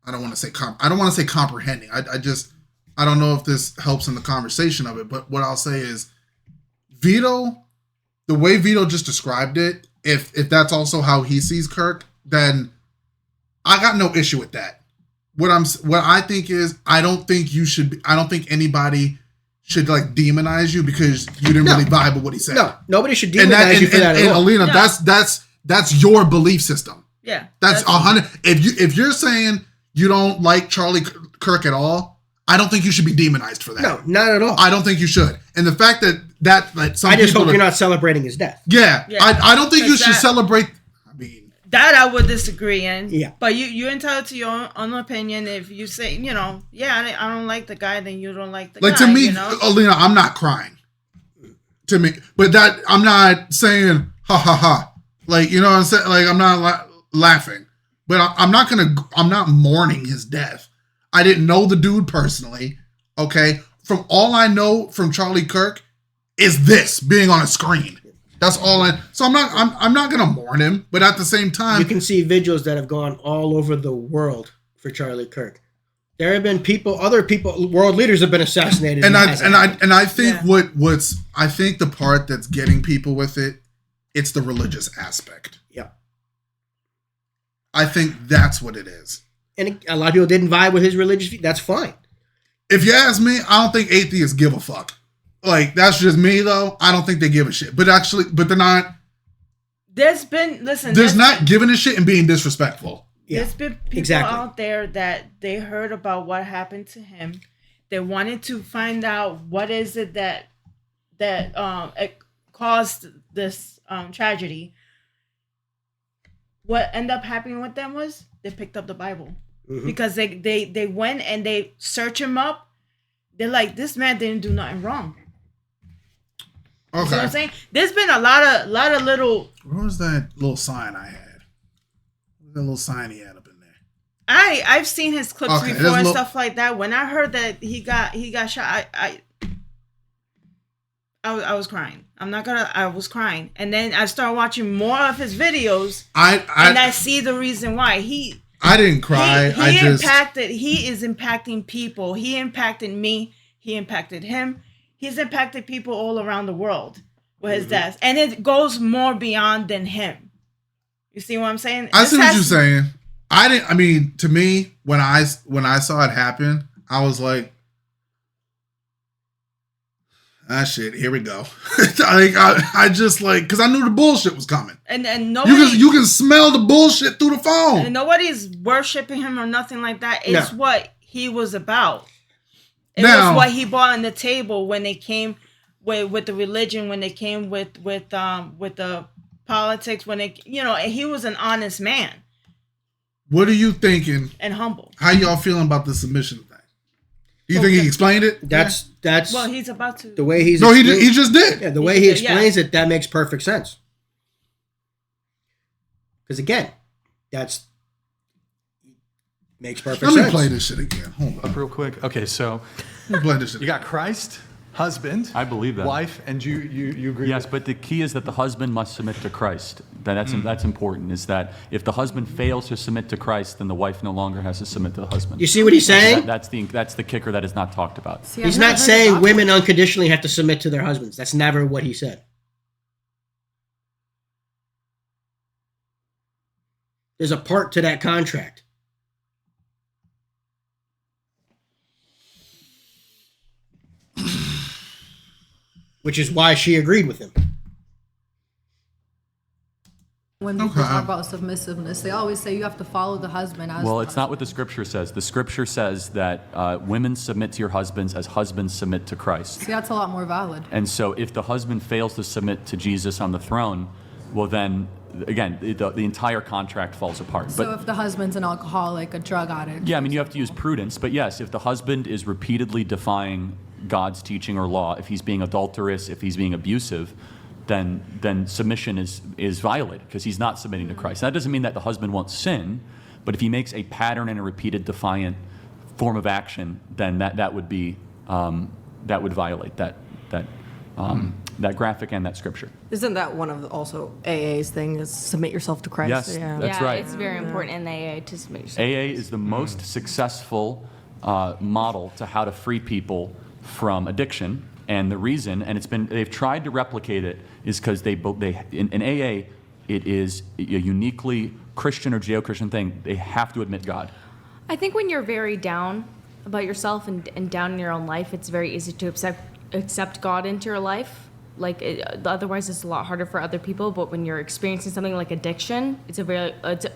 I don't want to say comprehending. I don't know if this helps in the conversation of it, but what I'll say is Vito, the way Vito just described it, if that's also how he sees Kirk, then I got no issue with that. What I think is, I don't think anybody should like demonize you because you didn't really vibe with what he said. No, nobody should demonize you for that at all. Alina, No. that's your belief system. Yeah. That's 100. If you're saying you don't like Charlie Kirk at all, I don't think you should be demonized for that. No, not at all. I don't think you should. And the fact that some I just people hope you're not celebrating his death. Yeah, I don't think you should celebrate. That I would disagree in. Yeah. But you're entitled to your own opinion. If you say, I don't like the guy, then you don't like the guy. Like to me, Alina, I'm not crying. To me, but that I'm not saying ha ha ha. Like, you know what I'm saying? Like, I'm not laughing. But I'm not mourning his death. I didn't know the dude personally. Okay. From all I know from Charlie Kirk is this being on a screen. That's all so I'm not gonna mourn him, but at the same time, you can see vigils that have gone all over the world for Charlie Kirk. There have been other people, world leaders have been assassinated. And I think I think the part that's getting people with it's the religious aspect. Yeah. I think that's what it is. And a lot of people didn't vibe with his religious view. That's fine. If you ask me, I don't think atheists give a fuck. Like, that's just me, though. I don't think they give a shit. But they're not. There's not giving a shit and being disrespectful. Yeah, there's been people out there that they heard about what happened to him. They wanted to find out what is it that it caused this tragedy. What ended up happening with them was they picked up the Bible. Mm-hmm. Because they went and they search him up. They're like, this man didn't do nothing wrong. Okay. You see what I'm saying? There's been a lot of little. What was that little sign I had? What was that little sign he had up in there? I've seen his clips before and stuff like that. When I heard that he got shot, I was crying. I was crying, and then I started watching more of his videos. And I see the reason why I didn't cry. He is impacting people. He impacted me. He impacted him. He's impacted people all around the world with his death. And it goes more beyond than him. You see what I'm saying? I see what you're saying. To me, when I saw it happen, I was like, shit, here we go. I just like, because I knew the bullshit was coming. And nobody, you can smell the bullshit through the phone. And nobody's worshiping him or nothing like that. It's what he was about. It was what he brought on the table when they came with the religion, when they came with the politics, when he was an honest man. What are you thinking? And humble. How y'all feeling about the submission thing? You think he explained it? That's well, he's about to. The way he's he just did. Yeah, the way he explains it, that makes perfect sense. Because again, makes perfect sense. Let me play this shit again. Hold on. Up real quick. Okay, so let me play this shit. You got Christ, husband, I believe that. wife, and you agree. Yes, but the key is that the husband must submit to Christ. That's important. Is that if the husband fails to submit to Christ, then the wife no longer has to submit to the husband. You see what he's saying? That's the kicker that is not talked about. He's not saying women unconditionally have to submit to their husbands. That's never what he said. There's a part to that contract. Which is why she agreed with him. When people talk about submissiveness, they always say you have to follow the husband. Well, it's not what the scripture says. The scripture says that women submit to your husbands as husbands submit to Christ. See, that's a lot more valid. And so if the husband fails to submit to Jesus on the throne, well then, again, the entire contract falls apart. So if the husband's an alcoholic, a drug addict. Yeah, I mean, you have to use prudence. But yes, if the husband is repeatedly defying God's teaching or law, if he's being adulterous, if he's being abusive, then submission is violated because he's not submitting to Christ. That doesn't mean that the husband won't sin, but if he makes a pattern and a repeated defiant form of action, then that would be that would violate that graphic and that scripture. Isn't that one of also AA's thing is submit yourself to Christ? Yes, that's right. It's very important in AA to submit yourself. AA is the most successful model to how to free people from addiction And the reason, and they've tried to replicate it, is because in AA, it is a uniquely Christian or Judeo-Christian thing. They have to admit God. I think when you're very down about yourself and down in your own life, it's very easy to accept God into your life. Like otherwise, it's a lot harder for other people. But when you're experiencing something like addiction, it's a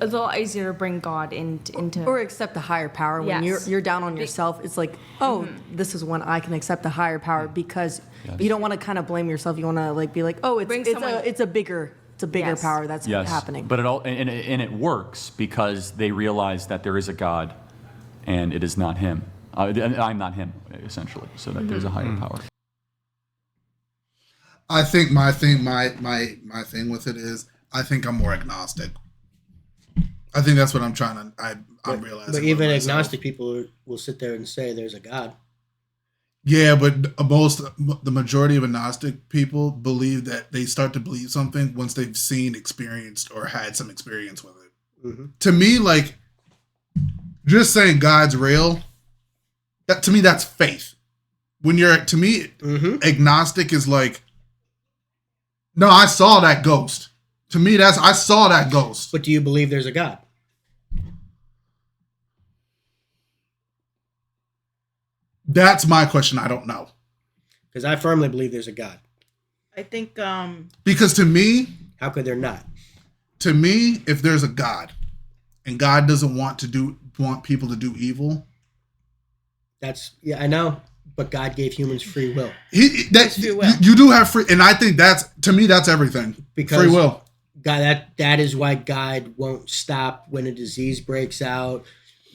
lot easier to bring God into or accept a higher power. When you're down on yourself, it's like, oh, this is when I can accept a higher power, because you don't want to kind of blame yourself. You want to like be like, oh, it's a bigger power that's happening. But it works because they realize that there is a God, and it is not him. I'm not him, essentially. So that there's a higher power. I think my thing with it is I think I'm more agnostic. I think that's what I'm trying to. I'm realizing. But even agnostic people will sit there and say there's a God. Yeah, but the majority of agnostic people believe that they start to believe something once they've seen, experienced, or had some experience with it. Mm-hmm. To me, like just saying God's real, to me that's faith. When you're agnostic is like, no, I saw that ghost. To me, I saw that ghost. But do you believe there's a God? That's my question. I don't know. Because I firmly believe there's a God. I think because to me, how could there not? To me, if there's a God and God doesn't want people to do evil, I know. But God gave humans free will. Free will. You do have free, and I think that's everything. Because free will. God, that is why God won't stop when a disease breaks out,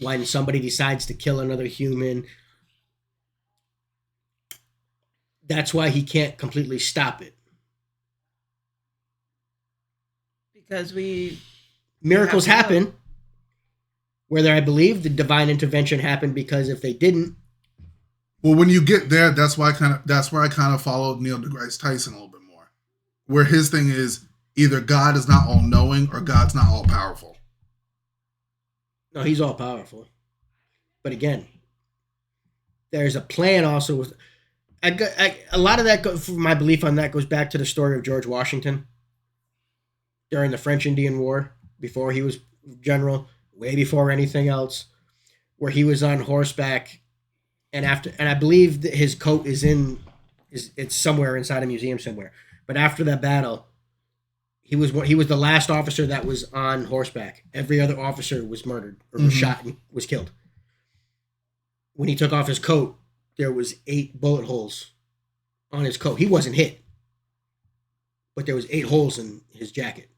when somebody decides to kill another human. That's why he can't completely stop it. Because miracles happen. Whether I believe the divine intervention happened, because if they didn't. Well, when you get there, that's where I kind of followed Neil deGrasse Tyson a little bit more, where his thing is either God is not all knowing or God's not all powerful. No, he's all powerful, but again, there's a plan also with. A lot of that, my belief on that goes back to the story of George Washington during the French Indian War, before he was general, way before anything else, where he was on horseback. And I believe that his coat it's somewhere inside a museum somewhere. But after that battle, he was the last officer that was on horseback. Every other officer was murdered or was shot and was killed. When he took off his coat, there was 8 bullet holes on his coat. He wasn't hit, but there was 8 holes in his jacket.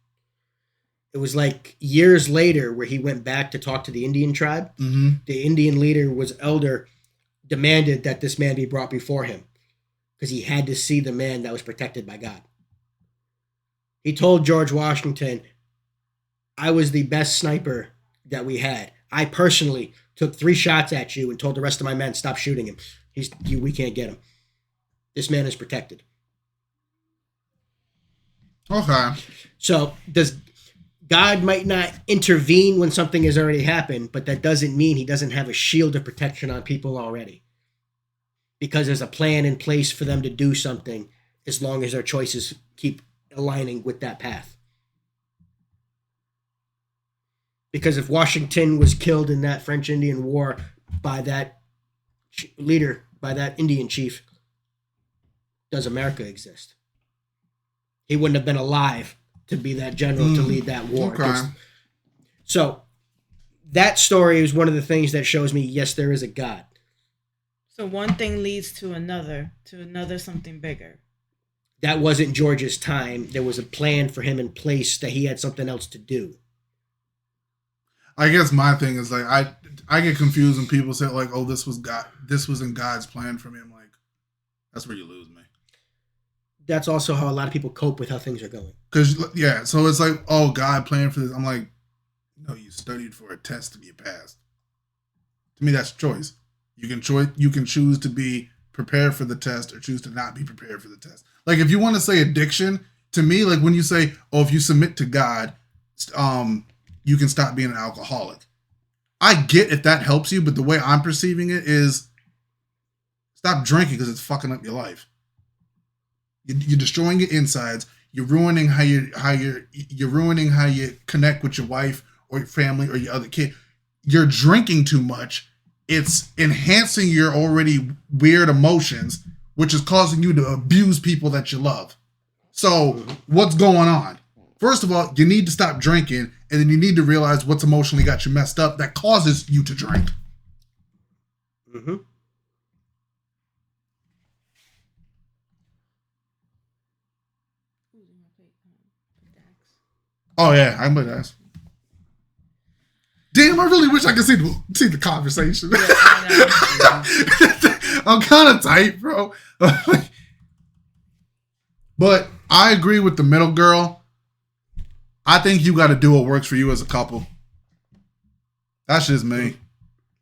It was like years later where he went back to talk to the Indian tribe. Mm-hmm. The Indian leader demanded that this man be brought before him because he had to see the man that was protected by God. He told George Washington, I was the best sniper that we had. I personally took 3 shots at you and told the rest of my men, stop shooting him. We can't get him. This man is protected. Okay. So God might not intervene when something has already happened, but that doesn't mean he doesn't have a shield of protection on people already. Because there's a plan in place for them to do something as long as their choices keep aligning with that path. Because if Washington was killed in that French Indian War by that leader, by that Indian chief, does America exist? He wouldn't have been alive to be that general to lead that war. Okay. So that story is one of the things that shows me, yes, there is a God. So one thing leads to another something bigger. That wasn't George's time. There was a plan for him in place that he had something else to do. I guess my thing is like I get confused when people say like, oh, this was in God's plan for me. I'm like, that's where you lose me. That's also how a lot of people cope with how things are going. So it's like, oh, God planned for this. I'm like, no, you studied for a test to get passed. To me, that's choice. You can choose to be prepared for the test or choose to not be prepared for the test. Like if you want to say addiction, to me, like when you say, oh, if you submit to God, you can stop being an alcoholic. I get if that helps you, but the way I'm perceiving it is stop drinking because it's fucking up your life. You're destroying your insides. You're ruining how you connect with your wife or your family or your other kid. You're drinking too much. It's enhancing your already weird emotions, which is causing you to abuse people that you love. So what's going on? First of all, you need to stop drinking, and then you need to realize what's emotionally got you messed up that causes you to drink. Mm-hmm. Oh yeah, I'm with that. Damn, I really wish I could see the conversation. Yeah, I'm kind of tight, bro. But I agree with the middle girl. I think you got to do what works for you as a couple. That's just me.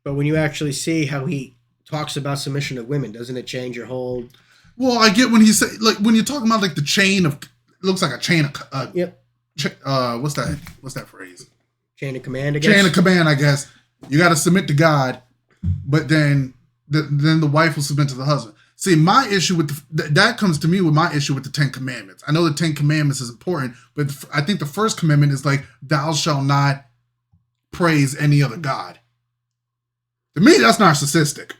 But when you actually see how he talks about submission of women, doesn't it change your whole? Well, I get when he say like when you're talking about like the chain of, it looks like a chain of. Yep. What's that phrase? Chain of command, I guess. Chain of command, I guess. You got to submit to God, but then the wife will submit to the husband. See, my issue with that comes to me with my issue with the 10 Commandments. I know the 10 Commandments is important, but I think the first commandment is like, thou shalt not praise any other God. To me, that's narcissistic.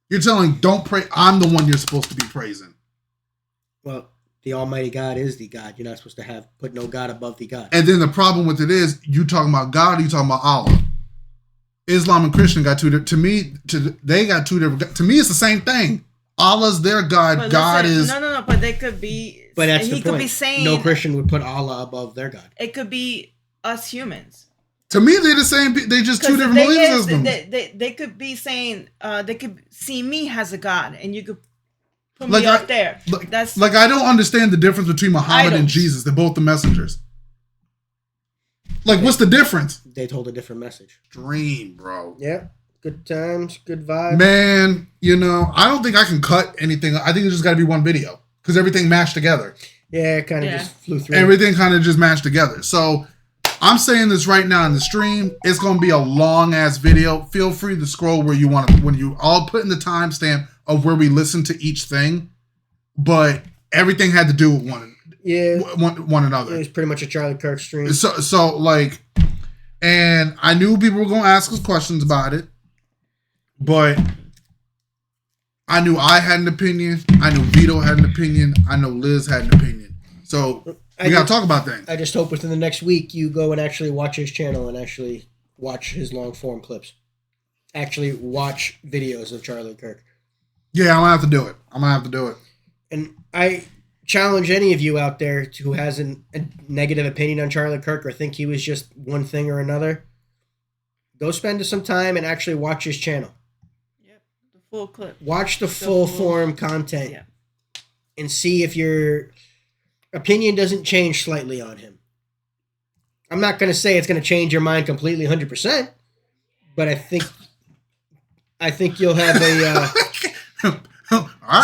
You're telling, don't pray. I'm the one you're supposed to be praising. Well, the Almighty God is the God. You're not supposed to put no God above the God. And then the problem with it is, you talking about God or you talking about Allah? Islam and Christian got two different. They got two different. To me, it's the same thing. Allah's their God. But God listen, is. No. But they could be. But that's he the could point. be saying No Christian would put Allah above their God. it could be us humans. To me, they're the same. They just two different belief systems. They could be saying they could see me as a God, and you could put me up there. That's like I don't understand the difference between Muhammad and Idols. Jesus. They're both the messengers. Like, what's the difference? They told a different message. Dream, bro. Yeah. Good times, good vibes. Man, I don't think I can cut anything. I think it just got to be one video because everything mashed together. Yeah, it kind of just flew through. Everything kind of just mashed together. So I'm saying this right now in the stream. It's going to be a long ass video. Feel free to scroll where you want to. When you all put in the timestamp of where we listen to each thing, but everything had to do with one another. It was pretty much a Charlie Kirk stream. So like, and I knew people were going to ask us questions about it, but I knew I had an opinion. I knew Vito had an opinion. I know Liz had an opinion. So we got to talk about things. I just hope within the next week you go and actually watch his channel and actually watch his long form clips. Actually watch videos of Charlie Kirk. Yeah, I'm going to have to do it. And I challenge any of you out there who has a negative opinion on Charlie Kirk or think he was just one thing or another, go spend some time and actually watch his channel. Yep, the full clip. Watch the full form content and see if your opinion doesn't change slightly on him. I'm not going to say it's going to change your mind completely 100%, but I think you'll have a...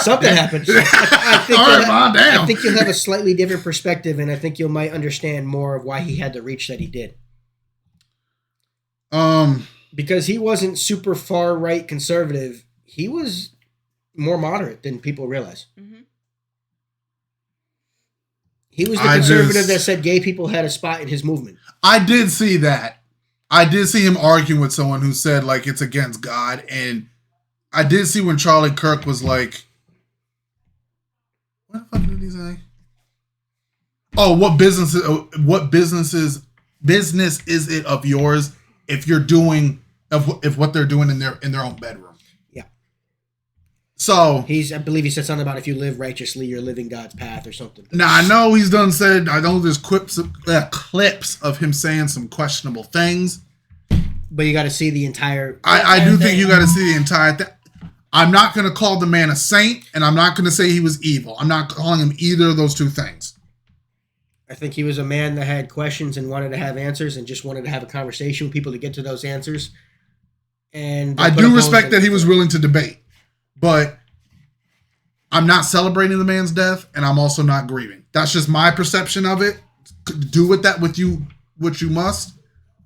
something happens. I think you'll have a slightly different perspective, and I think you might understand more of why he had the reach that he did. Because he wasn't super far right conservative, he was more moderate than people realize. Mm-hmm. He was the conservative that said gay people had a spot in his movement. I did see that. I did see him arguing with someone who said like it's against God, and I did see when Charlie Kirk was like, what the fuck did he say? Oh, what business is it of yours if you're doing if what they're doing in their own bedroom? Yeah. So I believe he said something about if you live righteously, you're living God's path or something. Now I know I know there's clips of him saying some questionable things. But you got to see the entire... I do think you got to see the entire thing. I'm not going to call the man a saint, and I'm not going to say he was evil. I'm not calling him either of those two things. I think he was a man that had questions and wanted to have answers and just wanted to have a conversation with people to get to those answers. And I do respect that he was willing to debate, but I'm not celebrating the man's death, and I'm also not grieving. That's just my perception of it. Do with that what you must.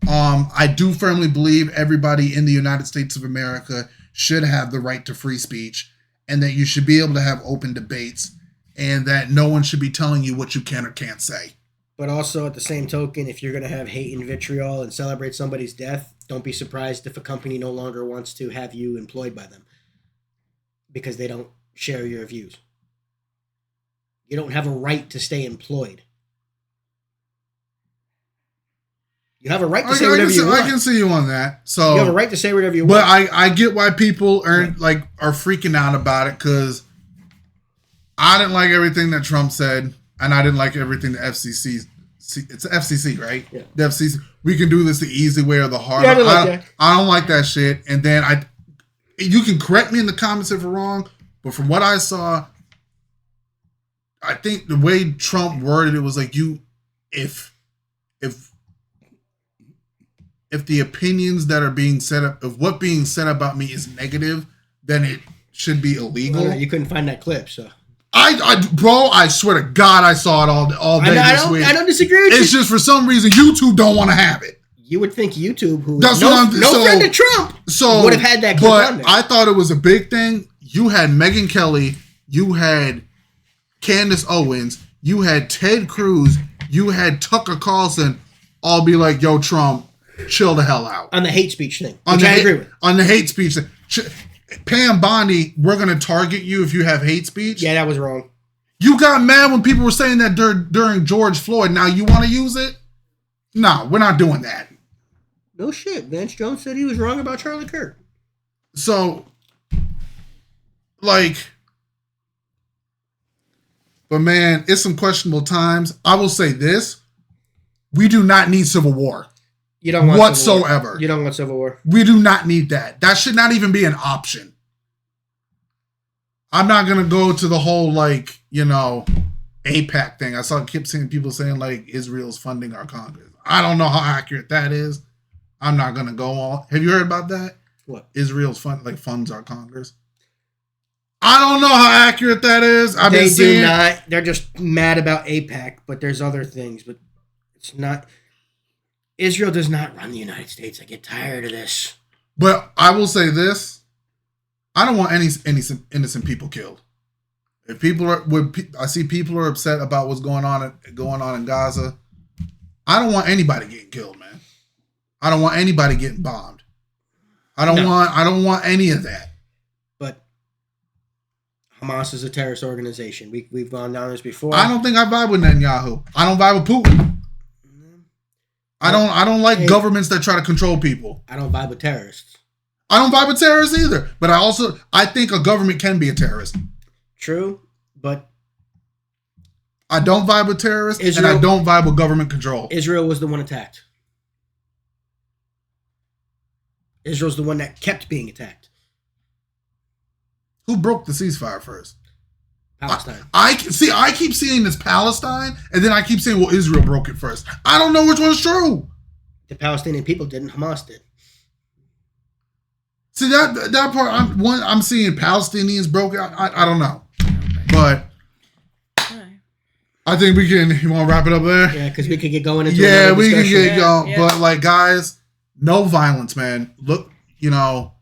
I do firmly believe everybody in the United States of America should have the right to free speech and that you should be able to have open debates and that no one should be telling you what you can or can't say. But also, at the same token, if you're going to have hate and vitriol and celebrate somebody's death, don't be surprised if a company no longer wants to have you employed by them because they don't share your views. You don't have a right to stay employed. You have a right to say whatever you want. I can see you on that. So you have a right to say whatever you want. But I get why people are freaking out about it, because I didn't like everything that Trump said, and I didn't like everything the FCC. It's the FCC, right? Yeah. The FCC. We can do this the easy way or the hard way. I don't like that shit. And then you can correct me in the comments if we're wrong, but from what I saw, I think the way Trump worded it was like, if the opinions that are being said up, if what being said about me is negative, then it should be illegal. Well, you couldn't find that clip, so. Bro, I swear to God, I saw it all day this week. I don't disagree with you. It's just for some reason YouTube don't want to have it. You would think YouTube, who is no friend of Trump, would have had that clip on there. I thought it was a big thing. You had Megyn Kelly, you had Candace Owens, you had Ted Cruz, you had Tucker Carlson, all be like, yo, Trump, chill the hell out. On the hate speech thing, which I agree with. On the hate speech thing. Pam Bondi, we're going to target you if you have hate speech. Yeah, that was wrong. You got mad when people were saying that during George Floyd. Now you want to use it? No, we're not doing that. No shit. Vance Jones said he was wrong about Charlie Kirk. So, but man, it's some questionable times. I will say this. We do not need civil war. You don't want whatsoever. Civil war. You don't want civil war. We do not need that. That should not even be an option. I'm not gonna go to the whole AIPAC thing. I kept seeing people saying Israel's funding our Congress. I don't know how accurate that is. I'm not gonna go on. Have you heard about that? What? Israel's funds our Congress. I don't know how accurate that is. They do not. They're just mad about AIPAC, but there's other things. But it's not. Israel does not run the United States. I get tired of this. But I will say this. I don't want any innocent people killed. If I see people are upset about what's going on in Gaza. I don't want anybody getting killed, man. I don't want anybody getting bombed. I don't want any of that. But Hamas is a terrorist organization. We've gone down this before. I don't think I vibe with Netanyahu. I don't vibe with Putin. I don't like governments that try to control people. I don't vibe with terrorists. I don't vibe with terrorists either. But I think a government can be a terrorist. True, but I don't vibe with terrorists, and I don't vibe with government control. Israel was the one attacked. Israel's the one that kept being attacked. Who broke the ceasefire first? Palestine. I keep seeing this Palestine, and then I keep saying, well, Israel broke it first. I don't know which one's true. The Palestinian people didn't. Hamas did. See, that part, I'm seeing Palestinians broke it. I don't know. But I think you want to wrap it up there? Yeah, because we could get going into another discussion. We can get going. Yeah. But, guys, no violence, man. Look, Don't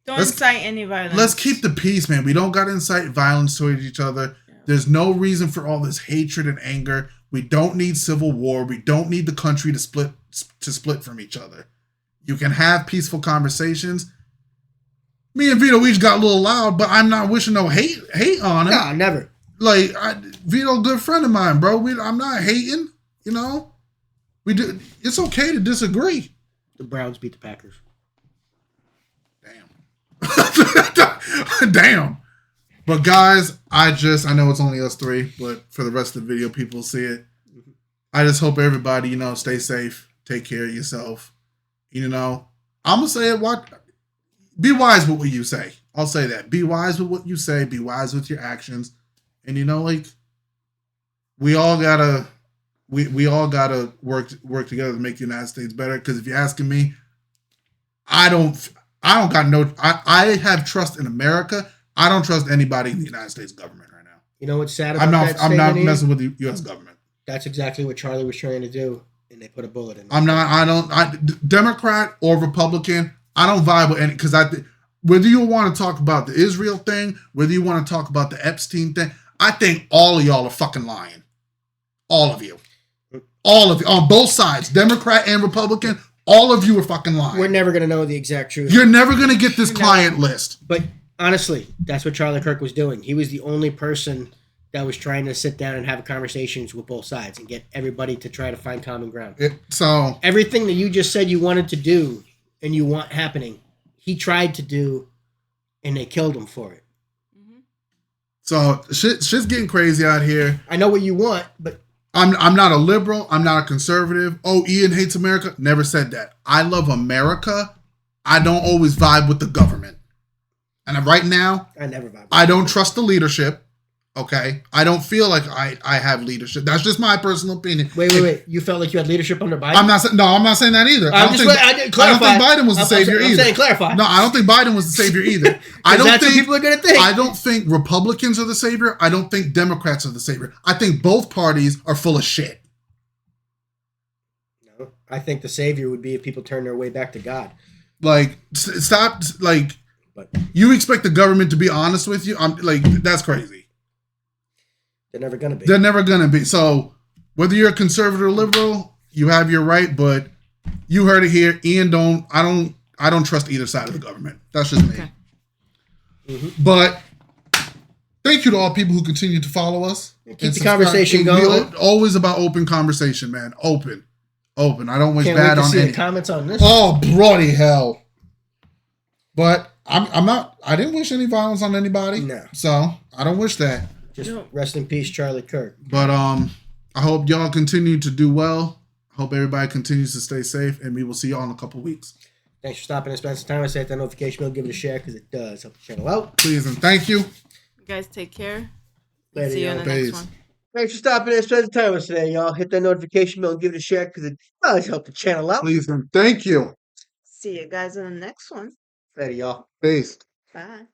incite any violence. Let's keep the peace, man. We don't got to incite violence towards each other. Yeah. There's no reason for all this hatred and anger. We don't need civil war. We don't need the country to split from each other. You can have peaceful conversations. Me and Vito each got a little loud, but I'm not wishing no hate on him. Nah, never. Vito, good friend of mine, bro. I'm not hating. We do. It's okay to disagree. The Browns beat the Packers. Damn. But guys, I know it's only us three, but for the rest of the video, people see it. I just hope everybody, stay safe, take care of yourself. I'm gonna say it. Be wise with what you say. I'll say that. Be wise with what you say. Be wise with your actions. And we all gotta work together to make the United States better. Because if you're asking me, I have trust in America. I don't trust anybody in the United States government right now. You know what's sad about that? I'm not messing with the U.S. government. That's exactly what Charlie was trying to do, and they put a bullet in. Democrat or Republican, I don't vibe with any, because whether you want to talk about the Israel thing, whether you want to talk about the Epstein thing, I think all of y'all are fucking lying. All of you. All of you. On both sides, Democrat and Republican, all of you are fucking lying. We're never going to know the exact truth. You're never going to get this client list. But honestly, that's what Charlie Kirk was doing. He was the only person that was trying to sit down and have conversations with both sides and get everybody to try to find common ground. So everything that you just said you wanted to do and you want happening, he tried to do, and they killed him for it. So shit's getting crazy out here. I know what you want, but I'm not a liberal. I'm not a conservative. Oh, Ian hates America. Never said that. I love America. I don't always vibe with the government. And right now, I never vibe. I don't trust the leadership. Okay, I don't feel like I have leadership. That's just my personal opinion. Wait. You felt like you had leadership under Biden? I'm not saying that either. I don't think Biden was the savior either. I'm saying clarify. No, I don't think Biden was the savior either. I don't that's think what people are going to think. I don't think Republicans are the savior. I don't think Democrats are the savior. I think both parties are full of shit. No, I think the savior would be if people turn their way back to God. Like, stop. Like, you expect the government to be honest with you? I'm like, that's crazy. They're never going to be. They're never going to be. So whether you're a conservative or liberal, you have your right, but you heard it here. Ian I don't trust either side of the government. That's just me. Okay. Mm-hmm. But thank you to all people who continue to follow us. Keep the conversation going. Always about open conversation, man. Open. I don't wish Can't bad wait to on see any. the comments on this. Oh, bloody hell. But I'm not, I didn't wish any violence on anybody. No. So I don't wish that. Just rest in peace, Charlie Kirk. But I hope y'all continue to do well. I hope everybody continues to stay safe, and we will see y'all in a couple weeks. Thanks for stopping and spending some time. I say hit that notification bell, give it a share because it does help the channel out. Please and thank you. You guys take care. Later, See you in the next one. Thanks for stopping and spending time with us today, y'all. Hit that notification bell and give it a share because it does help the channel out. Please and thank you. See you guys in the next one. Later, y'all. Peace. Bye.